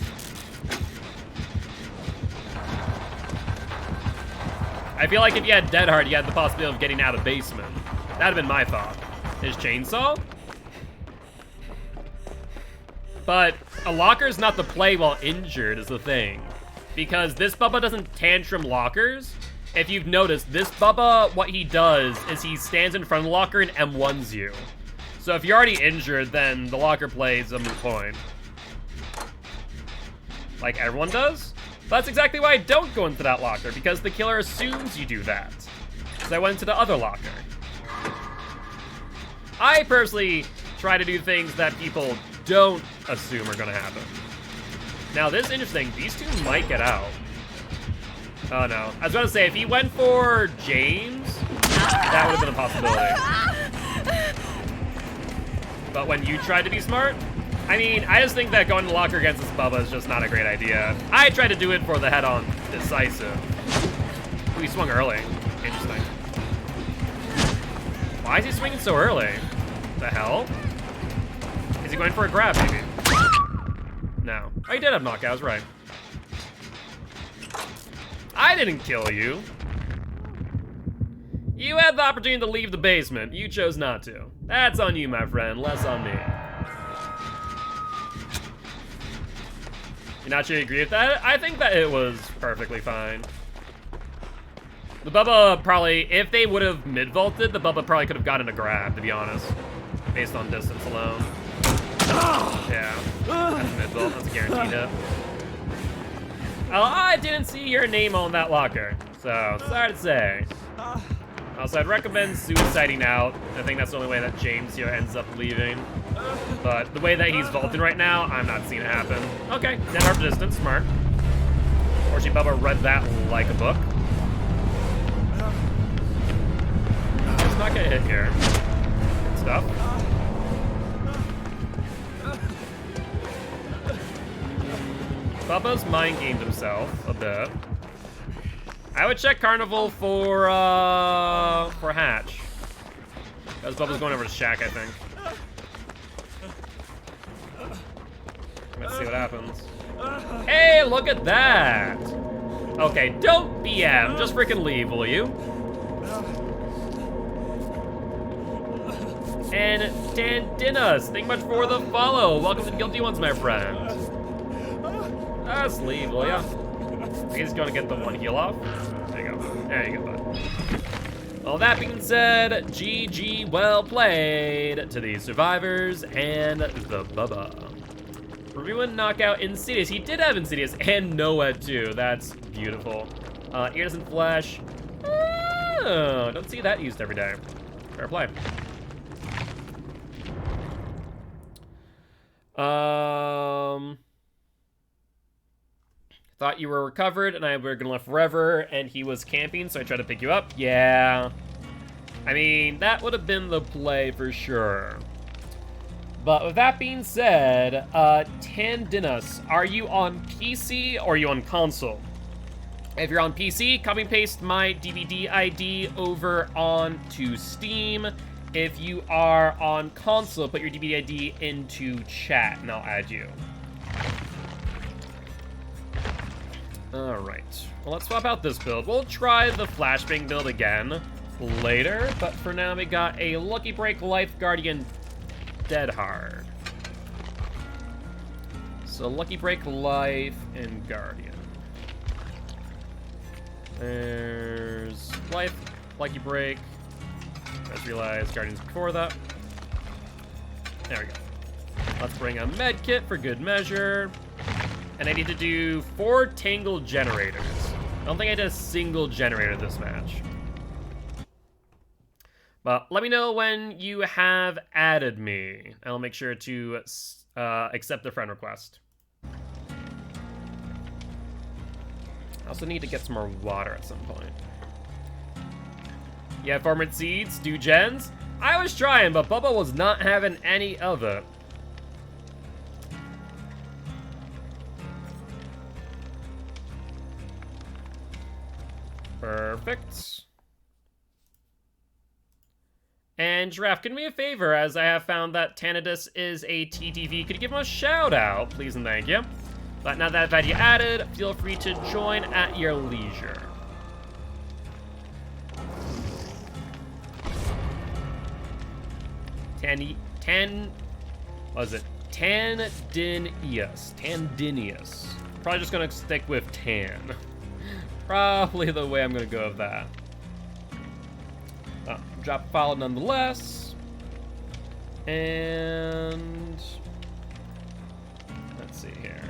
I feel like if you had Dead Hard, you had the possibility of getting out of basement. That'd have been my thought. His chainsaw? But a locker's not the play while injured is the thing. Because this Bubba doesn't tantrum lockers. If you've noticed, this Bubba, what he does is he stands in front of the locker and M1s you. So if you're already injured, then the locker play is a moot point. Like everyone does. But that's exactly why I don't go into that locker, because the killer assumes you do that. So I went to the other locker. I personally try to do things that people don't assume are gonna happen. Now this is interesting, these two might get out. Oh no, I was about to say, if he went for James, that would have been a possibility. But when you tried to be smart, I mean, I just think that going to the locker against this Bubba is just not a great idea. I tried to do it for the head-on decisive. Ooh, he swung early. Interesting. Why is he swinging so early? The hell? Is he going for a grab, maybe? No. Oh, he did have knockouts, right. I didn't kill you. You had the opportunity to leave the basement. You chose not to. That's on you, my friend. Less on me. You're not sure you agree with that? I think that it was perfectly fine. The Bubba probably, if they would have mid-vaulted, the Bubba probably could have gotten a grab, to be honest. Based on distance alone. Yeah, that's mid-vault, that's a guaranteed hit. I didn't see your name on that locker, so sorry to say. Also, I'd recommend suiciding out. I think that's the only way that James here ends up leaving. But the way that he's vaulting right now, I'm not seeing it happen. Okay, net hard distance, smart. Fortunately, Bubba read that like a book. Let's not get hit here. Good stuff. Bubba's mind gamed himself a bit. I would check Carnival for Hatch. Because Bubba's going over to Shaq, I think. Let's see what happens. Hey, look at that! Okay, don't BM, just freaking leave, will you? And Dandinas, thank you much for the follow. Welcome to the Guilty Ones, my friend. Just leave, will ya? I guess he's gonna get the one heal off. There you go. There you go, bud. Well, that being said, GG, well played to the survivors and the Bubba. Reviewing knockout Insidious. He did have Insidious and Noed too. That's beautiful. Ears and flesh. Oh, don't see that used every day. Fair play. Thought you were recovered and we were gonna live forever, and he was camping, so I tried to pick you up. Yeah. I mean, that would have been the play for sure. But with that being said, Tandinas, are you on PC or are you on console? If you're on PC, copy and paste my DVD ID over onto Steam. If you are on console, put your DVD ID into chat and I'll add you. All right, well, let's swap out this build. We'll try the flashbang build again later, but for now we got a Lucky Break Life Guardian Dead Hard. So Lucky Break Life and Guardian. There's Life, Lucky Break. I just realized Guardian's before that. There we go. Let's bring a med kit for good measure. And I need to do 4 Tangle generators. I don't think I did a single generator this match. But let me know when you have added me. I'll make sure to accept the friend request. I also need to get some more water at some point. Yeah, Farming Seeds, do gens. I was trying, but Bubba was not having any of it. Perfect. And Giraffe, can do me a favor, as I have found that Tanidus is a TTV. Could you give him a shout out, please and thank you? But now that I've had you added, feel free to join at your leisure. Tandinius. Probably just gonna stick with tan. Probably the way I'm gonna go with that. Drop file nonetheless. And let's see here.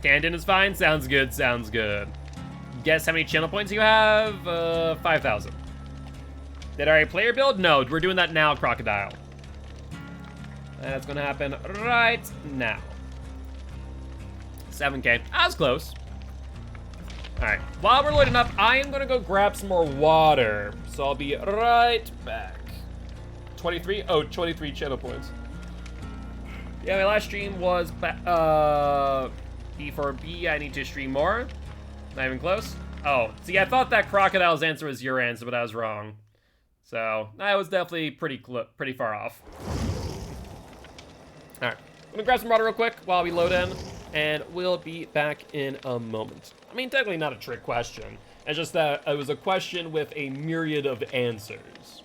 Tandon is fine. Sounds good. Sounds good. Guess how many channel points you have? 5,000. Did I already play your build? No, we're doing that now, Crocodile. That's gonna happen right now. 7K. I was close. Alright, while we're loading up, I am gonna go grab some more water. So I'll be right back. 23? Oh, 23 channel points. Yeah, my last stream was B4B. I need to stream more. Not even close. Oh, see, I thought that Crocodile's answer was your answer, but I was wrong. So, I was definitely pretty far off. Alright, I'm gonna grab some water real quick while we load in, and we'll be back in a moment. I mean, technically not a trick question. It's just that it was a question with a myriad of answers.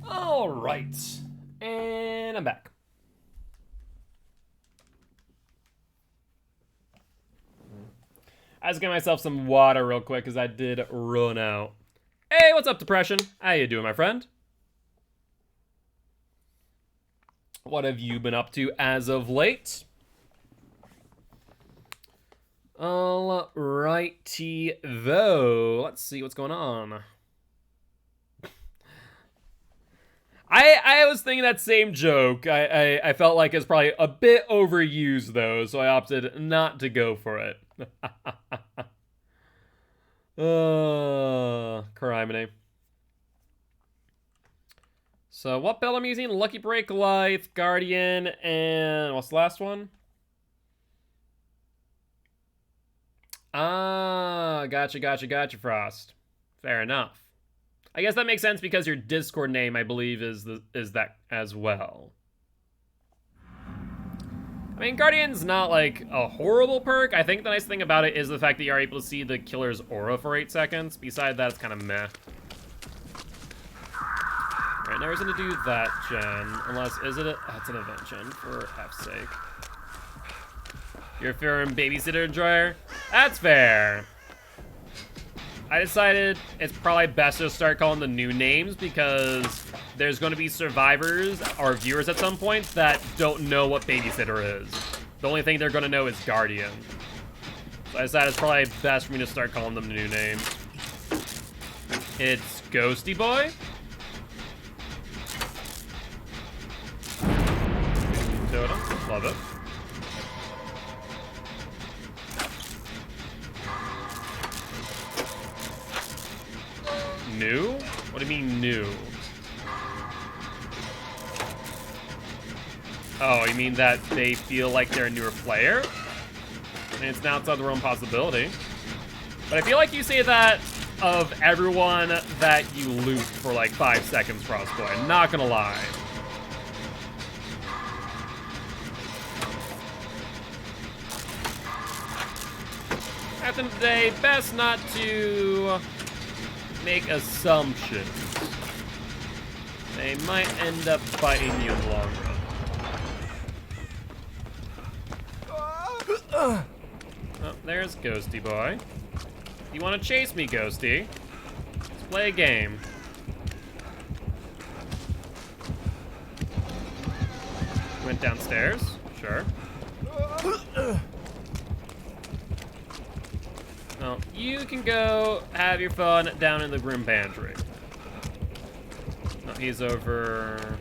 All right, and I'm back. I just get myself some water real quick because I did run out. Hey, what's up, Depression? How you doing, my friend? What have you been up to as of late? All righty, though. Let's see what's going on. I was thinking that same joke. I felt like it's probably a bit overused, though, so I opted not to go for it. Criminy. So what build I'm using? Lucky Break, Life, Guardian, and what's the last one? Ah, gotcha, Frost. Fair enough. I guess that makes sense because your Discord name, I believe, is that as well. I mean, Guardian's not, like, a horrible perk. I think the nice thing about it is the fact that you are able to see the killer's aura for 8 seconds. Besides that, it's kind of meh. Alright, now we're gonna do that gen. Unless, is it it's an event gen, for F's sake. You're a firm babysitter dryer? That's fair. I decided it's probably best to start calling the new names because there's going to be survivors or viewers at some point that don't know what babysitter is. The only thing they're going to know is Guardian. So I decided it's probably best for me to start calling them the new names. It's Ghosty Boy. Totem. Love it. New? What do you mean new? Oh, you mean that they feel like they're a newer player? And it's not outside the realm possibility. But I feel like you say that of everyone that you loot for like 5 seconds, Frostboy. Not gonna lie. At the end of the day, best not to make assumptions. They might end up biting you in the long run. Oh, there's Ghosty boy. You want to chase me, Ghosty? Let's play a game. Went downstairs. Sure. Well, you can go have your fun down in the room pantry. No, he's over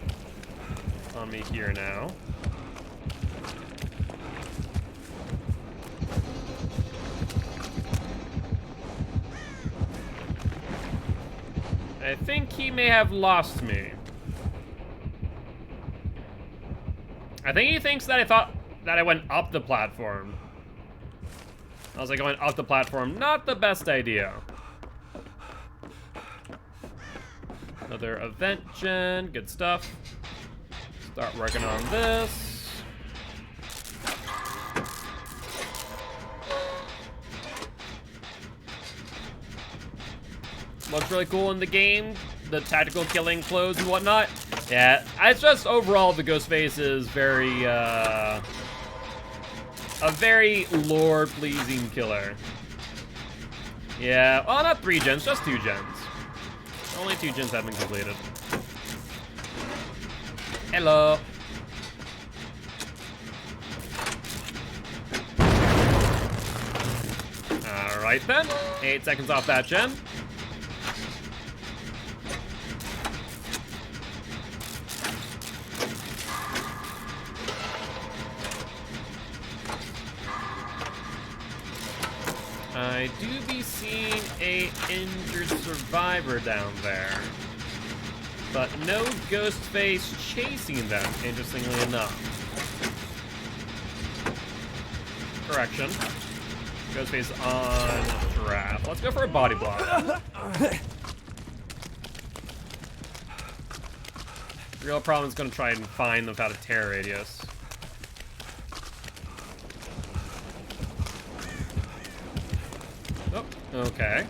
on me here now. I think he may have lost me. I think he thinks that I thought that I went up the platform. I was like going up the platform, not the best idea. Another event gen, good stuff. Start working on this. Looks really cool in the game, the tactical killing clothes and whatnot. Yeah, it's just overall the Ghostface is very, a very lore-pleasing killer. Yeah, well, not 3 gens, just 2 gens. Only 2 gens have been completed. Hello. Alright then, 8 seconds off that gen. I do be seeing a injured survivor down there, but no Ghostface chasing them, interestingly enough. Correction. Ghostface on Giraffe. Let's go for a body block. Real problem is going to try and find them without a terror radius. Okay.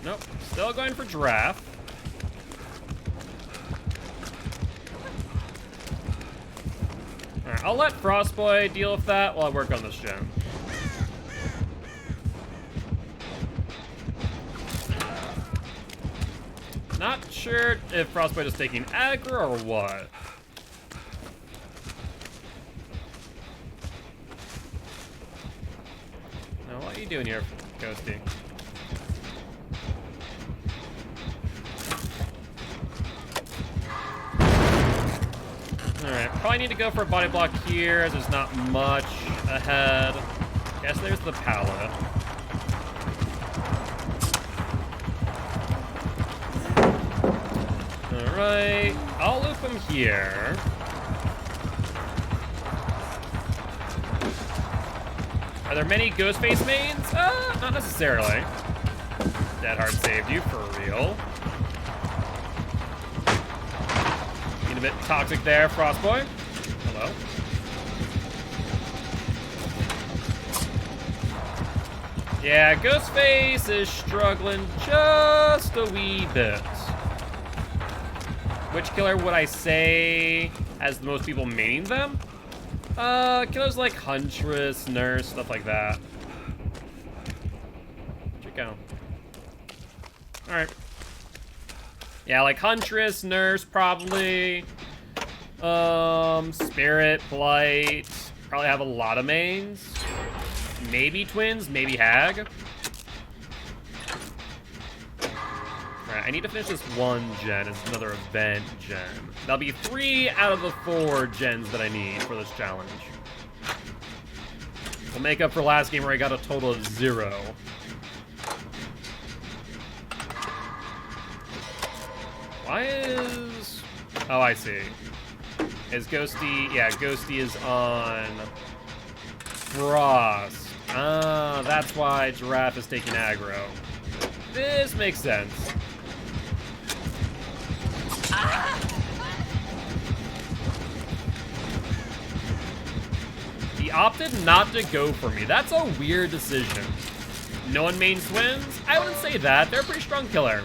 Nope. Still going for Giraffe. Alright, I'll let Frostboy deal with that while I work on this gen. Not sure if Frostboy is taking aggro or what. What are you doing here, Ghosty? Alright, probably need to go for a body block here, as there's not much ahead. Guess there's the pallet. Alright, I'll loop him here. Are there many Ghostface mains? Not necessarily. Dead Hard saved you, for real. Being a bit toxic there, Frostboy. Hello. Yeah, Ghostface is struggling just a wee bit. Which killer would I say has the most people maining them? Killers like Huntress, Nurse, stuff like that. Where'd you go? Alright. Yeah, like Huntress, Nurse, probably. Spirit, Blight. Probably have a lot of mains. Maybe Twins, maybe Hag. Alright, I need to finish this 1 gen. It's another event gen. That'll be 3 out of the 4 gens that I need for this challenge. We'll make up for last game where I got a total of 0. Why is... Oh, I see. Is Ghosty... Yeah, Ghosty is on... Frost. Ah, that's why Giraffe is taking aggro. This makes sense. He opted not to go for me. That's a weird decision. No one mains Twins? I wouldn't say that. They're a pretty strong killer.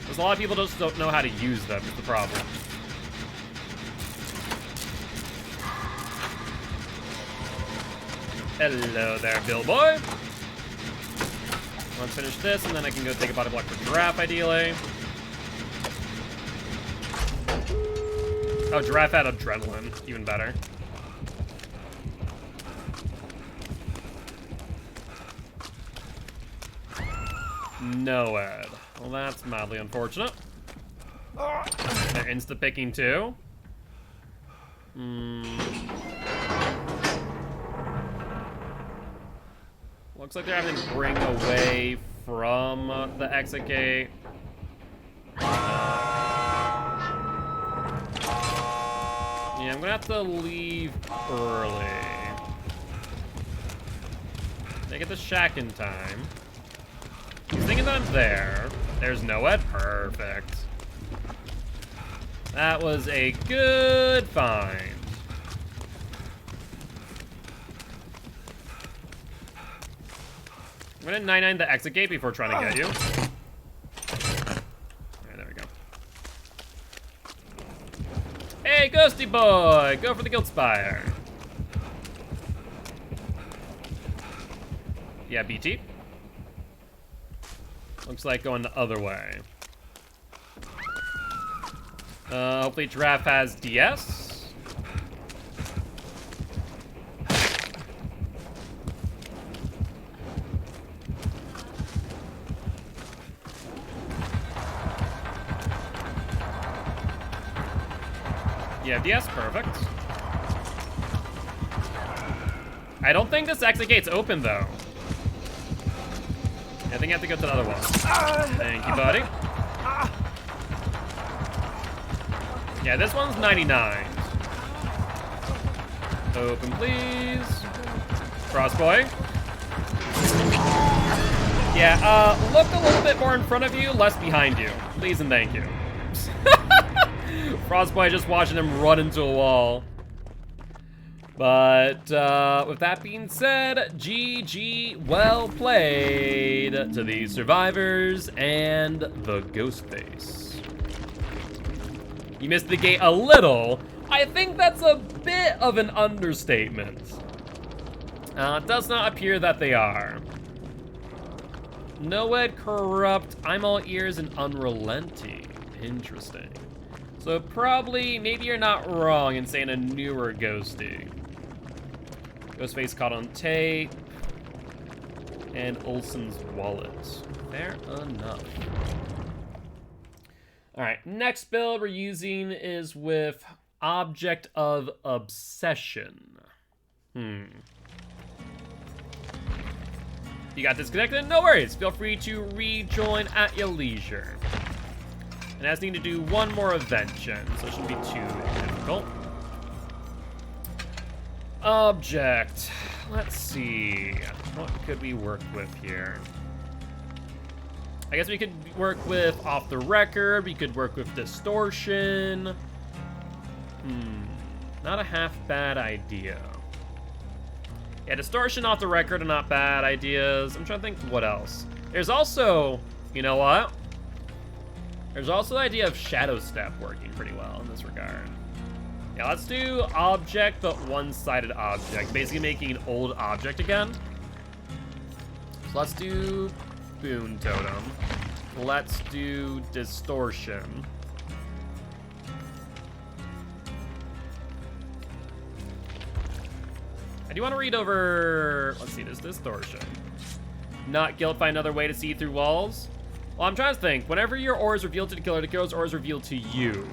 There's a lot of people just don't know how to use them, is the problem. Hello there, Bill boy. Let's finish this, and then I can go take a body block for Giraffe, ideally. Oh, Giraffe had adrenaline. Even better. No, Ed. Well, that's mildly unfortunate. They're insta-picking, too. Looks like they're having to bring away from the exit gate. Yeah, I'm gonna have to leave early. They get the shack in time. He's thinking that I'm there. There's no Ed. Perfect. That was a good find. I'm gonna 9-9 the exit gate before trying to get you. Alright, there we go. Hey, Ghosty boy! Go for the Guild Spire. Yeah, BT. Looks like going the other way. Hopefully Giraffe has DS. Yeah, DS, perfect. I don't think this exit gate's open, though. I think I have to go to the other one. Thank you, buddy. Yeah, this one's 99. Open, please. Crossboy. Yeah, look a little bit more in front of you, less behind you. Please and thank you. Frostboy just watching him run into a wall. But with that being said, GG, well played to the survivors and the Ghostface. You missed the gate a little. I think that's a bit of an understatement. It does not appear that they are. Noed, Corrupt, I'm all ears, and Unrelenting. Interesting. So probably, maybe you're not wrong in saying a newer Ghosty. Ghostface caught on tape. And Olsen's wallet. Fair enough. Alright, next build we're using is with Object of Obsession. You got disconnected? No worries. Feel free to rejoin at your leisure. And I just need to do one more event gen, so it shouldn't be too difficult. Object. Let's see. What could we work with here? I guess we could work with Off the Record. We could work with Distortion. Not a half bad idea. Yeah, Distortion, Off the Record are not bad ideas. I'm trying to think what else. There's also, you know what? There's also the idea of Shadow Step working pretty well in this regard. Yeah, let's do Object, but one-sided Object. Basically making an old object again. So let's do Boon Totem. Let's do Distortion. I do want to read over... Let's see, this Distortion. Not guilt, find another way to see through walls. Well, I'm trying to think. Whenever your aura is revealed to the killer's aura is revealed to you.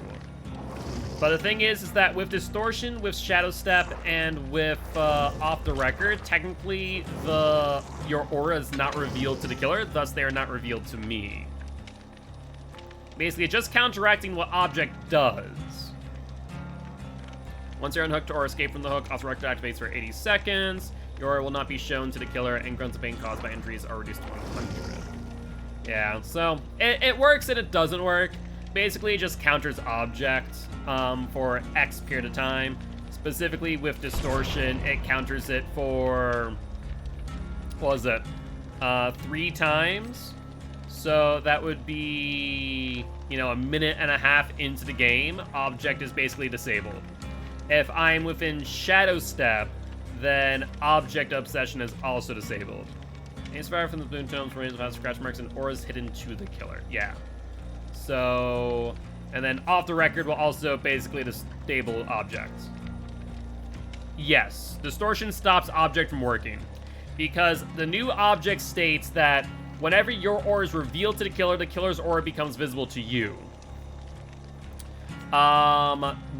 But the thing is that with Distortion, with Shadow Step, and with Off the Record, technically your aura is not revealed to the killer, thus they are not revealed to me. Basically, just counteracting what Object does. Once you're unhooked or escape from the hook, Off the Record activates for 80 seconds. Your aura will not be shown to the killer, and grunts of pain caused by injuries are reduced to 100. Yeah, so it works and it doesn't work. Basically, it just counters Object for X period of time. Specifically with Distortion, it counters it for, what was it, 3 times. So that would be, you know, a minute and a half into the game. Object is basically disabled. If I'm within Shadow Step, then Object Obsession is also disabled. Any survivor from the Boon Tomes remains without scratch marks and auras hidden to the killer. Yeah. So, and then off the record will also basically disable objects. Yes, distortion stops object from working, because the new object states that whenever your aura is revealed to the killer's aura becomes visible to you.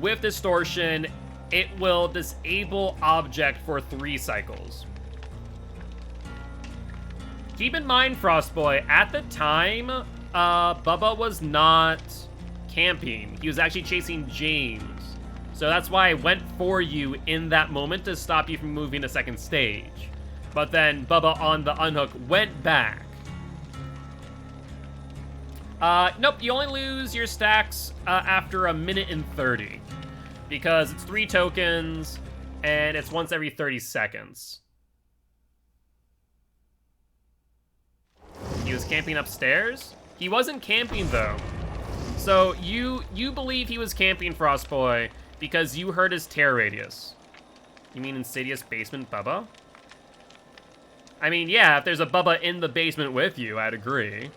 With distortion, it will disable object for 3 cycles. Keep in mind, Frostboy, at the time, Bubba was not camping. He was actually chasing James. So that's why I went for you in that moment to stop you from moving to second stage. But then Bubba on the unhook went back. Nope, you only lose your stacks after 1 minute and 30. Because it's 3 tokens, and it's once every 30 seconds. He was camping upstairs? He wasn't camping, though. So, you believe he was camping, Frostboy, because you heard his tear radius. You mean Insidious Basement Bubba? I mean, yeah, if there's a Bubba in the basement with you, I'd agree.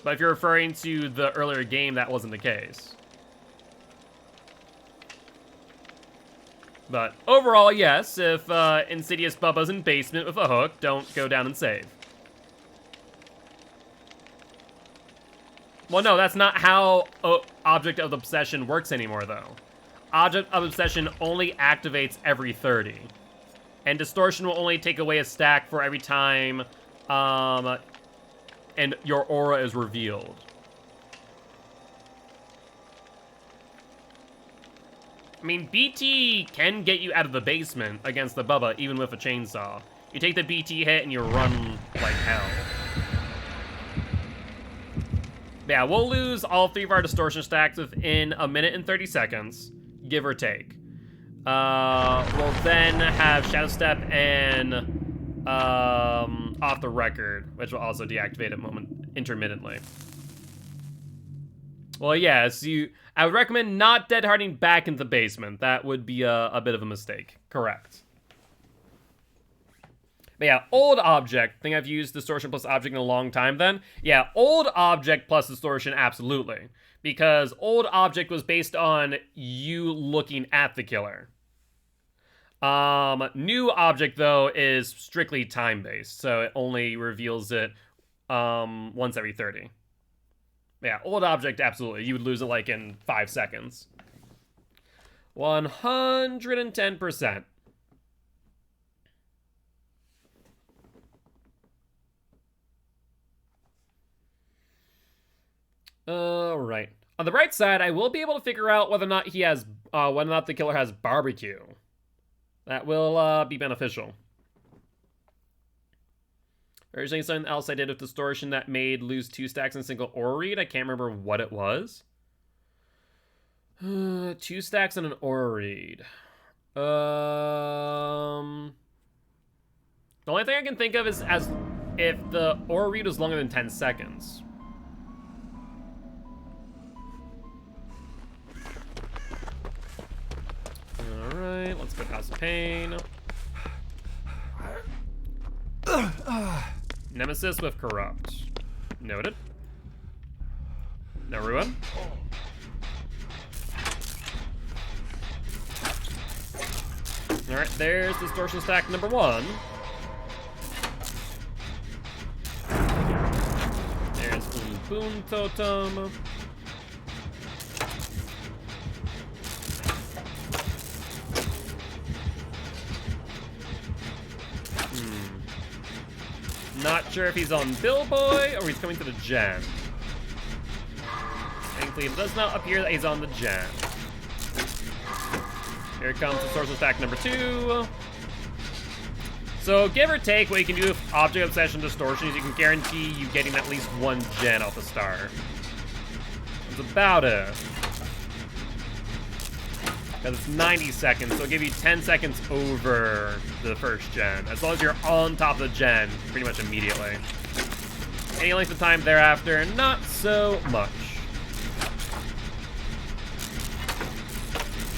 But if you're referring to the earlier game, that wasn't the case. But overall, yes, if Insidious Bubba's in basement with a hook, don't go down and save. Well, no, that's not how Object of Obsession works anymore, though. Object of Obsession only activates every 30. And Distortion will only take away a stack for every time and your aura is revealed. I mean, BT can get you out of the basement against the Bubba, even with a chainsaw. You take the BT hit and you run like hell. Yeah, we'll lose all 3 of our Distortion stacks within 1 minute and 30 seconds, give or take. We'll then have Shadow Step and Off the Record, which will also deactivate it intermittently. Well, yes, I would recommend not dead harding back into the basement. That would be a bit of a mistake. Correct. But yeah, Old Object. I think I've used Distortion plus Object in a long time then. Yeah, Old Object plus Distortion, absolutely. Because Old Object was based on you looking at the killer. New Object, though, is strictly time-based, so it only reveals it once every 30. Yeah, Old Object, absolutely. You would lose it, like, in 5 seconds. 110%. Alright. On the bright side, I will be able to figure out whether or not he has, whether or not the killer has barbecue. That will, be beneficial. Originally, something else I did with Distortion that made lose 2 stacks in a single aura read. I can't remember what it was. 2 stacks in an aura read. The only thing I can think of is as if the aura read was longer than 10 seconds. Alright, let's go House of Pain. Nemesis with Corrupt. Noted. No Ruin. Alright, there's Distortion stack number 1. There's Boon Totem. Not sure if he's on Billboy or he's coming to the gen. Thankfully, it does not appear that he's on the gen. Here comes the Sorcerer stack number 2. So, give or take, what you can do with Object Obsession Distortion is you can guarantee you getting at least 1 gen off the start. That's about it. Because it's 90 seconds, so it'll give you 10 seconds over the first gen. As long as you're on top of the gen pretty much immediately. Any length of time thereafter, not so much.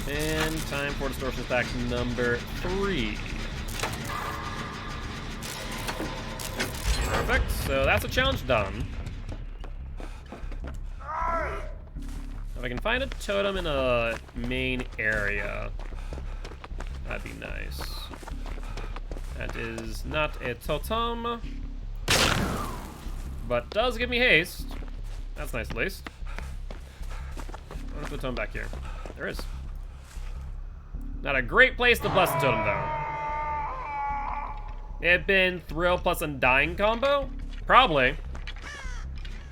And time for Distortion stack number 3. So that's a challenge done. If I can find a totem in a main area, that'd be nice. That is not a totem, but does give me haste. That's nice, at least. Let's put the totem back here. There is. Not a great place to bless the totem, though. It had been Thrill plus Undying combo? Probably.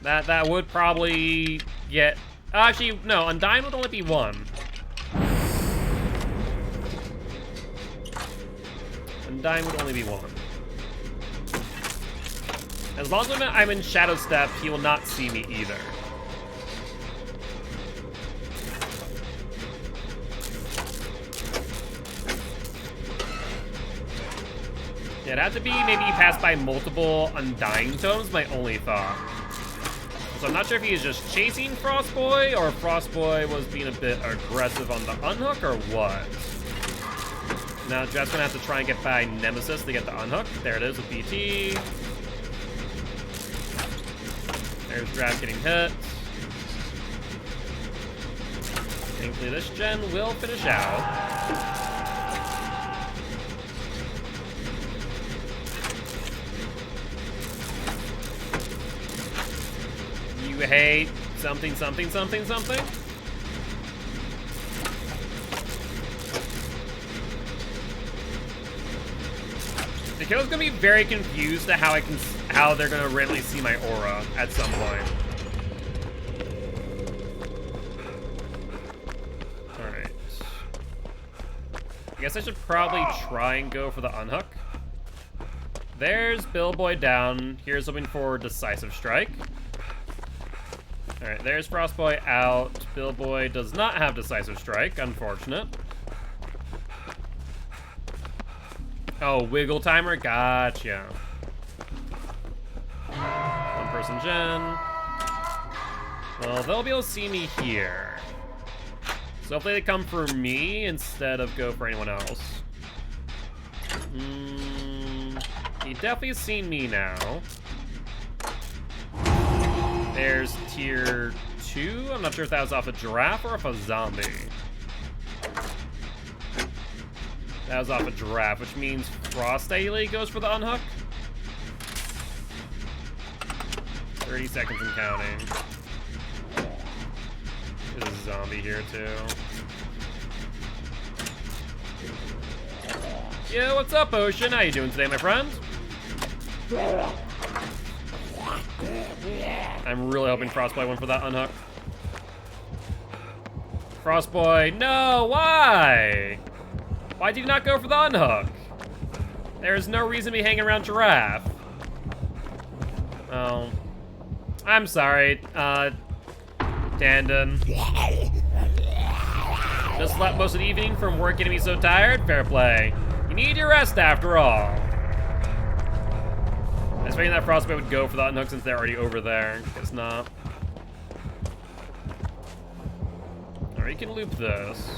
That would probably get... Actually, no, Undying would only be one. Undying would only be one. As long as I'm in Shadow Step, he will not see me either. Yeah, it'd have to be maybe passed by multiple Undying totems, my only thought. So I'm not sure if he is just chasing Frostboy, or if Frostboy was being a bit aggressive on the unhook, or what. Now Jeff's gonna have to try and get by Nemesis to get the unhook. There it is with BT. There's Draft getting hit. Thankfully this gen will finish out. You hate something, something, something, something. The killer's gonna be very confused at how they're gonna randomly see my aura at some point. All right. I guess I should probably try and go for the unhook. There's Billboy down. Here's hoping for Decisive Strike. All right, there's Frostboy out. Billboy does not have Decisive Strike, unfortunate. Oh, Wiggle Timer, gotcha. One person gen. Well, they'll be able to see me here. So hopefully they come for me instead of go for anyone else. He definitely has seen me now. There's tier 2. I'm not sure if that was off a giraffe or off a zombie. That was off a giraffe, which means Frost Daily goes for the unhook. 30 seconds and counting. There's a zombie here too. Yo, what's up, Ocean? How you doing today, my friend? I'm really hoping Frostboy went for that unhook. Frostboy, no, why? Why did you not go for the unhook? There's no reason to be hanging around Giraffe. Oh. I'm sorry, Tandon. Just slept most of the evening from work getting me so tired? Fair play. You need your rest after all. I was thinking that Frostboy would go for the unhook since they're already over there. Guess not. Alright, you can loop this.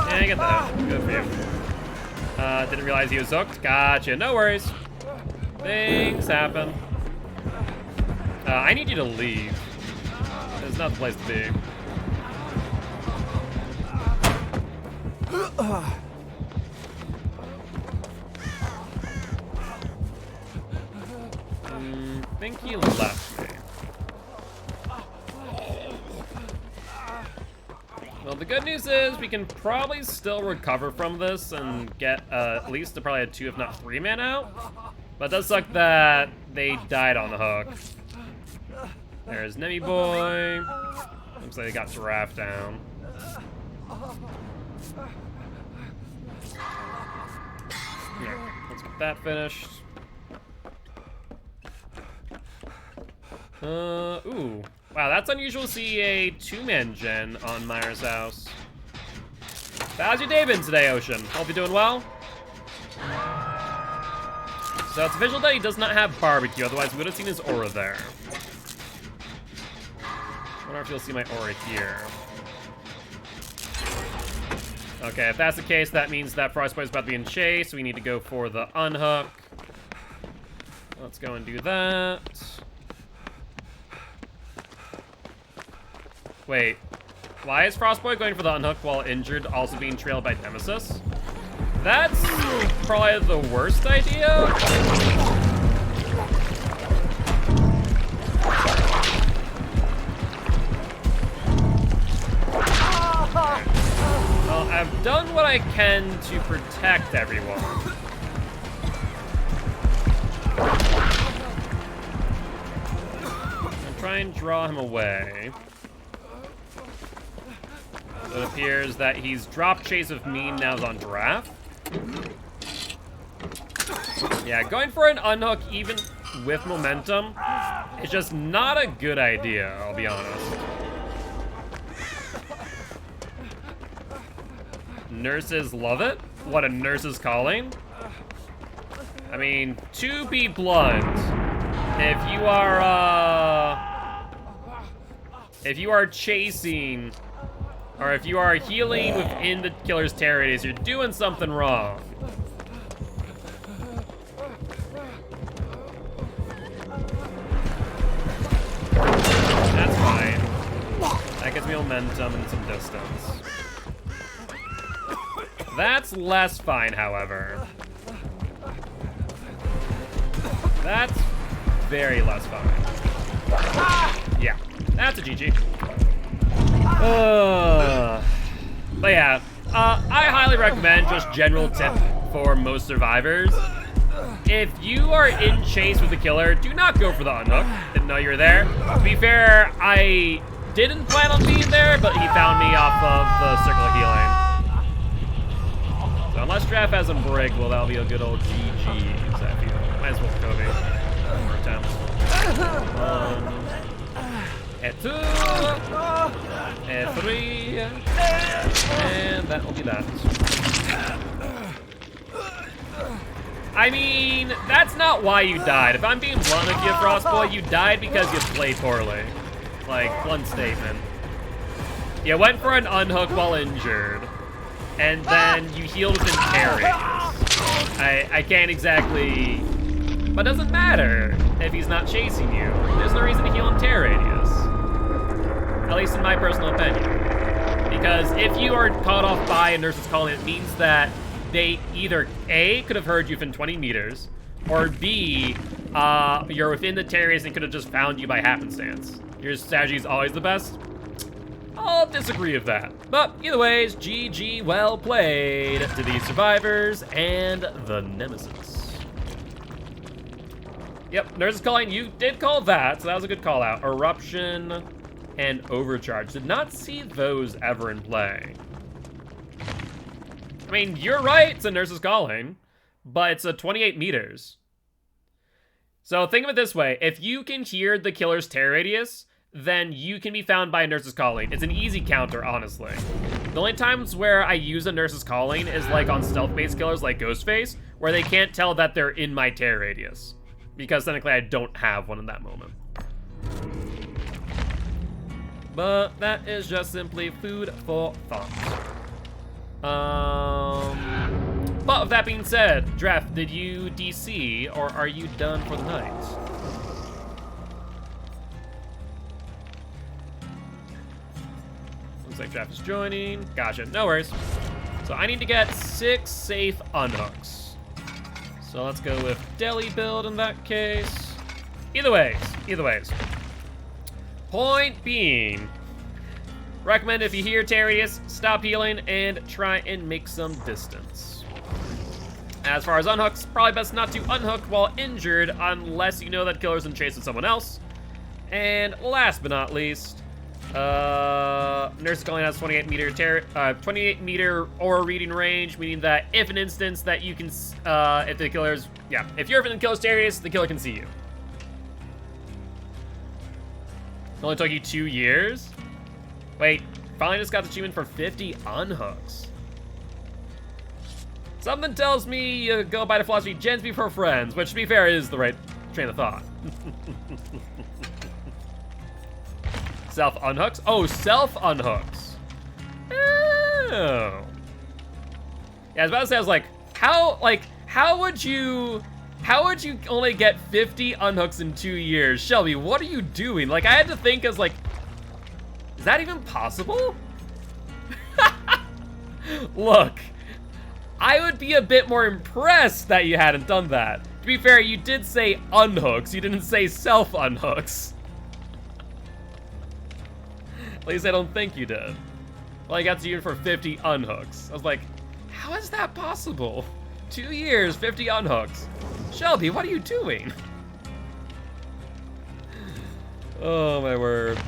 Yeah, I get that. Good for you. Didn't realize he was hooked. Gotcha. No worries. Things happen. I need you to leave. There's not the place to be. I think he left me. Well, the good news is we can probably still recover from this and get at least probably a 2, if not 3 man out. But it does suck that they died on the hook. There's Nemi Boy. Looks like they got Giraffe down. Yeah, let's get that finished. Ooh. Wow, that's unusual to see a 2-man gen on Myra's house. How's your day been today, Ocean? Hope you're doing well. So it's official that he does not have barbecue, otherwise we would have seen his aura there. I wonder if you'll see my aura here. Okay, if that's the case, that means that Frostboy is about to be in chase. We need to go for the unhook. Let's go and do that. Wait, why is Frostboy going for the unhook while injured, also being trailed by Nemesis? That's probably the worst idea. Well, I've done what I can to protect everyone. I'll try and draw him away. It appears that he's dropped chase of me, now is on draft. Yeah, going for an unhook even with momentum is just not a good idea, I'll be honest. Nurses love it. What a nurse is calling. I mean, to be blunt, if you are chasing, or if you are healing within the killer's terror radius, you're doing something wrong. That's fine. That gives me momentum and some distance. That's less fine, however. That's very less fine. Yeah, that's a GG. But yeah, I highly recommend, just general tip for most survivors. If you are in chase with the killer, do not go for the unhook. Didn't know you were there. To be fair, I didn't plan on being there, but he found me off of the circle of healing. So unless Draft has him break, well, that'll be a good old GG. I feel. Might as well Kobe. One more attempt. And two. And three. And that will be that. I mean, that's not why you died. If I'm being blunt with you, Frostboy, you died because you played poorly. Like, blunt statement. You went for an unhook while injured. And then you healed within terror radius. I can't exactly... But it doesn't matter if he's not chasing you. There's no reason to heal in terror radius. At least in my personal opinion. Because if you are caught off by a nurse's calling, it means that they either A, could have heard you within 20 meters, or B, you're within the terror radius and could have just found you by happenstance. Your strategy is always the best. I'll disagree with that. But either ways, GG, well played to these survivors and the Nemesis. Yep, Nurse is calling. You did call that, so that was a good call out. Eruption and Overcharge. Did not see those ever in play. I mean, you're right, it's a Nurse is calling, but it's a 28 meters. So think of it this way. If you can hear the killer's terror radius, then you can be found by a Nurse's Calling. It's an easy counter, honestly. The only times where I use a Nurse's Calling is like on stealth-based killers like Ghostface, where they can't tell that they're in my terror radius. Because technically I don't have one in that moment. But that is just simply food for thought. But with that being said, Draft, did you DC, or are you done for the night? Looks like Draft is joining. Gotcha, no worries. So I need to get 6 safe unhooks. So let's go with Deli build in that case. Either ways. Point being, recommend if you hear Terrius, stop healing and try and make some distance. As far as unhooks, probably best not to unhook while injured unless you know that killer's in chase with someone else. And last but not least, Nurse Calling has 28 meter aura reading range, meaning that if an instance that you can, if the killer's, if you're in the killer's terrorius, the killer can see you. It only took you 2 years? Wait, finally just got the achievement for 50 unhooks. Something tells me you go by the philosophy gens before friends, which to be fair is the right train of thought. Self unhooks? Oh, self unhooks. Oh. Yeah, I was about to say, I was like, how would you only get 50 unhooks in 2 years? Shelby, what are you doing? Like, I had to think as like, is that even possible? Look, I would be a bit more impressed that you hadn't done that. To be fair, you did say unhooks, you didn't say self-unhooks. At least I don't think you did. Well, I got to you for 50 unhooks. I was like, how is that possible? 2 years, 50 unhooks. Shelby, what are you doing? Oh my word.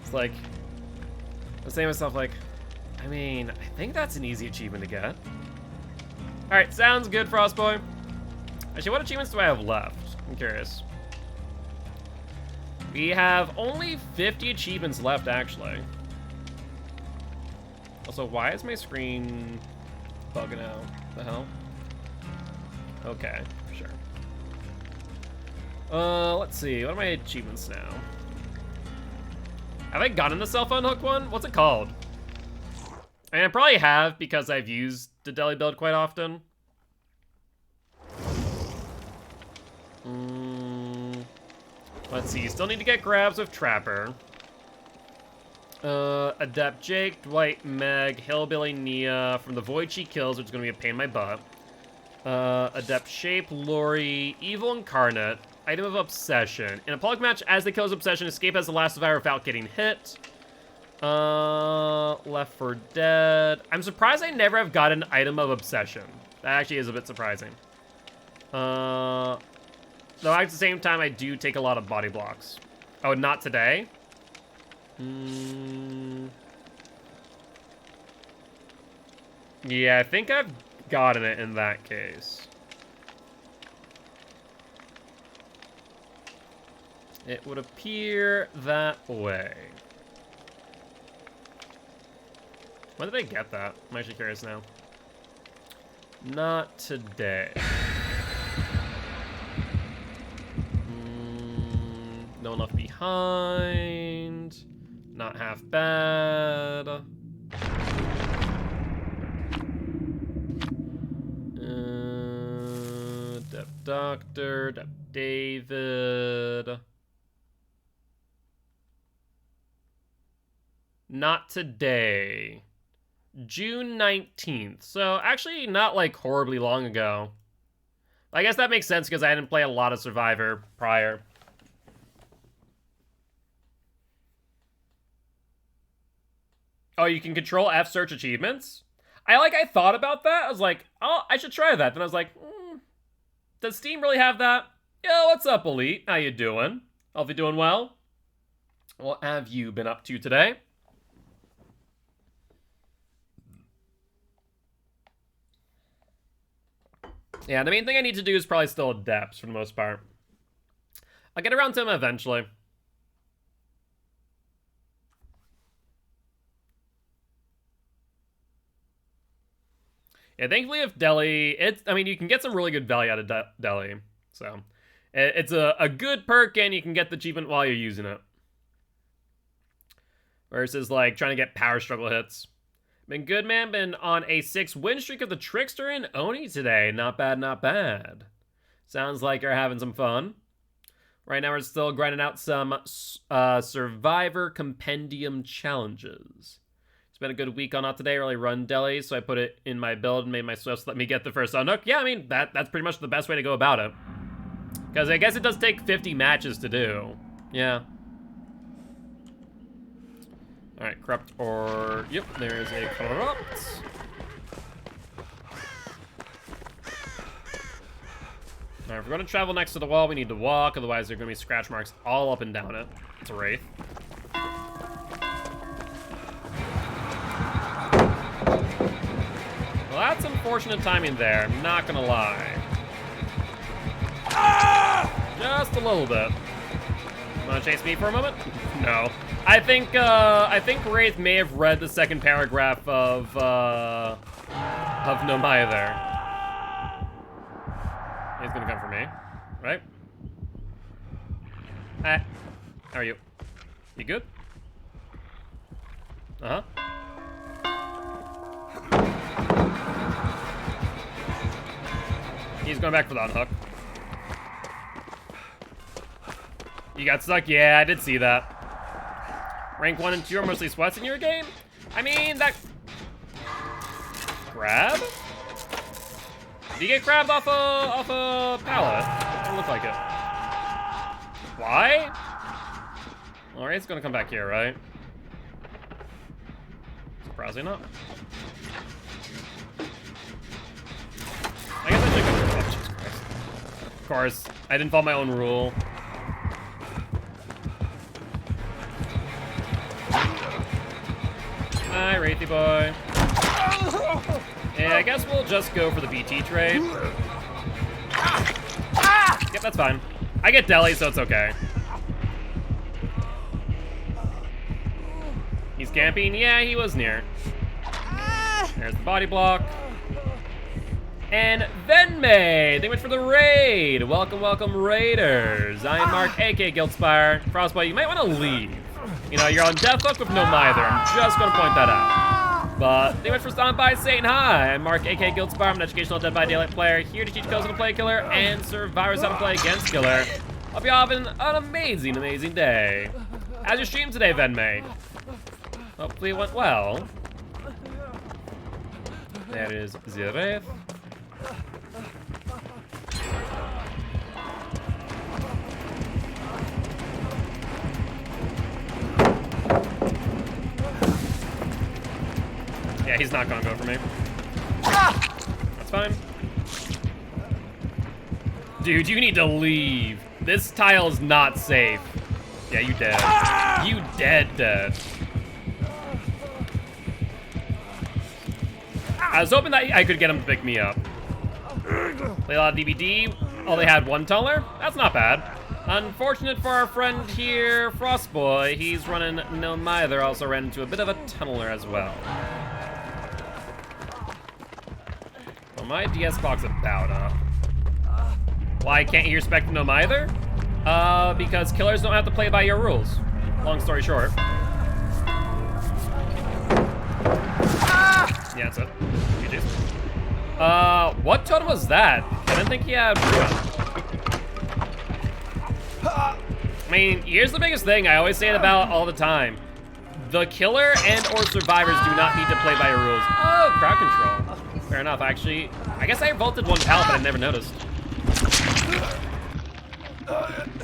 It's like, I'm saying to myself like, I mean, I think that's an easy achievement to get. All right, sounds good, Frostboy. Actually, what achievements do I have left? I'm curious. We have only 50 achievements left, actually. Also, why is my screen bugging out? The hell? Okay, sure. Let's see. What are my achievements now? Have I gotten the self-unhook one? What's it called? I mean, I probably have because I've used the deli build quite often. Let's see. Still need to get grabs with Trapper. Adept Jake, Dwight, Meg, Hillbilly, Nia from the Void she kills, which is going to be a pain in my butt. Adept Shape, Lori, Evil Incarnate, Item of Obsession. In a public match, as they kill his obsession, escape as the last survivor without getting hit. Left 4 Dead. I'm surprised I never have got an Item of Obsession. That actually is a bit surprising. Though at the same time, I do take a lot of body blocks. Oh, not today? Yeah, I think I've gotten it in that case. It would appear that way. When did I get that? I'm actually curious now. Not today. No one left behind. Not half bad. Dep Doctor, Dep David. Not today. June 19th. So actually not like horribly long ago. I guess that makes sense because I didn't play a lot of Survivor prior. Oh, you can control F search achievements? I thought about that. I was like, oh, I should try that. Then I was like, does Steam really have that? Yo, what's up, Elite? How you doing? Hope you're doing well. What have you been up to today? Yeah, the main thing I need to do is probably still adepts for the most part. I'll get around to them eventually. Yeah, thankfully with Deli, I mean, you can get some really good value out of Deli. So, it's a good perk and you can get the achievement while you're using it. Versus, like, trying to get power struggle hits. Been good, man. Been on a 6-win streak of the Trickster and Oni today. Not bad, not bad. Sounds like you're having some fun. Right now we're still grinding out some Survivor Compendium challenges. It's been a good week on Not Today. Really run Deli, so I put it in my build and made my Swiss let me get the first unhook. Yeah, I mean, that's pretty much the best way to go about it. Because I guess it does take 50 matches to do. Yeah. Alright, corrupt or... Yep, there's a corrupt. Alright, if we're going to travel next to the wall, we need to walk. Otherwise, there are going to be scratch marks all up and down it. It's a Wraith. Well, that's unfortunate timing there. I'm not going to lie. Just a little bit. Want to chase me for a moment? No. I think Wraith may have read the second paragraph of Nomaya there. He's gonna come for me, right? How are you? You good? Uh-huh. He's going back for the unhook. You got stuck? Yeah, I did see that. Rank 1 and 2 are mostly sweats in your game? I mean, that... Grab? Did you get grabbed off a pallet? Doesn't look like it. Why? Alright, it's gonna come back here, right? Surprisingly not. I guess I should go for Jesus Christ. Of course, I didn't follow my own rule. Hi, Wraithy boy. Yeah, I guess we'll just go for the BT trade. Yep, that's fine. I get deli, so it's okay. He's camping? Yeah, he was near. There's the body block. And Venmay, they went for the raid. Welcome, welcome, Raiders. I am Mark, aka Guildspire. Frostboy, you might want to leave. You know, you're on death hook with no mither. I'm just going to point that out. But they went for stopping by saying hi. I'm Mark, aka Guildspire. I'm an educational Dead by Daylight player here to teach codes how to play Killer and survivors how to play against Killer. Hope you all having an amazing, amazing day. How's your stream today, Venmay? Hopefully it went well. There is the ref. Yeah, he's not gonna go for me. That's fine. Dude, you need to leave. This tile is not safe. Yeah, you dead. You dead. I was hoping that I could get him to pick me up. Play a lot of DBD. Oh, they had one tunneler? That's not bad. Unfortunate for our friend here, Frostboy. He's running no mither. Also ran into a bit of a tunneler as well. Well, my DS clock's about up. Why can't you respect no mither? Because killers don't have to play by your rules. Long story short. Yeah, that's it. GG's. What totem was that? I didn't think he had Ruin. I mean, here's the biggest thing I always say it about all the time. The killer and or survivors do not need to play by your rules. Oh, crowd control. Fair enough, actually. I guess I vaulted one pallet, but I never noticed.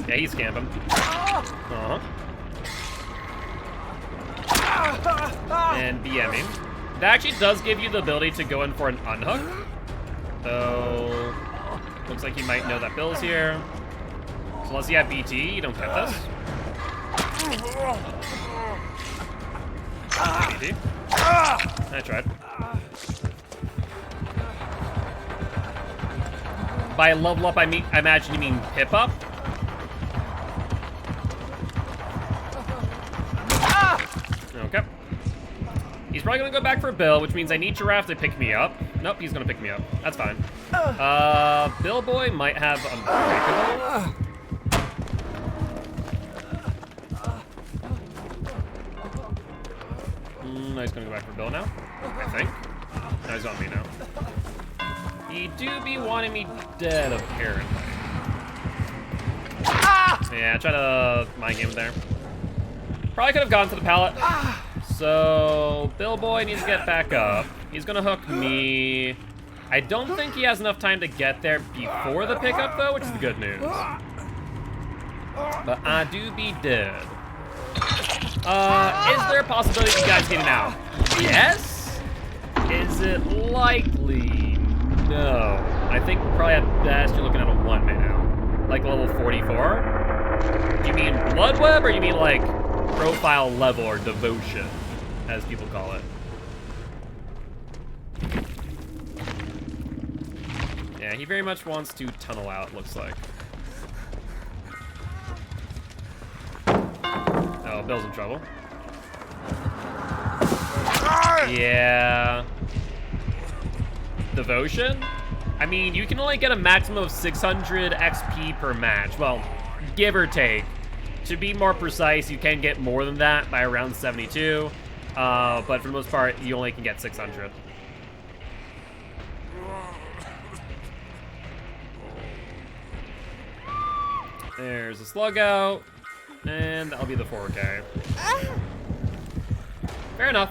Yeah, he's camping. Uh-huh. And BMing. That actually does give you the ability to go in for an unhook. So, looks like you might know that Bill's here. So unless you have BT, you don't get this. BT. I tried. By level up, I imagine you mean pip up. Okay. He's probably gonna go back for Bill, which means I need Giraffe to pick me up. Nope, he's gonna pick me up. That's fine. Bill Boy might have Unbreakable. No, he's gonna go back for Bill now, I think. No, he's on me now. He do be wanting me dead, apparently. Yeah, try to mind game there. Probably could have gone to the pallet. So, Bill Boy needs to get back up. He's gonna hook me. I don't think he has enough time to get there before the pickup, though, which is the good news. But I do be dead. Is there a possibility of you guys getting out? Yes? Is it likely? No. I think probably at best you're looking at a 1 right now. Like level 44? Do you mean Bloodweb, or you mean like profile level or devotion, as people call it? Yeah, he very much wants to tunnel out, looks like. Oh, Bill's in trouble. Yeah. Devotion? I mean, you can only get a maximum of 600 XP per match. Well, give or take. To be more precise, you can get more than that by around 72. But for the most part, you only can get 600. There's a slug out. And that'll be the 4K. Fair enough.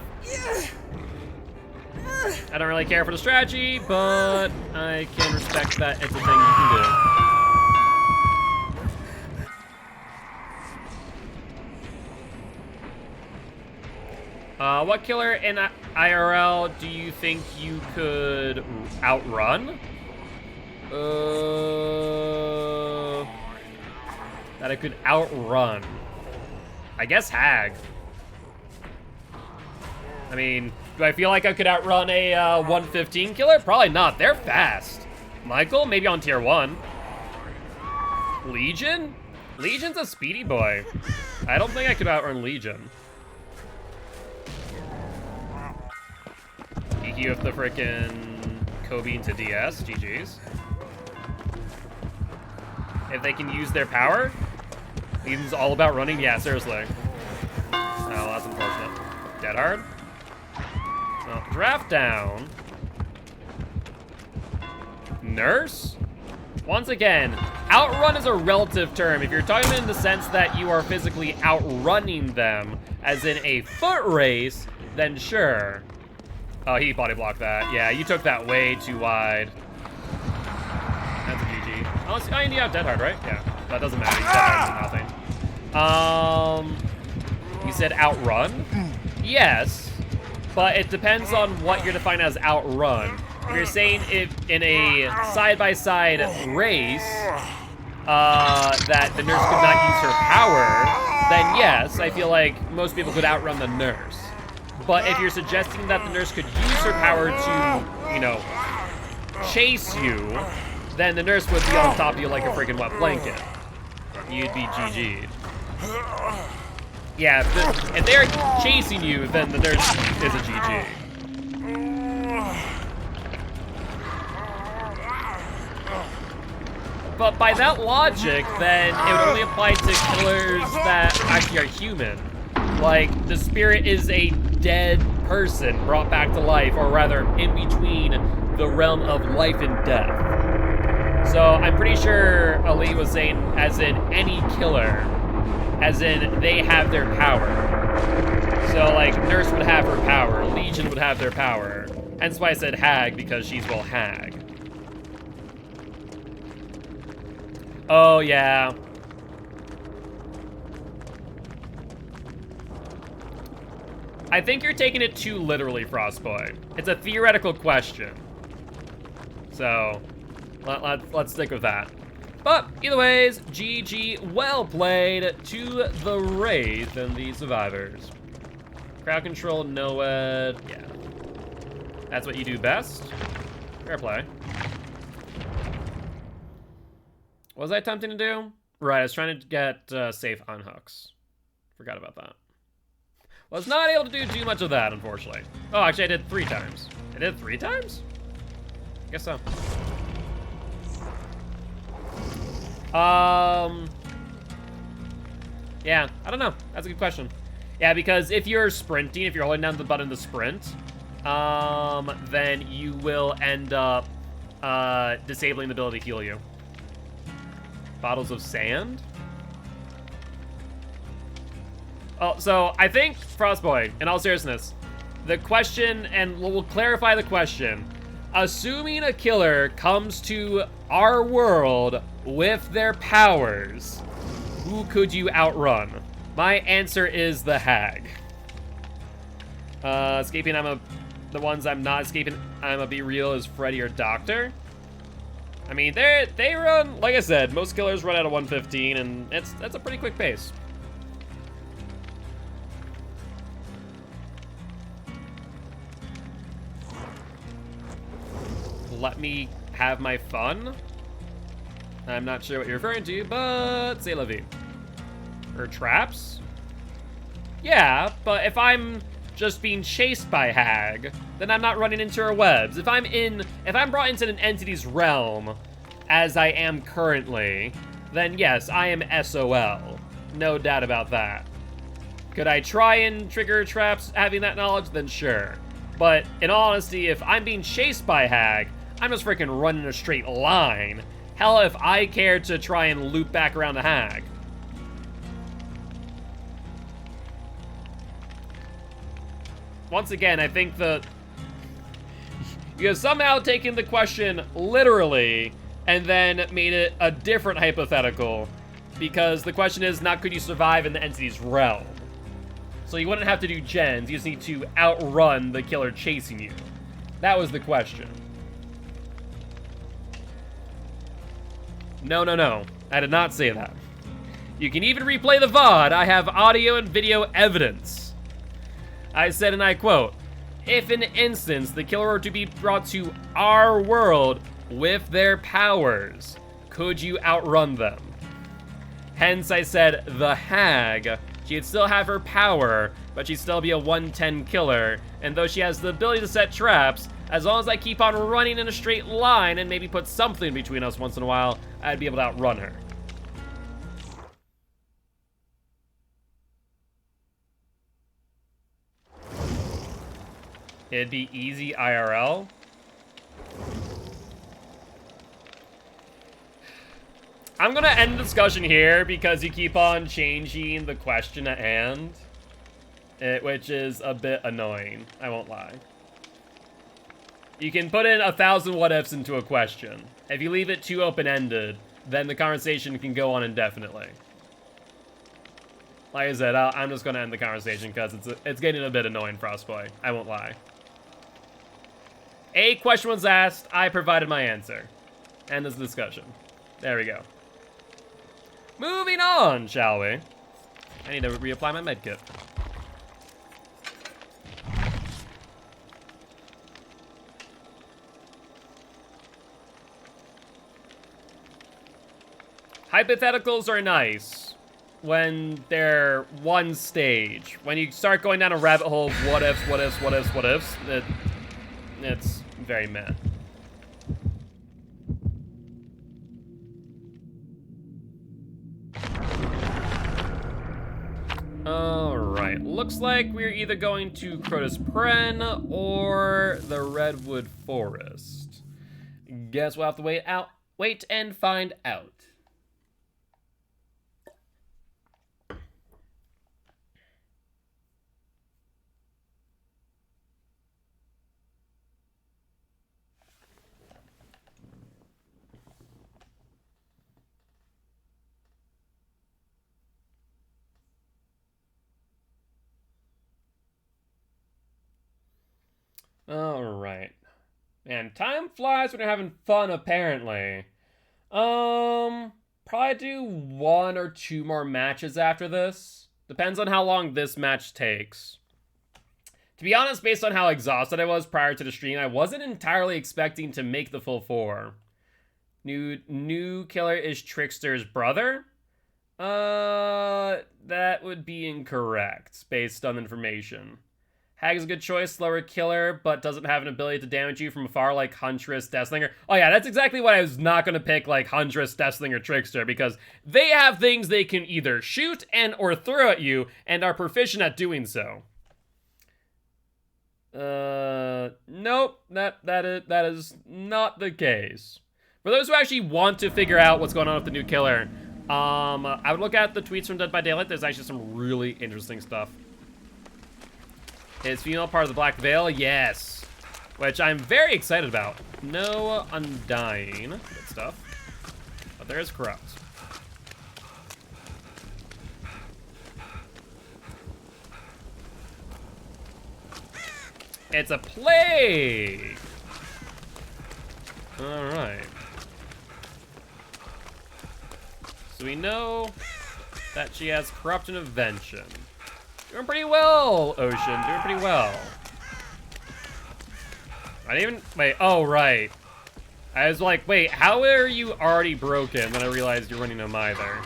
I don't really care for the strategy, but I can respect that it's a thing you can do. What killer in IRL do you think you could outrun? That I could outrun. I guess Hag. I mean, do I feel like I could outrun a 115 killer? Probably not. They're fast. Michael, maybe on tier 1. Legion? Legion's a speedy boy. I don't think I could outrun Legion. EQ with the frickin' Kobe into DS. GG's. If they can use their power? Legion's all about running? Yeah, seriously. Oh, that's unfortunate. Dead hard? Well, draft down. Nurse? Once again, outrun is a relative term. If you're talking in the sense that you are physically outrunning them, as in a foot race, then sure. Oh, he body blocked that. Yeah, you took that way too wide. That's a GG. Unless, oh, you out dead hard, right? Yeah, that doesn't matter. You said nothing. You said outrun? Yes, but it depends on what you're defining as outrun. If you're saying if in a side-by-side race that the nurse could not use her power, then yes, I feel like most people could outrun the nurse. But if you're suggesting that the nurse could use her power to, you know, chase you, then the nurse would be on top of you like a freaking wet blanket. You'd be GG'd. Yeah, if they're chasing you, then the nurse is a GG. But by that logic, then it would only apply to killers that actually are human. Like, the spirit is a dead person brought back to life, or rather, in between the realm of life and death. So I'm pretty sure Ali was saying, as in any killer, as in they have their power. So, like, Nurse would have her power, Legion would have their power. Hence why I said Hag, because she's, well, Hag. Oh, yeah. I think you're taking it too literally, Frostboy. It's a theoretical question. So, let's stick with that. But, either ways, GG, well played to the Wraith and the survivors. Crowd control, no-ed, yeah. That's what you do best. Fair play. What was I attempting to do? Right, I was trying to get safe unhooks. Forgot about that. Was not able to do too much of that, unfortunately. Oh, actually, I did 3 times. I did 3 times? I guess so. Yeah, I don't know. That's a good question. Yeah, because if you're sprinting, if you're holding down the button to sprint, then you will end up disabling the ability to heal you. Bottles of sand? Oh, so I think, Frostboy, in all seriousness, the question, and we'll clarify the question. Assuming a killer comes to our world with their powers, who could you outrun? My answer is the Hag. Escaping, the ones I'm not escaping, I'ma be real, is Freddy or Doctor. I mean, they run, like I said, most killers run at a 115, and that's a pretty quick pace. Let me have my fun. I'm not sure what you're referring to, but c'est la vie. Or traps? Yeah, but if I'm just being chased by Hag, then I'm not running into her webs. If I'm brought into an entity's realm, as I am currently, then yes, I am SOL. No doubt about that. Could I try and trigger traps having that knowledge? Then sure. But in all honesty, if I'm being chased by Hag, I'm just freaking running a straight line. Hell, if I care to try and loop back around the hag. Once again, I think you have somehow taken the question literally and then made it a different hypothetical, because the question is not could you survive in the entity's realm. So you wouldn't have to do gens, you just need to outrun the killer chasing you. That was the question. No, I did not say that. You can even replay the VOD, I have audio and video evidence. I said, and I quote, if in instance the killer were to be brought to our world with their powers, could you outrun them? Hence I said the hag, she'd still have her power, but she'd still be a 110 killer, and though she has the ability to set traps, as long as I keep on running in a straight line and maybe put something between us once in a while, I'd be able to outrun her. It'd be easy IRL. I'm gonna end the discussion here because you keep on changing the question at hand, which is a bit annoying, I won't lie. You can put in 1,000 what-ifs into a question. If you leave it too open-ended, then the conversation can go on indefinitely. Like I said, I'm just gonna end the conversation because it's getting a bit annoying, Frostboy. I won't lie. A question was asked, I provided my answer. End this discussion. There we go. Moving on, shall we? I need to reapply my medkit. Hypotheticals are nice when they're one stage. When you start going down a rabbit hole of what ifs, what ifs, what ifs, what ifs, it's very meh. Alright, looks like we're either going to Crotus Pren or the Redwood Forest. Guess we'll have to wait and find out. Alright. Man, time flies when you're having fun, apparently. Probably do 1 or 2 more matches after this. Depends on how long this match takes. To be honest, based on how exhausted I was prior to the stream, I wasn't entirely expecting to make the full 4. New killer is Trickster's brother? That would be incorrect, based on information. Hag is a good choice, slower killer, but doesn't have an ability to damage you from afar like Huntress, Deathslinger. Oh yeah, that's exactly why I was not going to pick like Huntress, Deathslinger, Trickster, because they have things they can either shoot and or throw at you, and are proficient at doing so. Nope, that is not the case. For those who actually want to figure out what's going on with the new killer, I would look at the tweets from Dead by Daylight. There's actually some really interesting stuff. Is female part of the Black Veil? Yes. Which I'm very excited about. No Undying. Good stuff. But there is Corrupt. It's a plague! Alright. So we know that she has Corrupt and Invention. Doing pretty well, Ocean. Doing pretty well. I didn't even... Wait, oh, right. I was like, wait, how are you already broken? Then I realized you're running no Mither.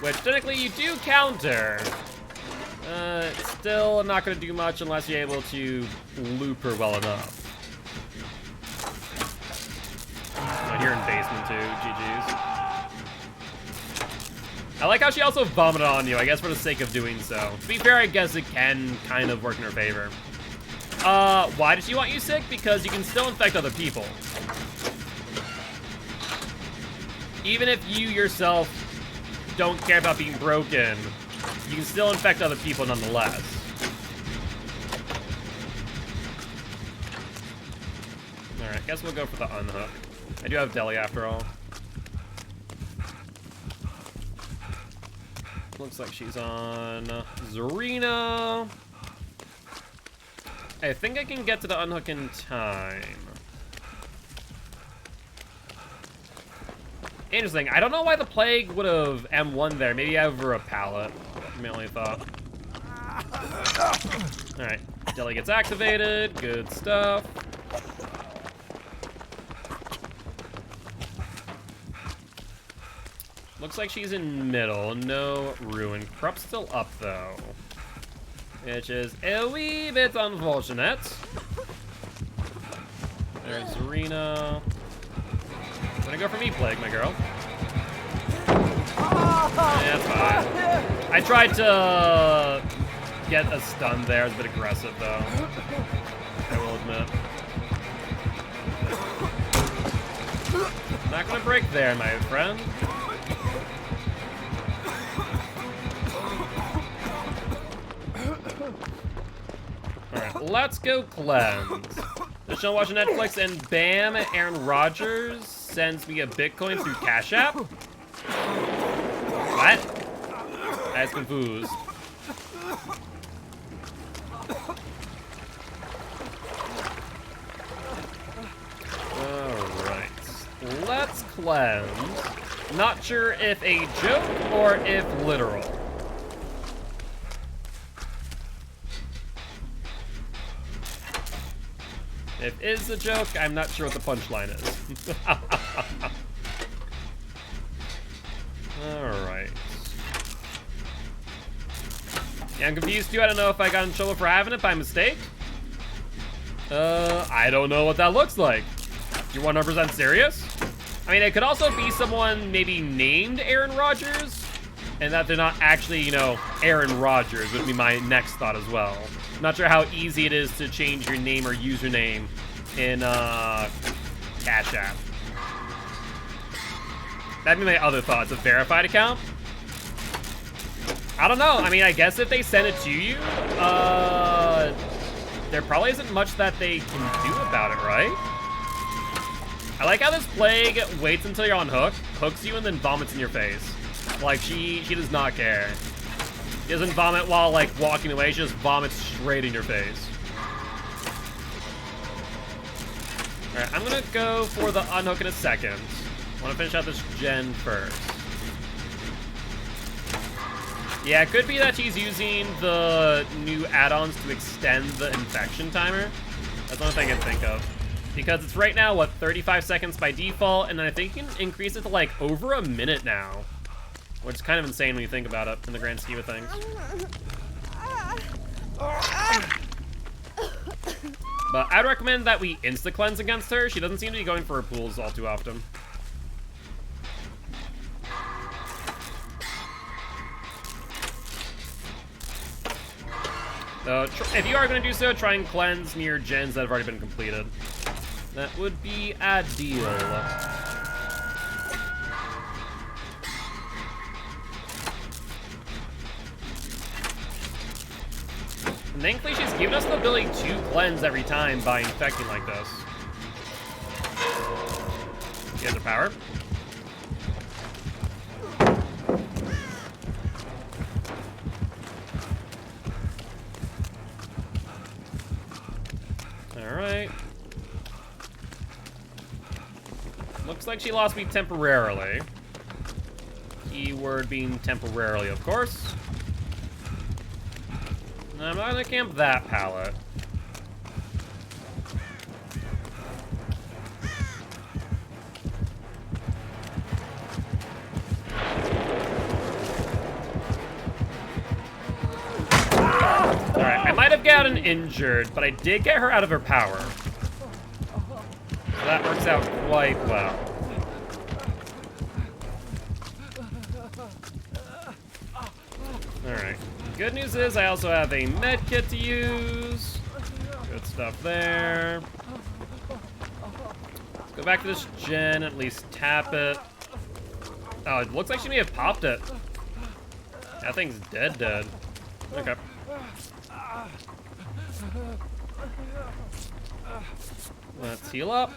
Which, technically, you do counter. Still not going to do much unless you're able to loop her well enough. Here in basement, too. GG's. I like how she also vomited on you, I guess for the sake of doing so. To be fair, I guess it can kind of work in her favor. Why does she want you sick? Because you can still infect other people. even if you yourself don't care about being broken, you can still infect other people nonetheless. Alright, I guess we'll go for the unhook. I do have Deli after all. Looks like she's on Zarina. I think I can get to the unhook in time. Interesting. I don't know why the plague would have M1 there. Maybe over a pallet. My only thought. Alright. Deli gets activated. Good stuff. Looks like she's in middle. No ruin. Corrupt's still up, though. Which is a wee bit unfortunate. There's Zarina. Gonna go for me, Plague, my girl. Yeah, that's fine. I tried to get a stun there. It's a bit aggressive, though. I will admit. Not gonna break there, my friend. Alright, let's go cleanse. Just show watching Netflix and bam, Aaron Rodgers sends me a Bitcoin through Cash App. What? I was confused. Alright, let's cleanse. Not sure if a joke or if literal. If it is a joke, I'm not sure what the punchline is. Alright. Yeah, I'm confused too. I don't know if I got in trouble for having it by mistake. I don't know what that looks like. You're 100% serious? I mean, it could also be someone maybe named Aaron Rodgers, and that they're not actually, you know, Aaron Rodgers would be my next thought as well. I'm not sure how easy it is to change your name or username in Cash App. That'd be my other thought. It's a verified account. I don't know. I mean, I guess if they send it to you, there probably isn't much that they can do about it, right? I like how this plague waits until you're on hook, hooks you, and then vomits in your face. Like, she does not care. She doesn't vomit while, like, walking away. She just vomits straight in your face. Alright, I'm gonna go for the unhook in a second. I want to finish out this gen first. Yeah, it could be that she's using the new add-ons to extend the infection timer. That's the only thing I can think of. Because it's right now, what, 35 seconds by default, and then I think you can increase it to, like, over a minute now. Which is kind of insane when you think about it in the grand scheme of things. But I'd recommend that we insta-cleanse against her. She doesn't seem to be going for her pools all too often. So, if you are going to do so, try and cleanse near gens that have already been completed. That would be ideal. And thankfully, she's given us the ability to cleanse every time by infecting like this. She has her power. Alright. Looks like she lost me temporarily. Keyword being temporarily, of course. I'm not gonna camp that pallet. Alright, I might have gotten injured, but I did get her out of her power. So that works out quite well. Alright. Good news is I also have a med kit to use. Good stuff there. Let's go back to this gen, at least tap it. Oh, it looks like she may have popped it. That thing's dead. Okay. Let's heal up.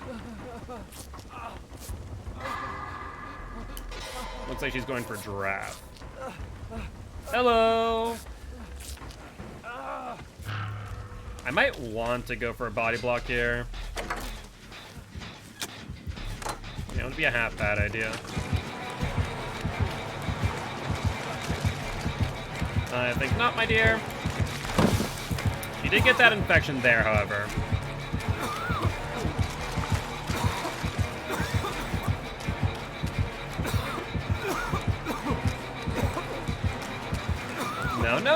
Looks like she's going for giraffe. Hello. I might want to go for a body block here. That would be a half bad idea. I think not, my dear. You did get that infection there, however.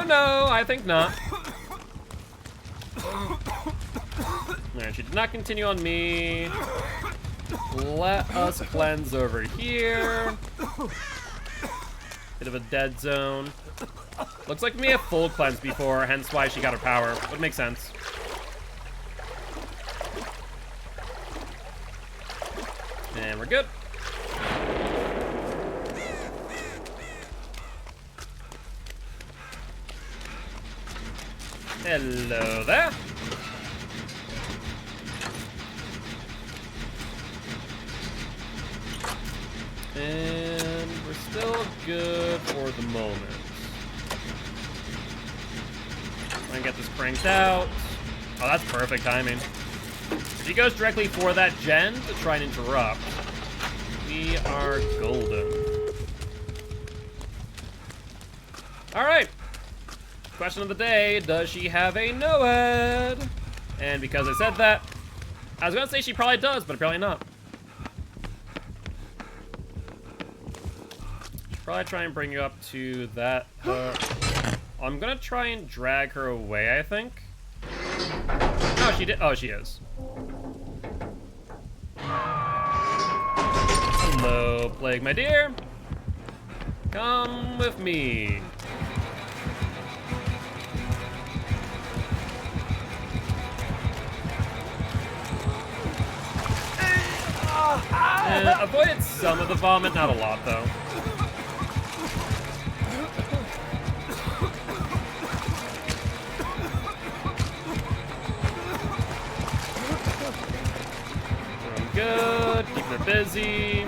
No, I think not. Alright, she did not continue on me. Let us cleanse over here. Bit of a dead zone. Looks like we may have full cleanse before, hence why she got her power. Would make sense. And we're good. Hello there. And we're still good for the moment. Try and get this cranked out. Oh, that's perfect timing. If he goes directly for that gen to try and interrupt, we are golden. All right. Question of the day, does she have a no-head? And because I said that, I was gonna say she probably does, but apparently not. Should probably try and bring you up to that. I'm gonna try and drag her away, I think. No, she did. Oh, she is. Hello, Plague, my dear. Come with me. Avoided some of the vomit, not a lot though. Doing good, keeping her busy.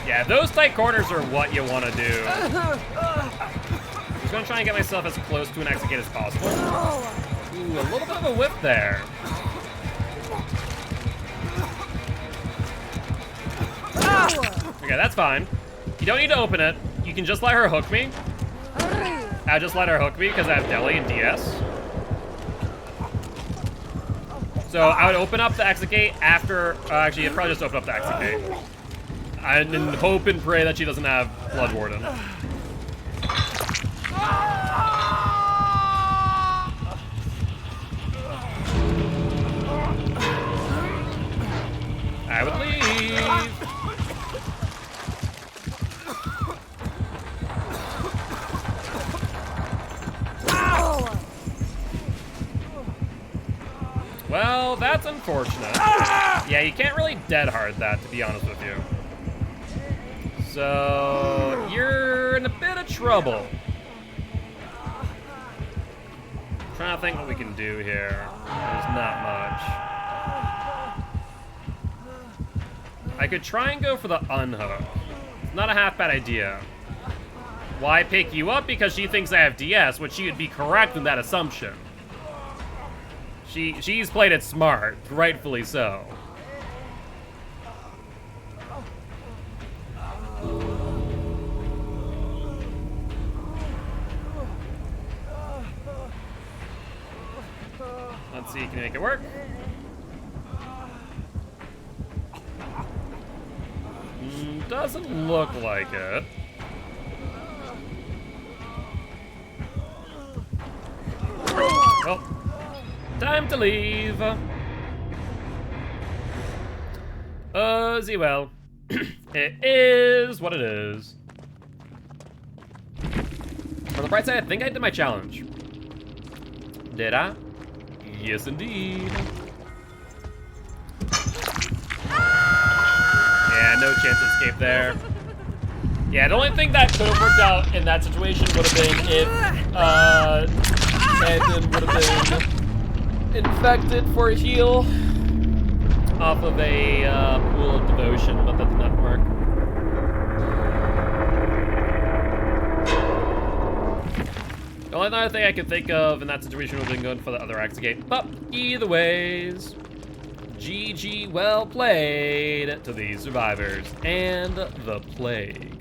Yeah, those tight corners are what you want to do. I'm just gonna try and get myself as close to an execute as possible. Ooh, a little bit of a whip there. Okay, that's fine. You don't need to open it. You can just let her hook me. I'll just let her hook me because I have Deli and DS. So I would open up the execute after... actually, I'd probably just open up the execute. And hope and pray that she doesn't have Blood Warden. I would leave. Well, that's unfortunate. Yeah, you can't really dead hard that, to be honest with you. So, you're in a bit of trouble. I'm trying to think what we can do here. There's not much. I could try and go for the unhook. It's not a half bad idea. Why pick you up? Because she thinks I have DS, which she would be correct in that assumption. She's played it smart, rightfully so. Let's see, can you make it work? Doesn't look like it. Well, time to leave. Well, it is what it is. On the bright side, I think I did my challenge. Did I? Yes, indeed. Yeah, no chance of escape there. Yeah, the only thing that could have worked out in that situation would have been if Edmund would have been infected for a heal off of a pool of devotion, but that did not work. The only other thing I could think of in that situation would have been going for the other exit gate. But either ways, GG, well played to these survivors and the plague.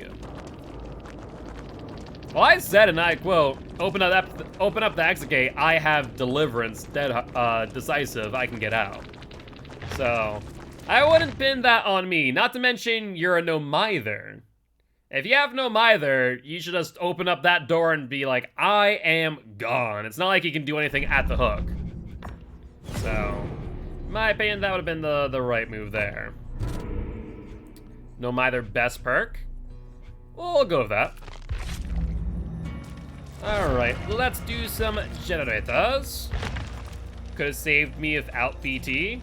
Well, I said, and I quote, open up the exit gate, I have deliverance, decisive, I can get out. So, I wouldn't pin that on me, not to mention you're a no-mither. If you have no mither, you should just open up that door and be like, I am gone. It's not like you can do anything at the hook. So, in my opinion, that would have been the right move there. No mither best perk? We'll go with that. Alright, let's do some generators. Could have saved me without PT.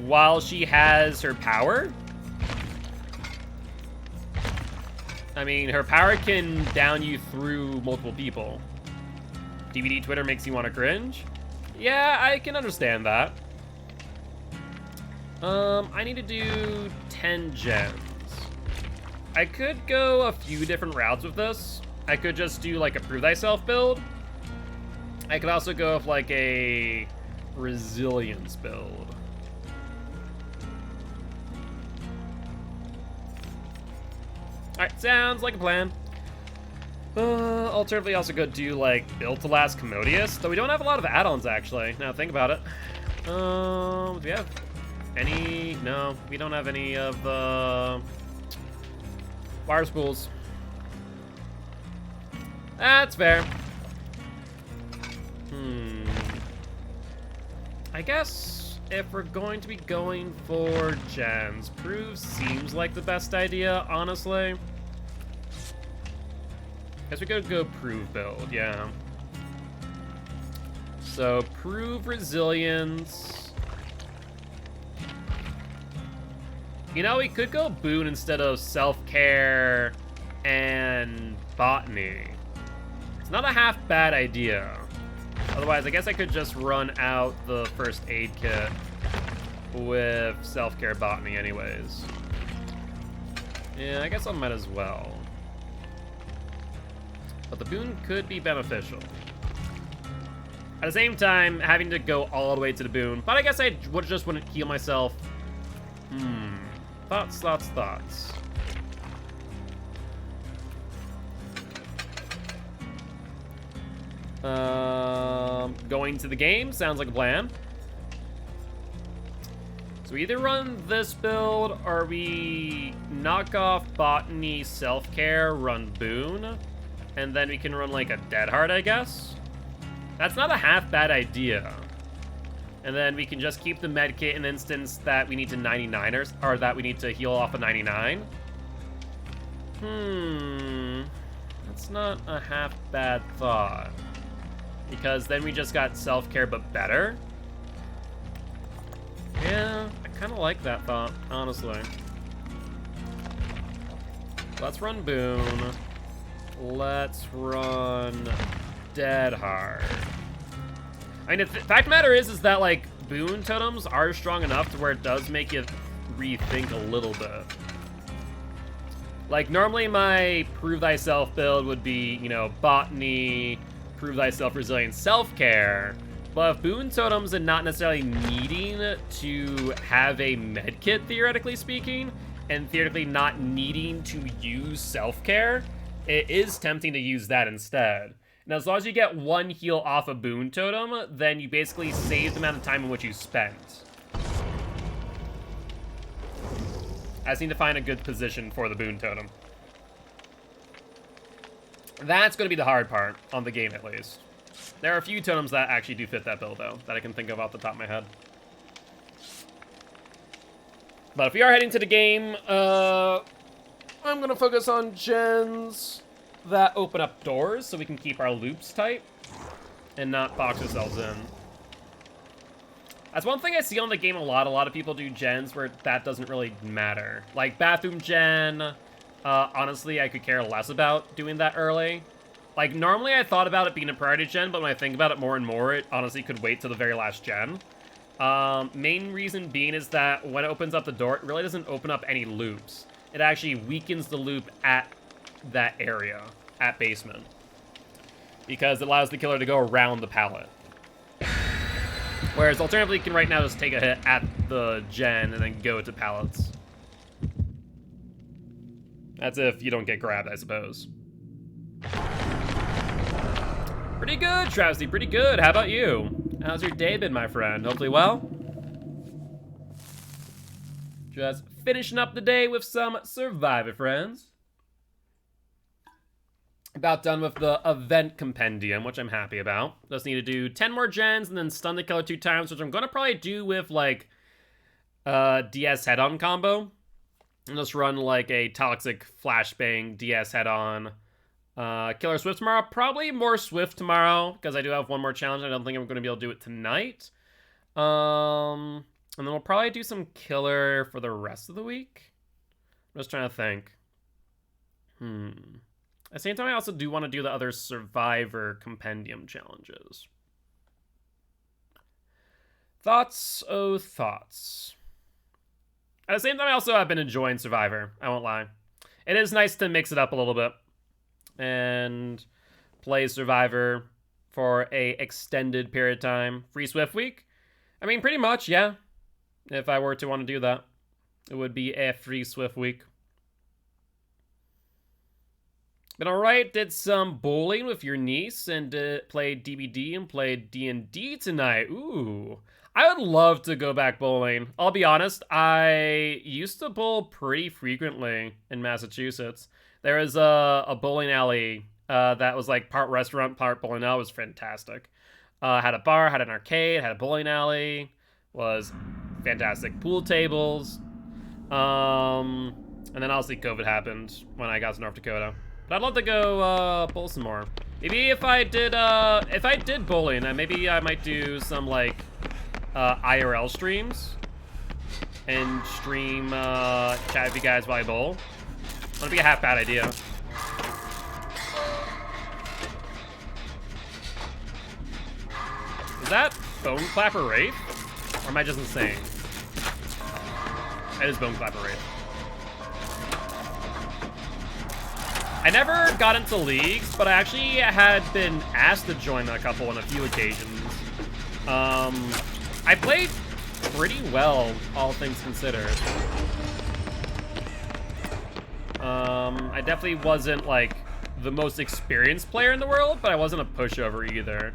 While she has her power. I mean, her power can down you through multiple people. DVD Twitter makes you want to cringe? Yeah, I can understand that. I need to do 10 gems. I could go a few different routes with this. I could just do like a prove thyself build. I could also go with like a resilience build. Alright, sounds like a plan. Alternatively, also could do like build to last Commodious, though we don't have a lot of add-ons actually. Now think about it. Do we have any? No, we don't have any of the wire spools. That's fair. I guess if we're going to be going for gens, prove seems like the best idea, honestly. Guess we could go prove build, yeah. So prove resilience. You know, we could go boon instead of self-care and botany. It's not a half bad idea. Otherwise, I guess I could just run out the first aid kit with self-care botany anyways. Yeah, I guess I might as well. But the boon could be beneficial. At the same time, having to go all the way to the boon, but I guess I just wouldn't heal myself. Thoughts. Going to the game sounds like a plan. So we either run this build or we knock off botany self-care, run boon, and then we can run like a dead heart, I guess. That's not a half bad idea. And then we can just keep the medkit in instance that we need to 99ers, or that we need to heal off a 99. That's not a half bad thought. Because then we just got self-care but better. Yeah, I kind of like that thought, honestly. Let's run boon. Let's run dead hard. I mean, the fact of the matter is that, like, boon totems are strong enough to where it does make you rethink a little bit. Like, normally my prove thyself build would be, you know, botany, prove thyself resilience, self-care. But if boon totems and not necessarily needing to have a medkit, theoretically speaking, and theoretically not needing to use self-care, it is tempting to use that instead. And as long as you get one heal off a boon totem, then you basically save the amount of time in which you spent. I just need to find a good position for the boon totem. That's going to be the hard part, on the game at least. There are a few totems that actually do fit that build, though, that I can think of off the top of my head. But if we are heading to the game, I'm going to focus on gens that open up doors so we can keep our loops tight and not box ourselves in. That's one thing I see on the game a lot. A lot of people do gens where that doesn't really matter. Like bathroom gen, honestly, I could care less about doing that early. Like normally I thought about it being a priority gen, but when I think about it more and more, it honestly could wait to the very last gen. Main reason being is that when it opens up the door, it really doesn't open up any loops. It actually weakens the loop at that area, at basement. Because it allows the killer to go around the pallet. Whereas alternatively, you can right now just take a hit at the gen and then go to pallets. That's if you don't get grabbed, I suppose. Pretty good, Travesty, pretty good. How about you? How's your day been, my friend? Hopefully well? Just finishing up the day with some Survivor, friends. About done with the event compendium, which I'm happy about. Just need to do 10 more gens and then stun the killer 2 times, which I'm going to probably do with, like, DS head-on combo. And just run, like, a toxic flashbang DS head-on. Killer Swift tomorrow. Probably more Swift tomorrow, because I do have one more challenge. I don't think I'm going to be able to do it tonight. And then we'll probably do some Killer for the rest of the week. I'm just trying to think. At the same time, I also do want to do the other Survivor compendium challenges. Thoughts, oh thoughts. At the same time, I also have been enjoying Survivor, I won't lie. It is nice to mix it up a little bit and play Survivor for a extended period of time. Free Swift week? I mean, pretty much, yeah. If I were to want to do that, it would be a free Swift week. Been alright, did some bowling with your niece and played DBD and played D&D tonight. Ooh, I would love to go back bowling. I'll be honest, I used to bowl pretty frequently in Massachusetts. There was a bowling alley that was like part restaurant, part bowling alley. It was fantastic. Had a bar, had an arcade, had a bowling alley. Was fantastic. Pool tables. And then obviously COVID happened when I got to North Dakota. But I'd love to go bowl some more. Maybe if I did bowling, maybe I might do some like IRL streams and stream chat with you guys while I bowl. Wouldn't be a half bad idea. Is that Bone Clapper Wraith? Or am I just insane? That is Bone Clapper Wraith. I never got into leagues, but I actually had been asked to join a couple on a few occasions. I played pretty well, all things considered. I definitely wasn't, like, the most experienced player in the world, but I wasn't a pushover either.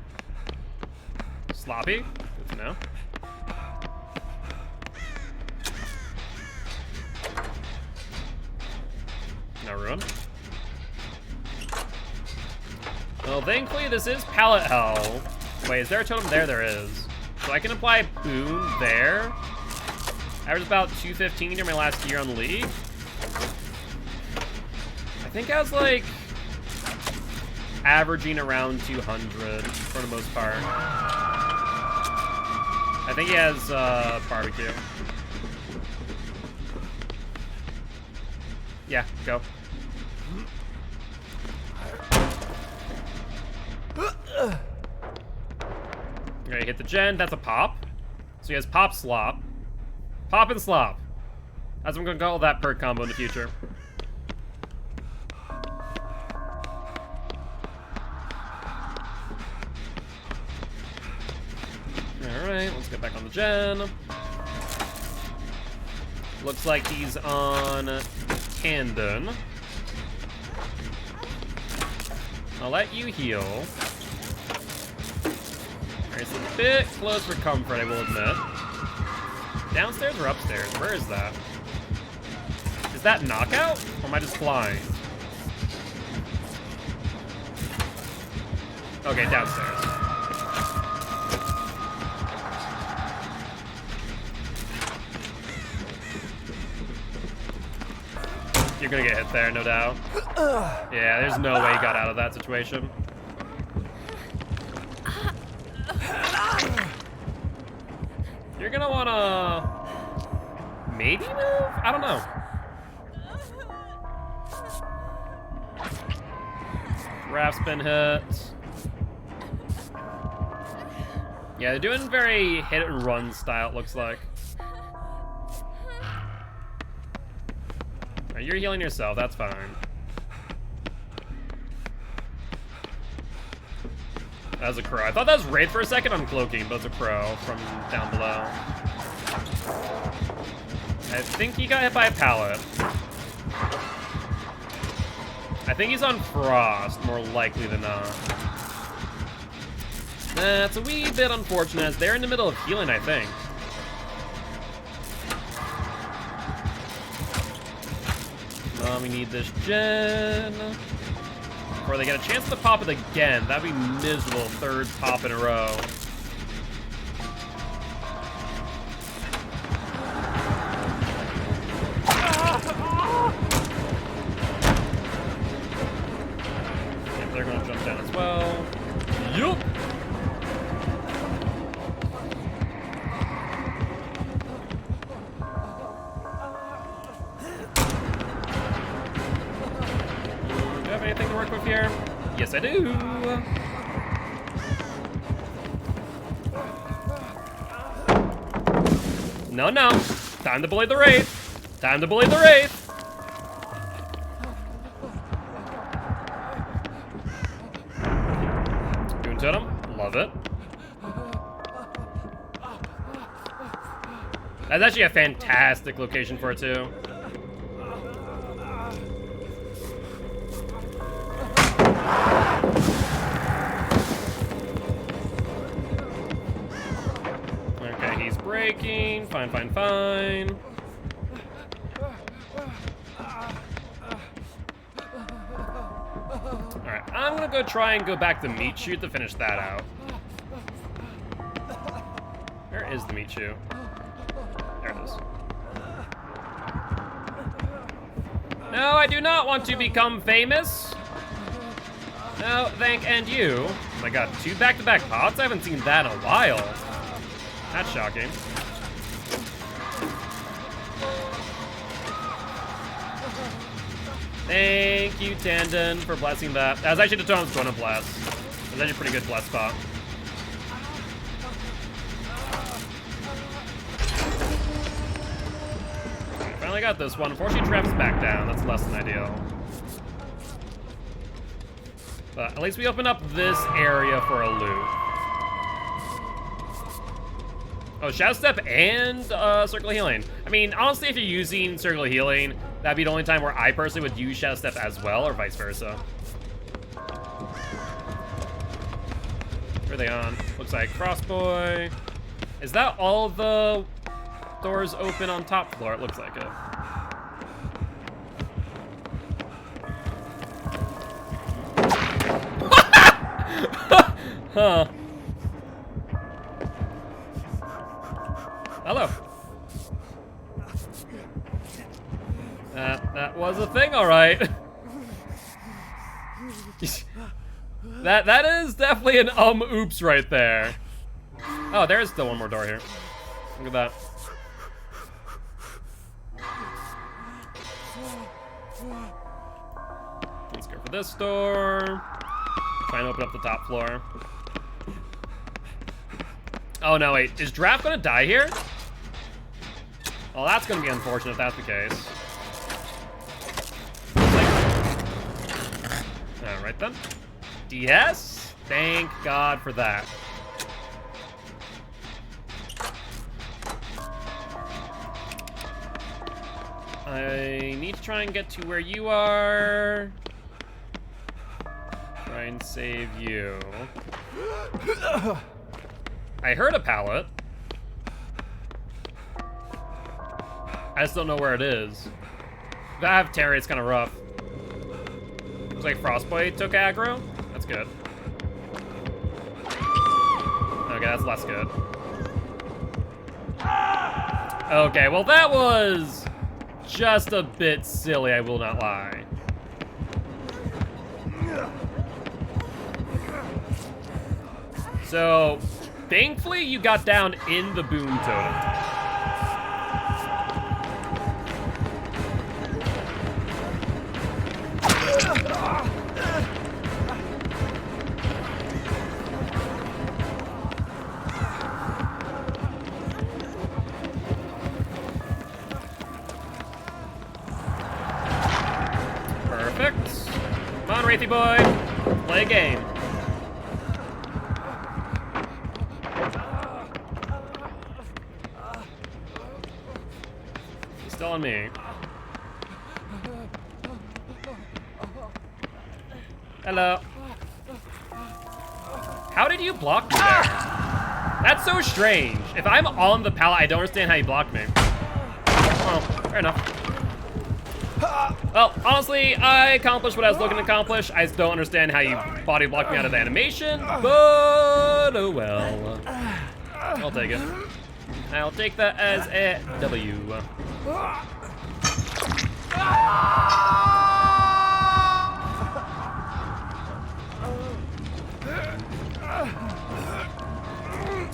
Sloppy? Good to know. No ruin. Well, thankfully, this is Pallet Hell. Wait, is there a totem there? There is. So I can apply Boon there. I was about 215 during my last year on the league. I think I was, like, averaging around 200 for the most part. I think he has barbecue. Yeah, go. Okay, hit the gen. That's a pop. So he has pop slop. Pop and slop. That's what I'm gonna call that perk combo in the future. Alright, let's get back on the gen. Looks like he's on Camden. I'll let you heal. Alright, it's a bit close for comfort, I will admit. Downstairs or upstairs? Where is that? Is that knockout? Or am I just flying? Okay, downstairs. You're gonna get hit there, no doubt. Yeah, there's no way he got out of that situation. You're gonna wanna maybe move? I don't know. Raft's been hit. Yeah, they're doing very hit and run style, it looks like. Right, you're healing yourself, that's fine. That was a crow. I thought that was Wraith for a second on cloaking, but it's a crow from down below. I think he got hit by a pallet. I think he's on Frost, more likely than not. That's a wee bit unfortunate, as they're in the middle of healing, I think. We need this gen. Before they get a chance to pop it again. That'd be miserable, third pop in a row. They're gonna jump down as well. Yup. Do you have anything to work with here? Yes, I do. No, no. Time to bully the Wraith. Time to bully the Wraith. Totem, love it. That's actually a fantastic location for it too. Okay, he's breaking. Fine, fine, fine. Alright, I'm gonna go try and go back to meat chute to finish that out. Where is the meat chute? There it is. No, I do not want to become famous. No, thank and you. Oh my god, 2 back-to-back pots? I haven't seen that in a while. That's shocking. Thank you, Tandon, for blessing that. That was actually the Totem's going to bless. It was actually a pretty good bless spot. Okay, finally got this one. Unfortunately, Trap's back down. That's less than ideal. But at least we open up this area for a loot. Oh, Shadow Step and Circle of Healing. I mean, honestly, if you're using Circle of Healing, that'd be the only time where I personally would use Shadow Step as well, or vice versa. Where are they on? Looks like Crossboy. Is that all the doors open on top floor? It looks like it. Huh. Hello. That was a thing, all right. that is definitely an oops right there. Oh, there is still one more door here. Look at that. Let's go for this door. Try and open up the top floor. Oh no, wait, is Draft gonna die here? Well, that's gonna be unfortunate if that's the case. Alright then. DS? Thank God for that. I need to try and get to where you are. Try and save you. I heard a pallet. I just don't know where it is. If I have Terry, it's kind of rough. Looks like Frostblade took aggro. That's good. Okay, that's less good. Okay, well that was just a bit silly, I will not lie. So, Thankfully, you got down in the boom totem. Perfect. Come on, Wraithy boy. Play a game. He's still on me. Hello. How did you block me there? That's so strange. If I'm on the pallet, I don't understand how you blocked me. Oh, fair enough. Well, honestly, I accomplished what I was looking to accomplish. I just don't understand how you body blocked me out of the animation, but oh well. I'll take it. I'll take that as a W.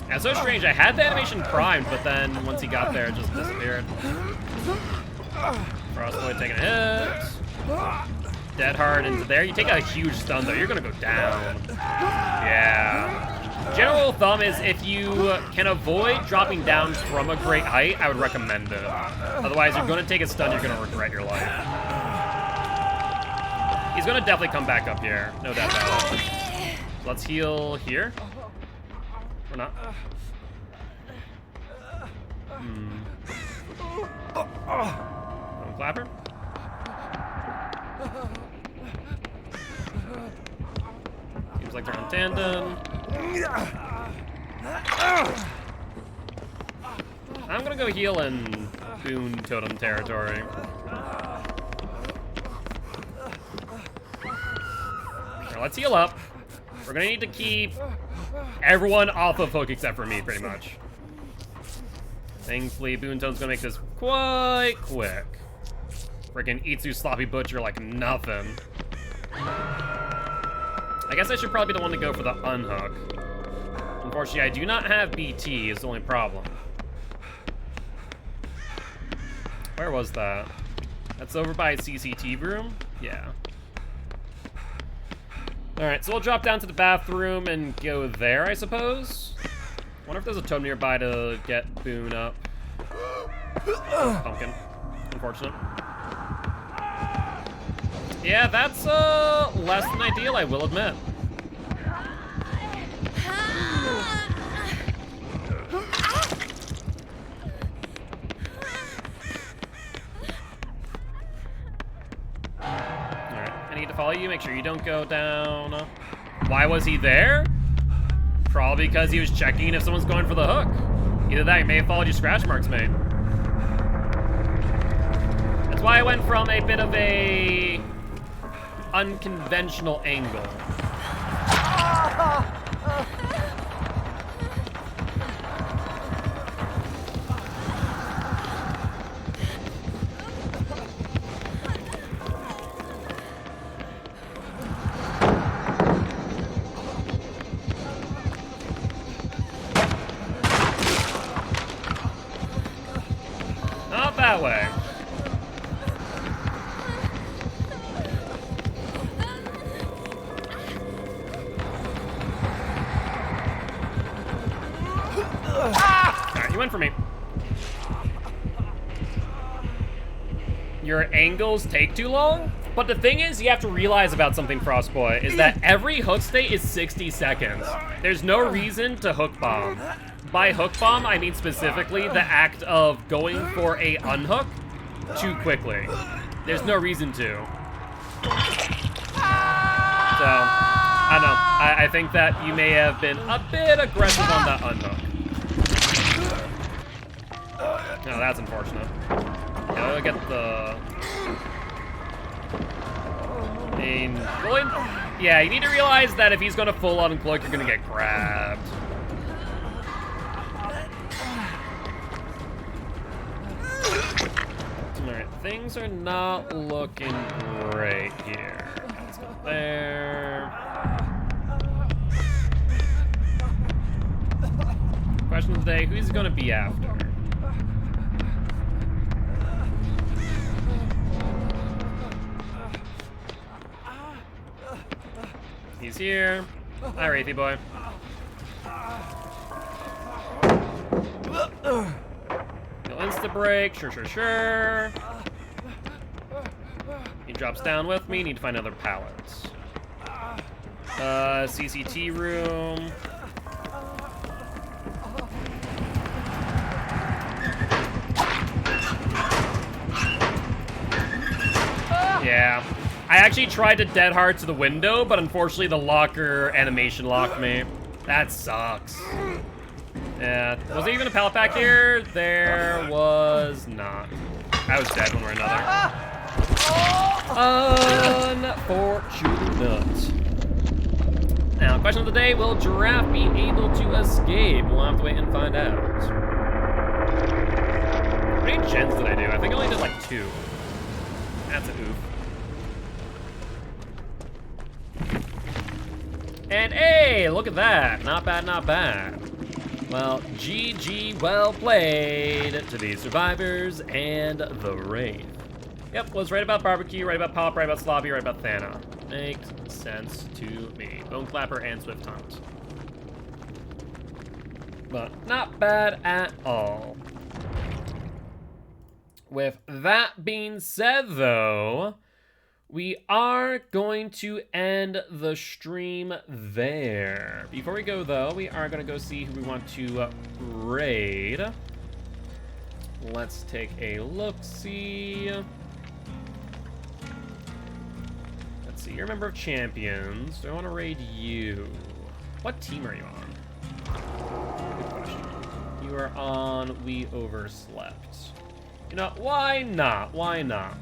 That's so strange. I had the animation primed, but then once he got there, it just disappeared. Frostboy taking a hit. Dead hard into there. You take a huge stun, though. You're going to go down. Yeah. General rule of thumb is if you can avoid dropping down from a great height, I would recommend it. Otherwise, you're going to take a stun. You're going to regret your life. He's going to definitely come back up here. No doubt about it. Let's heal here. Or not. Clapper. Seems like they're on tandem. I'm gonna go heal in Boon Totem territory. Now let's heal up. We're gonna need to keep everyone off of hook except for me, pretty much. Thankfully, Boon Totem's gonna make this quite quick. Freaking Itsu Sloppy Butcher like nothing. I guess I should probably be the one to go for the unhook. Unfortunately, I do not have BT, is the only problem. Where was that? That's over by CCT room? Yeah. Alright, so we'll drop down to the bathroom and go there, I suppose. Wonder if there's a totem nearby to get Boon up. Pumpkin. Unfortunate. Yeah, that's less than ideal, I will admit. Alright, I need to follow you, make sure you don't go down. Why was he there? Probably because he was checking if someone's going for the hook. Either that, he may have followed your scratch marks, mate. That's why I went from a bit of a unconventional angle. Not that way. Alright, you went for me. Your angles take too long? But the thing is, you have to realize about something, Frostboy, is that every hook state is 60 seconds. There's no reason to hook bomb. By hook bomb, I mean specifically the act of going for a unhook too quickly. There's no reason to. So, I don't know. I think that you may have been a bit aggressive on that unhook. Oh, that's unfortunate. Yeah, I'll get the... Yeah, you need to realize that if he's going to full on cloak, you're going to get grabbed. Alright, things are not looking great here. Let's go there. today. Who's he gonna be after? He's here. Hi, Wraithy boy. He'll insta-break. Sure. He drops down with me. Need to find other pallets. CCT room. Yeah. I actually tried to dead hard to the window, but unfortunately the locker animation locked me. That sucks. Yeah. Was there even a pallet back here? There was not. I was dead one way or another. Unfortunate. Now, question of the day, will Giraffe be able to escape? We'll have to wait and find out. How many gens did I do? I think I only did like 2. That's a oof. And hey, look at that. Not bad, not bad. Well, GG, well played to the survivors and the Wraith. Yep, was right about barbecue, right about Pop, right about Sloppy, right about Thana. Makes sense to me. Bone Clapper and Swift Hunt. But not bad at all. With that being said, though, we are going to end the stream there. Before we go, though, we are going to go see who we want to raid. Let's take a look-see. Let's see, you're a member of Champions. Do I want to raid you? What team are you on? Good question. You are on We Overslept. You know, why not? Why not?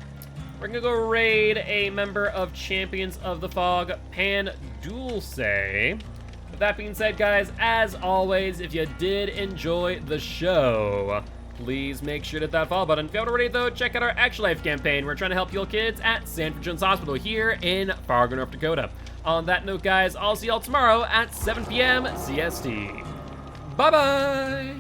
We're gonna go raid a member of Champions of the Fog, Pan Dulce. With that being said, guys, as always, if you did enjoy the show, please make sure to hit that follow button. If you haven't already, though, check out our Actual Life campaign. We're trying to help heal kids at Sanford Jones Hospital here in Fargo, North Dakota. On that note, guys, I'll see y'all tomorrow at 7 p.m. CST. Bye-bye!